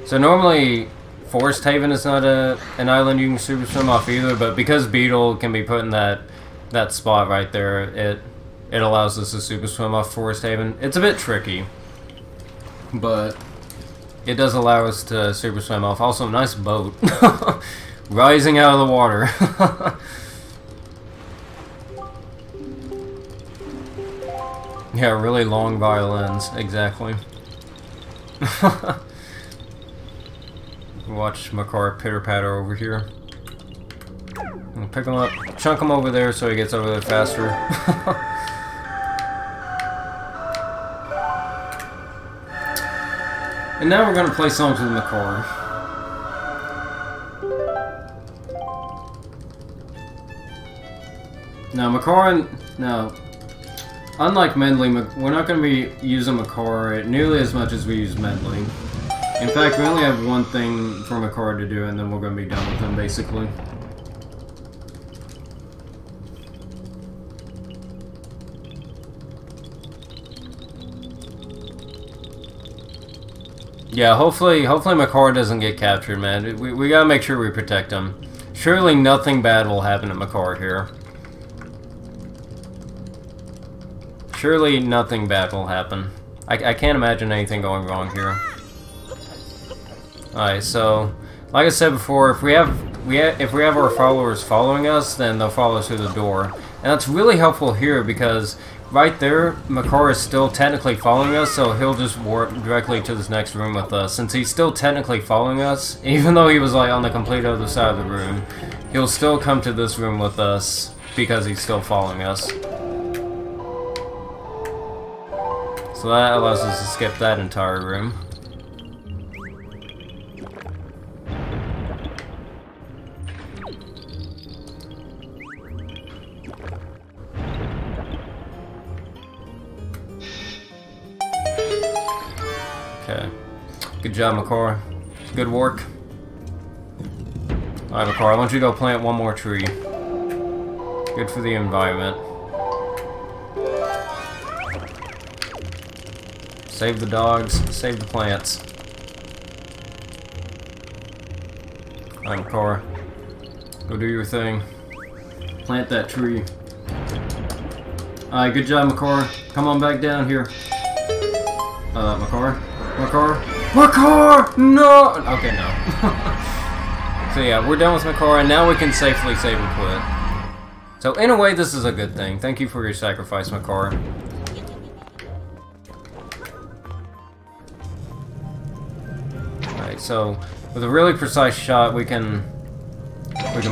So normally, Forest Haven is not an island you can super swim off either, but because Beetle can be put in that spot right there, it allows us to super swim off Forest Haven. It's a bit tricky, but it does allow us to super swim off. Also, nice boat. Rising out of the water. Yeah, really long violins, exactly. Watch Makar pitter-patter over here. I'll pick him up, chunk him over there so he gets over there faster. And now we're gonna play songs with Makar. Now Makar, unlike Medley, we're not gonna be using Makar nearly as much as we use Medley. In fact, we only have one thing for Makar to do, and then we're gonna be done with him, basically. Yeah, hopefully Makar doesn't get captured, man. We gotta make sure we protect him. Surely nothing bad will happen to Makar here. Surely nothing bad will happen. I can't imagine anything going wrong here. Alright, so like I said before, if we have our followers following us, then they'll follow us through the door. And that's really helpful here because right there, Makar is still technically following us, so he'll just warp directly to this next room with us. Since he's still technically following us, even though he was like on the complete other side of the room, he'll still come to this room with us because he's still following us. So that allows us to skip that entire room. Okay. Good job, Makar. Good work. Alright, Makar, I want you to go plant one more tree. Good for the environment. Save the dogs, save the plants. Alright, Makar. Go do your thing. Plant that tree. Alright, good job, Makar. Come on back down here. Makar? Makar! No! Okay, no. So yeah, we're done with Makar, and now we can safely save and quit. So in a way, this is a good thing. Thank you for your sacrifice, Makar. Alright, so with a really precise shot, we can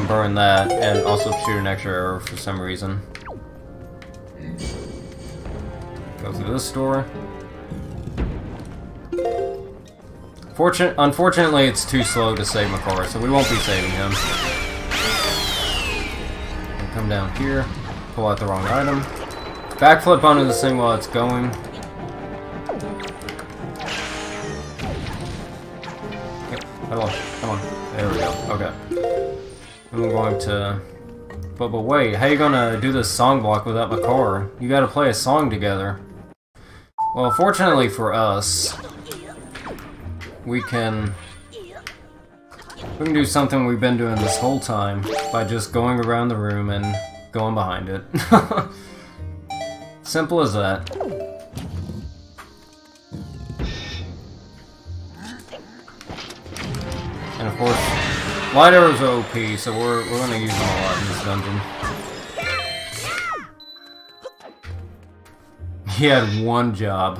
burn that, and also shoot an extra arrow for some reason. Go through this door. Unfortunately, it's too slow to save Makar, so we won't be saving him. Come down here, pull out the wrong item. Backflip onto this thing while it's going. Yep, come on. There we go, okay. And we're going to... But wait, how are you gonna do this song block without Makar? You gotta play a song together. Well, fortunately for us... We can do something we've been doing this whole time by just going around the room and going behind it. Simple as that. And of course, light arrows are OP, so we're gonna use them a lot in this dungeon. He had one job.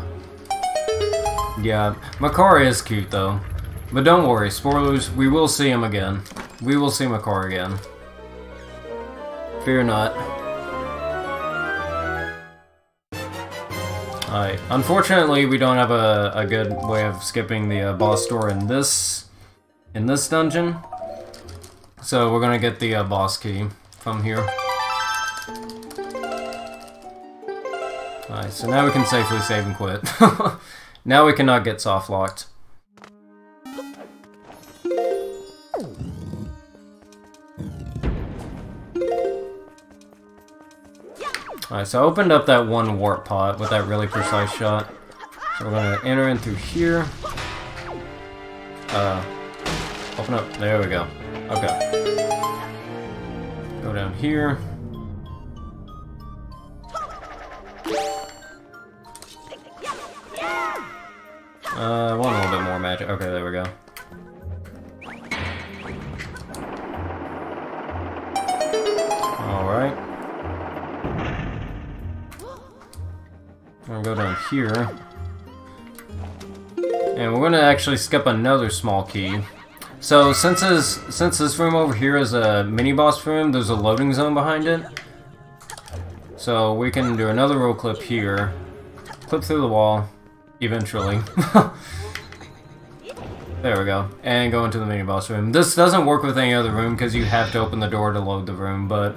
Yeah, Makar is cute though. But don't worry, spoilers, we will see him again. We will see Makar again. Fear not. Alright, unfortunately we don't have a good way of skipping the boss door in this dungeon. So we're gonna get the boss key from here. Alright, so now we can safely save and quit. Now we cannot get soft locked. Alright, so I opened up that one warp pot with that really precise shot. So we're gonna enter in through here. Open up. There we go. Okay. Go down here. Want a little bit more magic. Okay, there we go. Alright. here. And we're gonna actually skip another small key. So since this room over here is a mini-boss room, there's a loading zone behind it. So we can do another roll clip here. Clip through the wall, eventually. There we go. And go into the mini-boss room. This doesn't work with any other room because you have to open the door to load the room, but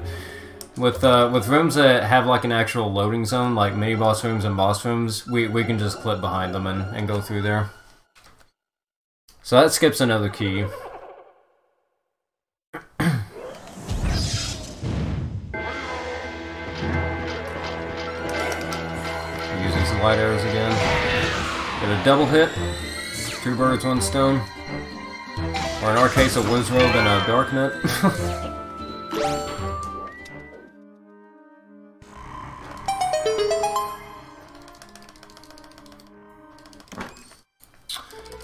with rooms that have like an actual loading zone, like mini-boss rooms and boss rooms, we can just clip behind them and go through there. So that skips another key. Use these light arrows again. Get a double hit. 2 birds, 1 stone. Or in our case, a whiz robe and a dark net.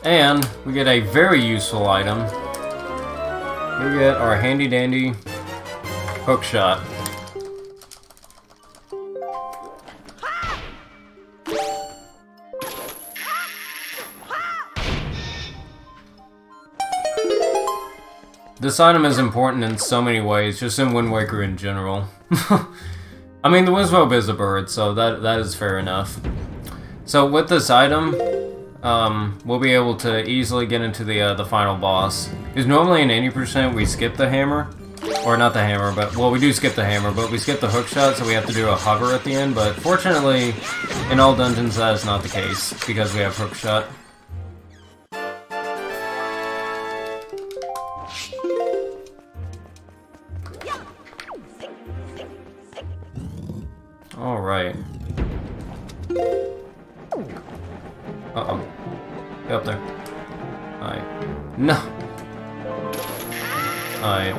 And we get a very useful item. We get our handy dandy hook shot. This item is important in so many ways, just in Wind Waker in general. I mean, the Wizrobe is a bird, so that is fair enough. So with this item, we'll be able to easily get into the final boss. Because normally in 80% we skip the hammer. Or not the hammer, but, well, we do skip the hammer, but we skip the hook shot, so we have to do a hover at the end. But fortunately, in all dungeons that is not the case, because we have hook shot. Alright. Uh-oh. Get up there. Alright. No! Alright.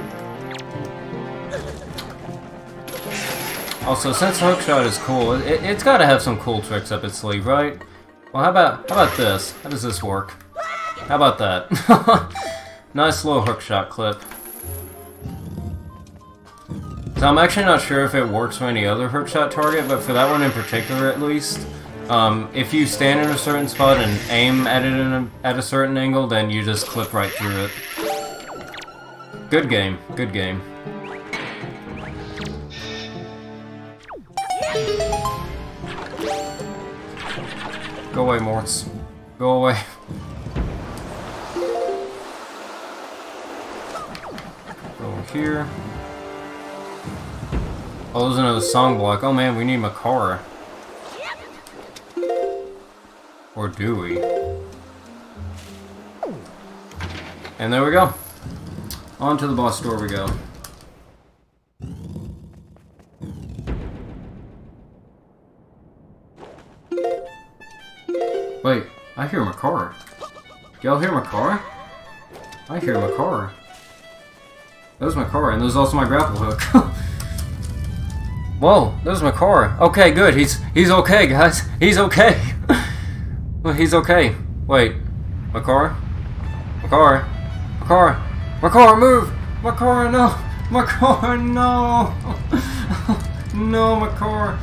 Also, since hookshot is cool, it's gotta have some cool tricks up its sleeve, right? Well, how about this? How does this work? How about that? Nice little hookshot clip. So I'm actually not sure if it works for any other hookshot target, but for that one in particular at least, if you stand in a certain spot and aim at it at a certain angle, then you just clip right through it. Good game, good game. Go away, Morts. Go away. Go over here. Oh, there's another song block. Oh man, we need Makara. Or do we? And there we go. On to the boss door we go. Wait, I hear Makara. Y'all hear Makara? I hear Makara. There's Makara, and there's also my grapple hook. Whoa, there's Makara. Okay, good. He's okay, guys. He's okay. Well, he's okay. Wait, Makara? Makara? Makara? Makara, move! Makara, no! Makara, no! No, Makara.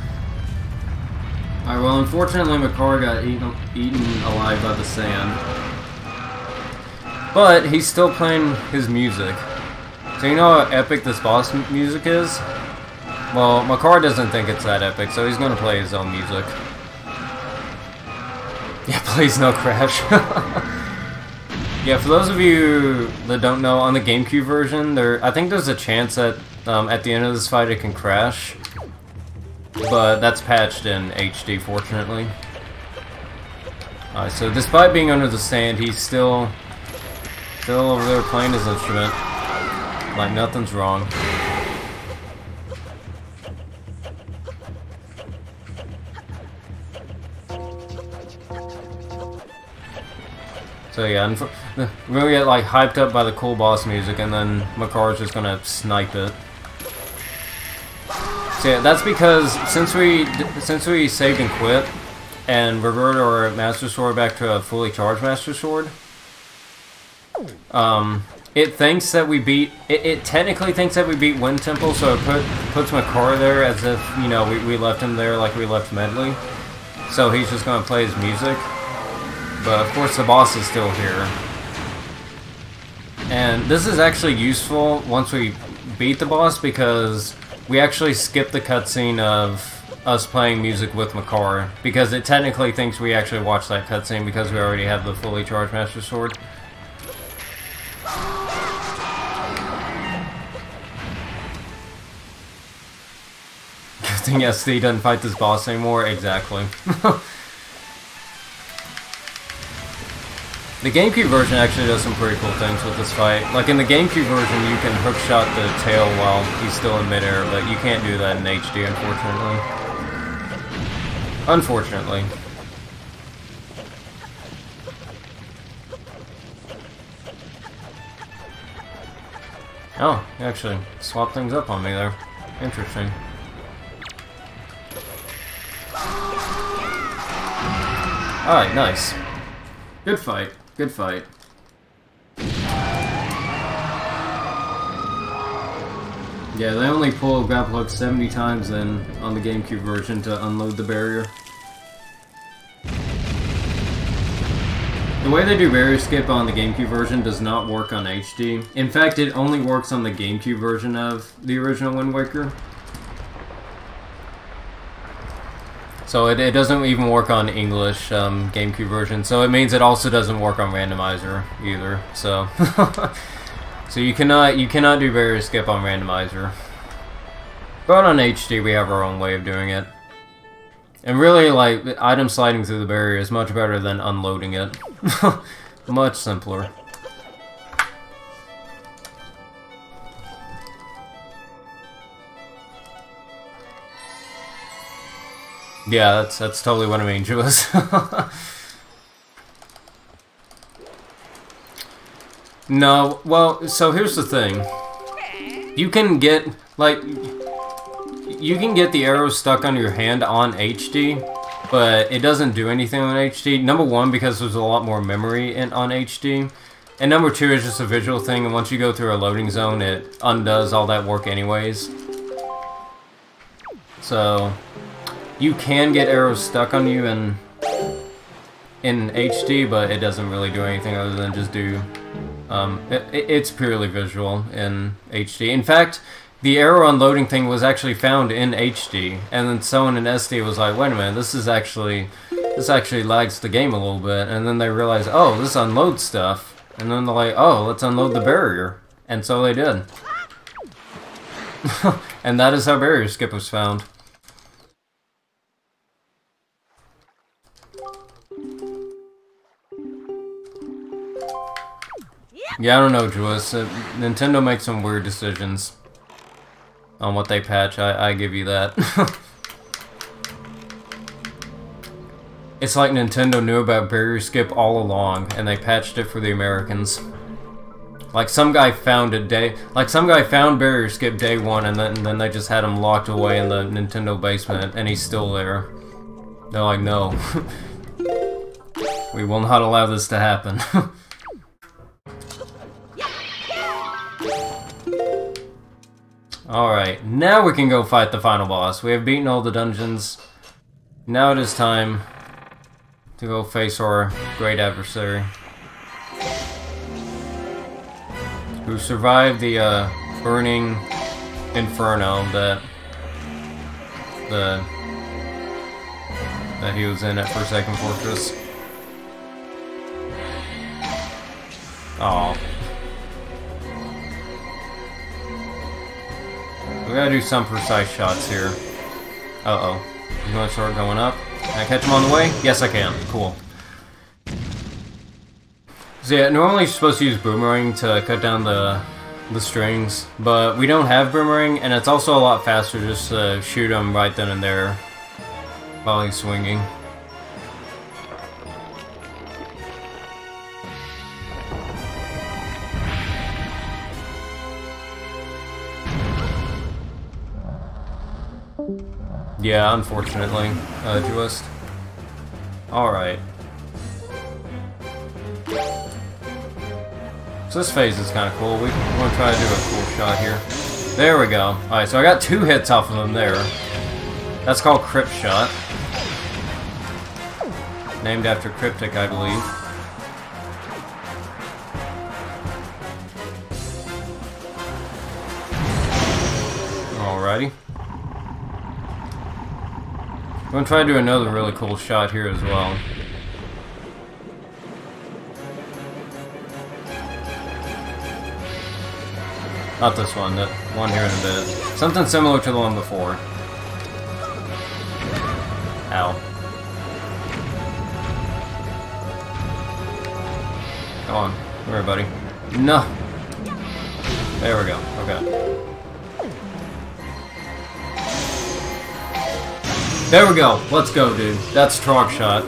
Alright, well, unfortunately, Makara got eaten alive by the sand. But he's still playing his music. So you know how epic this boss music is? Well, Makara doesn't think it's that epic, so he's gonna play his own music. Yeah, please no crash. Yeah, for those of you that don't know, on the GameCube version, I think there's a chance that at the end of this fight it can crash. But that's patched in HD, fortunately. Alright, so despite being under the sand, he's still over there playing his instrument. Like nothing's wrong. So yeah, we're gonna get like hyped up by the cool boss music, and then Makara's just gonna snipe it. So yeah, that's because since we saved and quit, and reverted our Master Sword back to a fully charged Master Sword, it thinks that we beat. It technically thinks that we beat Wind Temple, so it puts Makara there as if, you know, we left him there like we left Medley. so he's just gonna play his music. But of course the boss is still here. And this is actually useful once we beat the boss because we actually skip the cutscene of us playing music with Makar, because it technically thinks we actually watched that cutscene because we already have the fully charged Master Sword. Good thing SD doesn't fight this boss anymore. Exactly. The GameCube version actually does some pretty cool things with this fight. Like in the GameCube version, you can hookshot the tail while he's still in midair, but you can't do that in HD, unfortunately. Unfortunately. Oh, you actually swapped things up on me there. Interesting. Alright, nice. Good fight. Good fight. Yeah, they only pull grapple hook 70 times then on the GameCube version to unload the barrier. The way they do barrier skip on the GameCube version does not work on HD. In fact, it only works on the GameCube version of the original Wind Waker. So it doesn't even work on English GameCube version, so it means it also doesn't work on randomizer either. So, so you cannot do barrier skip on randomizer. But on HD, we have our own way of doing it. And really, like, item sliding through the barrier is much better than unloading it. Much simpler. Yeah, that's totally what I mean, Jules. No, well, so here's the thing. You can get, like, you can get the arrow stuck on your hand on HD, but it doesn't do anything on HD. Number one, because there's a lot more memory on HD. And number two, is just a visual thing, and once you go through a loading zone, it undoes all that work anyways. So you can get arrows stuck on you in HD, but it doesn't really do anything other than just do... it's purely visual in HD. In fact, the arrow unloading thing was actually found in HD, and then someone in SD was like, wait a minute, this actually lags the game a little bit, and then they realized, oh, this unloads stuff, and then they're like, oh, let's unload the barrier, and so they did. And that is how barrier skip was found. Yeah, I don't know, Joaish. Nintendo makes some weird decisions on what they patch. I give you that. It's like Nintendo knew about barrier skip all along, and they patched it for the Americans. Like some guy found barrier skip day one, and then they just had him locked away in the Nintendo basement, and he's still there. They're like, no, we will not allow this to happen. Alright, now we can go fight the final boss. We have beaten all the dungeons. Now it is time to go face our great adversary, who survived the burning inferno that he was in at Forsaken Fortress. Aww. We gotta do some precise shots here. Uh-oh. He's gonna start going up. Can I catch him on the way? Yes, I can. Cool. So yeah, normally you're supposed to use boomerang to cut down the strings, but we don't have boomerang, and it's also a lot faster just to shoot him right then and there while he's swinging. Yeah, unfortunately, Joaish. Alright. So this phase is kind of cool. We want to try to do a cool shot here. There we go. Alright, so I got 2 hits off of him there. That's called crit shot. named after Cryptic, I believe. Alrighty. I'm gonna try to do another really cool shot here as well. Not this one, that one here in a bit. Something similar to the one before. Ow. Come on. Come here, buddy. No! There we go. Okay. There we go! Let's go, dude. That's Trog shot.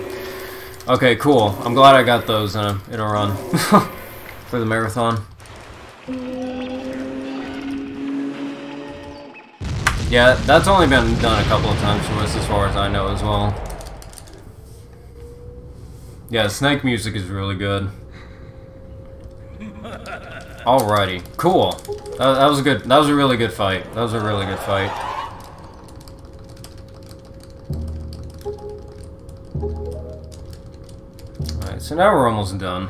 Okay, cool. I'm glad I got those in a run. For the marathon. Yeah, that's only been done a couple of times for us as far as I know as well. Yeah, snake music is really good. Alrighty, cool. That was a good. That was a really good fight. That was a really good fight. Alright, so now we're almost done.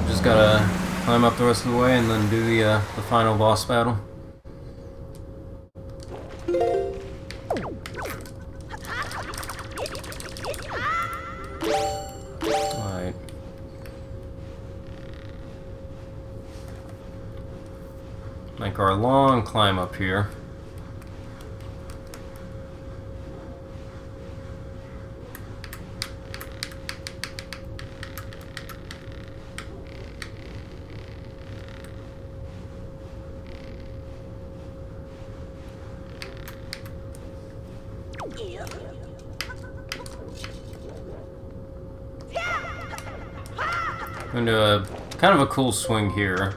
Just gotta climb up the rest of the way and then do the final boss battle. Alright. Make our long climb up here. I'm gonna do a kind of a cool swing here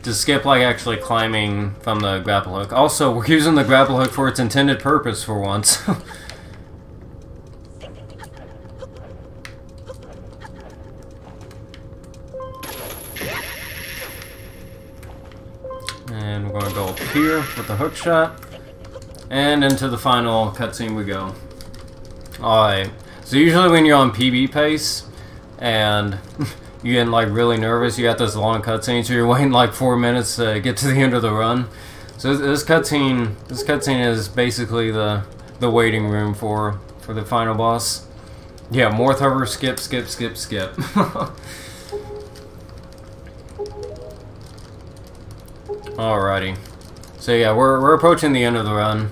to skip like actually climbing from the grapple hook. Also, we're using the grapple hook for its intended purpose for once. And we're gonna go up here with the hook shot, and into the final cutscene we go. Alright, so usually when you're on PB pace and you get like really nervous, you got this long cutscene, so you're waiting like 4 minutes to get to the end of the run. So this cutscene is basically the waiting room for the final boss. Yeah, Morth hover, skip, skip, skip, skip. Alrighty. So yeah, we're approaching the end of the run.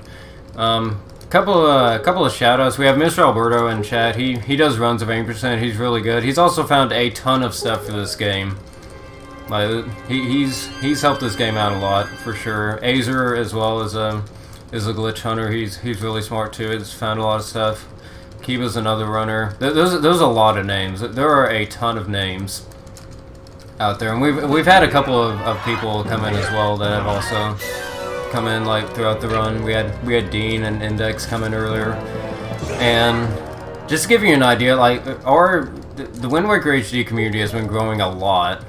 Couple of shoutouts. We have Mr. Alberto in chat. He does runs of 80%. He's really good. He's also found a ton of stuff for this game. Like he's helped this game out a lot for sure. Azer as well is a glitch hunter. He's really smart too. He's found a lot of stuff. Kiba's another runner. There's a lot of names. There are a ton of names out there, and we've had a couple of people come in as well that have also come in like throughout the run. We had Dean and Index come in earlier, and just to give you an idea, like the Wind Waker HD community has been growing a lot.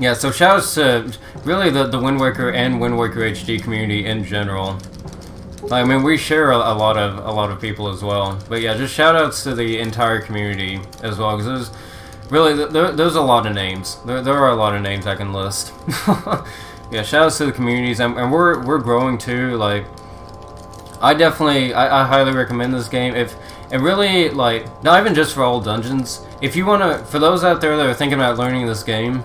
Yeah, so shoutouts to really the Wind Waker and Wind Waker HD community in general. I mean, we share a lot of people as well, but yeah, just shoutouts to the entire community as well, because there's a lot of names. There are a lot of names I can list. Yeah, shoutouts to the communities, and we're growing too. Like, I highly recommend this game. And really, like, not even just for all dungeons. If you wanna, for those out there that are thinking about learning this game,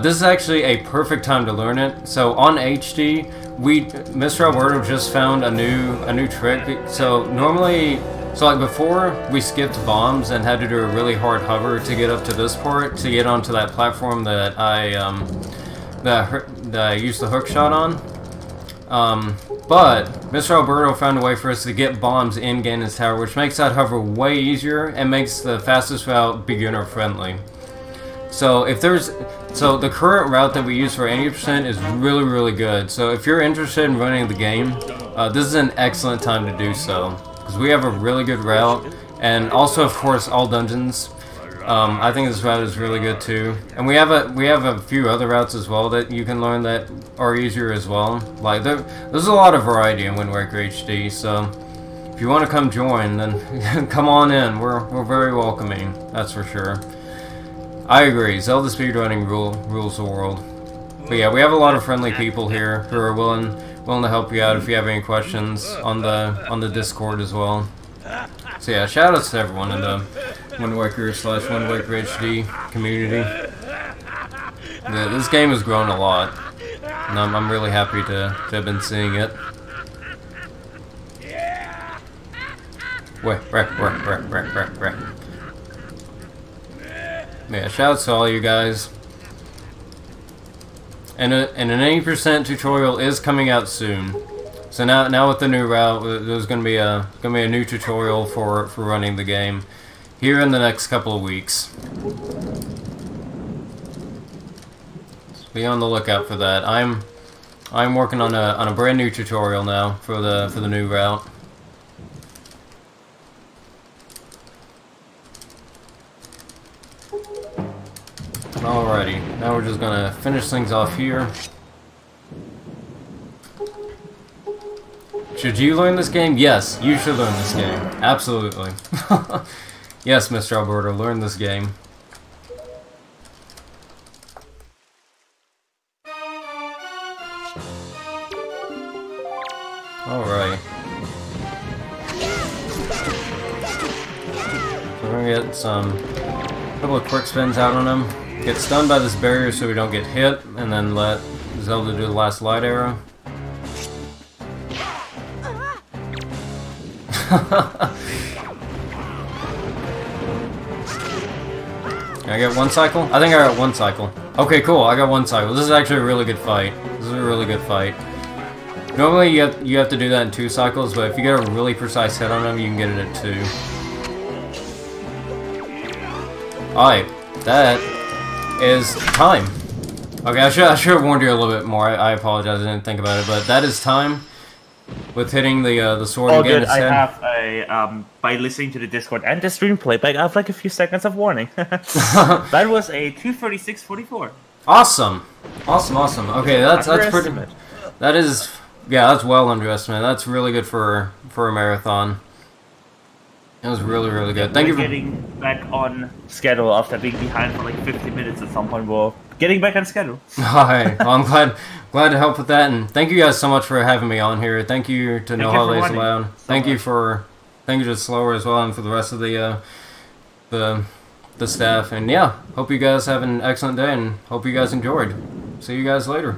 this is actually a perfect time to learn it. So on HD, Mr. Alberto just found a new trick. So normally, like before, we skipped bombs and had to do a really hard hover to get up to this part to get onto that platform that I used the hook shot on. But Mr. Alberto found a way for us to get bombs in Ganon's Tower, which makes that hover way easier and makes the fastest route beginner friendly. So the current route that we use for 80% is really, really good. So if you're interested in running the game, this is an excellent time to do so, because we have a really good route, and also of course all dungeons. I think this route is really good too, and we have a few other routes as well that you can learn that are easier as well. Like there's a lot of variety in Wind Waker HD, so if if you want to come join, then come on in. We're very welcoming, that's for sure. I agree. Zelda speedrunning rules the world. But yeah, we have a lot of friendly people here who are willing to help you out if you have any questions on the Discord as well. So yeah, shout outs to everyone in the Wind Waker / Wind Waker HD community. This game has grown a lot, and I'm really happy to have been seeing it. Wait. Yeah, shouts to all you guys. And an 80% tutorial is coming out soon. So now with the new route, there's gonna be a new tutorial for running the game here in the next couple of weeks. So be on the lookout for that. I'm working on a brand new tutorial now for the new route. Alrighty, now we're just gonna finish things off here. Should you learn this game? Yes, you should learn this game. Absolutely. Yes, Mr. Alberto, learn this game. Alright. So we're gonna get a couple of quick spins out on him. Get stunned by this barrier so we don't get hit, and then let Zelda do the last light arrow. Can I get one cycle? I think I got one cycle. Okay, cool, I got one cycle. This is actually a really good fight. This is a really good fight. Normally you have to do that in 2 cycles, but if you get a really precise hit on him, you can get it at 2. Alright, that is time. Okay, I should have warned you a little bit more. I apologize, I didn't think about it, but that is time. With hitting the sword and getting its head. I have a by listening to the Discord and the stream playback, I have like a few seconds of warning. That was a 2:36:44. Awesome. Okay, that's pretty. That is, yeah, that's well underestimated. That's really good for a marathon. It was really good. Thank you for getting back on schedule after being behind for like 50 minutes at some point. We're getting back on schedule. Alright, well, I'm glad to help with that, and thank you guys so much for having me on here. Thank you to NoHA19. Thank you to Slower as well, and for the rest of the staff. And yeah, hope you guys have an excellent day, and hope you guys enjoyed. See you guys later.